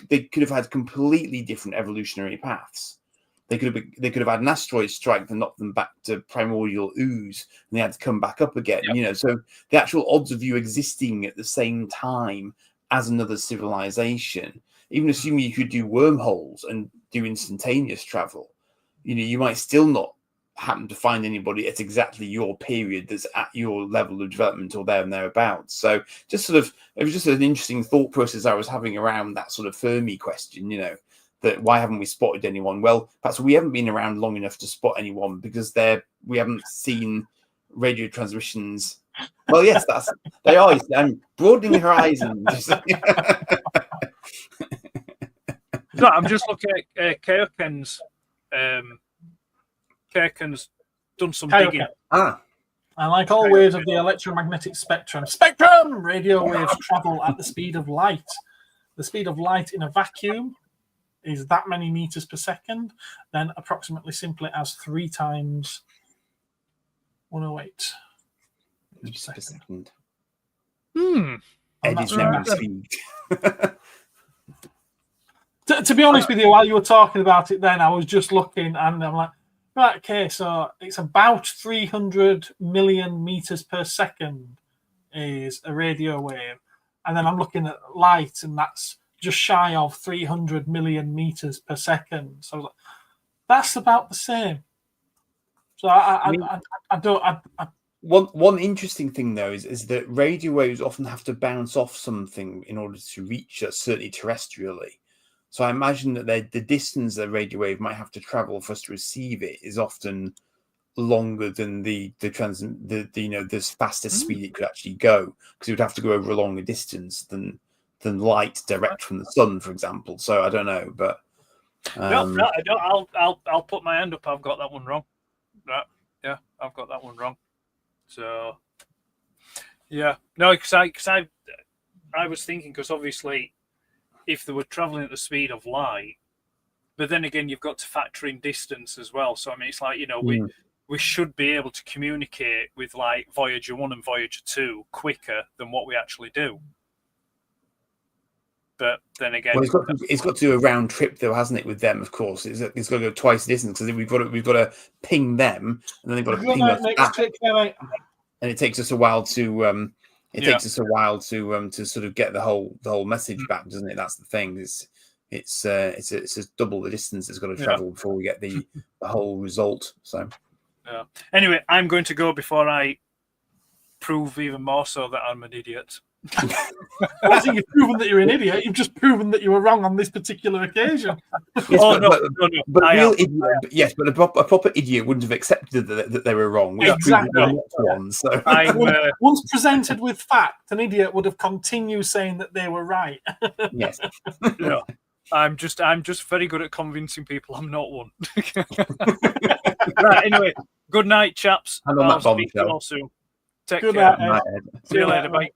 they could have had completely different evolutionary paths. They could have had an asteroid strike that knocked them back to primordial ooze, and they had to come back up again. So the actual odds of you existing at the same time as another civilization, even assuming you could do wormholes and do instantaneous travel, you might still not happen to find anybody at exactly your period that's at your level of development or there and thereabouts. So it was just an interesting thought process I was having around that sort of Fermi question, that why haven't we spotted anyone? Well, perhaps we haven't been around long enough to spot anyone because we haven't seen radio transmissions. Well, yes, they are. I'm broadening horizons. No, I'm just looking at Kaoken's. Kaoken's done some digging. And like all waves of the electromagnetic spectrum, radio waves travel at the speed of light. The speed of light in a vacuum is that many meters per second, then approximately simply as 3 times 108 meters per second. Eddie's memory speed. To be honest with you, while you were talking about it then, I was just looking and I'm like, right, okay, so it's about 300 million meters per second is a radio wave. And then I'm looking at light and that's just shy of 300 million meters per second. So I was like, that's about the same. So One interesting thing though is that radio waves often have to bounce off something in order to reach us, certainly terrestrially. So I imagine that the distance a radio wave might have to travel for us to receive it is often longer than the fastest speed it could actually go, because it would have to go over a longer distance than light direct from the sun, for example. So I don't know, but no, I don't. I'll put my hand up. I've got that one wrong. Right. Yeah, I've got that one wrong. So yeah, no, because I was thinking, because obviously, if they were traveling at the speed of light, but then again, you've got to factor in distance as well. So I mean, it's like, we should be able to communicate with like Voyager 1 and Voyager 2 quicker than what we actually do. But then again, well, it's got to do a round trip though, hasn't it? With them, of course, it's got to go twice the distance, because we've got to ping them, and then they've got to ping us back, and it takes us a while to takes us a while to sort of get the whole message back, doesn't it? That's the thing. It's double the distance it's got to travel before we get the whole result. So anyway, I'm going to go before I prove even more so that I'm an idiot. I think you've proven that you're an idiot. You've just proven that you were wrong on this particular occasion. Yes, but a proper idiot wouldn't have accepted that they were wrong. Exactly. So. Once presented with fact, an idiot would have continued saying that they were right. Yes. Yeah. I'm just very good at convincing people I'm not one. Right. Anyway, good night, chaps. I'll speak to you all soon. Take care. Night, see you later. Bye.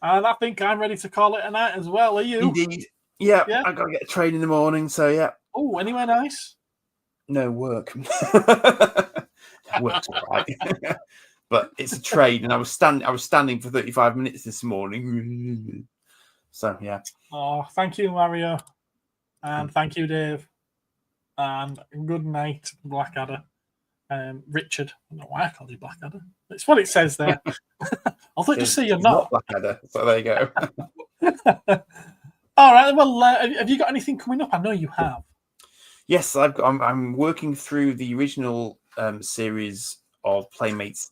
And I think I'm ready to call it a night as well. Are you? Indeed. Yeah. I got to get a train in the morning, so yeah. Oh, anywhere nice? No, work. Work's all right. But it's a train, and I was standing for 35 minutes this morning. So yeah. Oh, thank you, Mario. And thank you, Dave. And good night, Blackadder. Richard. I don't know why I called you Blackadder. It's what it says there. I thought you say you're not Blackadder. So there you go. All right. Well, have you got anything coming up? I know you have. Yes, I'm working through the original series of Playmates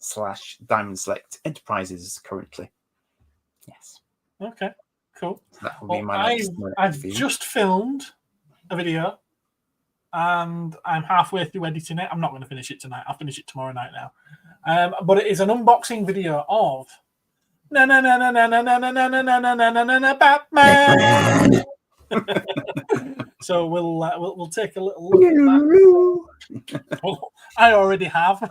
/ Diamond Select Enterprises currently. Yes. Okay. Cool. So that will be my next. I've just filmed a video. And I'm halfway through editing it. I'm not going to finish it tonight. I'll finish it tomorrow night now. But it is an unboxing video of Batman. So we'll take a little look at that. Well, I already have.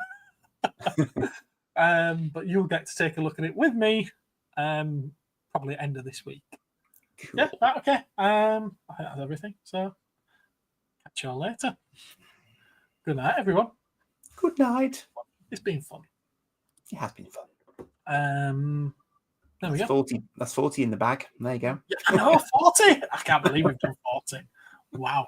But you'll get to take a look at it with me. Probably end of this week. Cool. Yeah. Okay. I think that's everything. So. Catch you all later. Good night, everyone. Good night. It's been fun. It has been fun. There we go. That's 40 in the bag. There you go. Yeah, I know, 40. I can't believe we've done 40. Wow.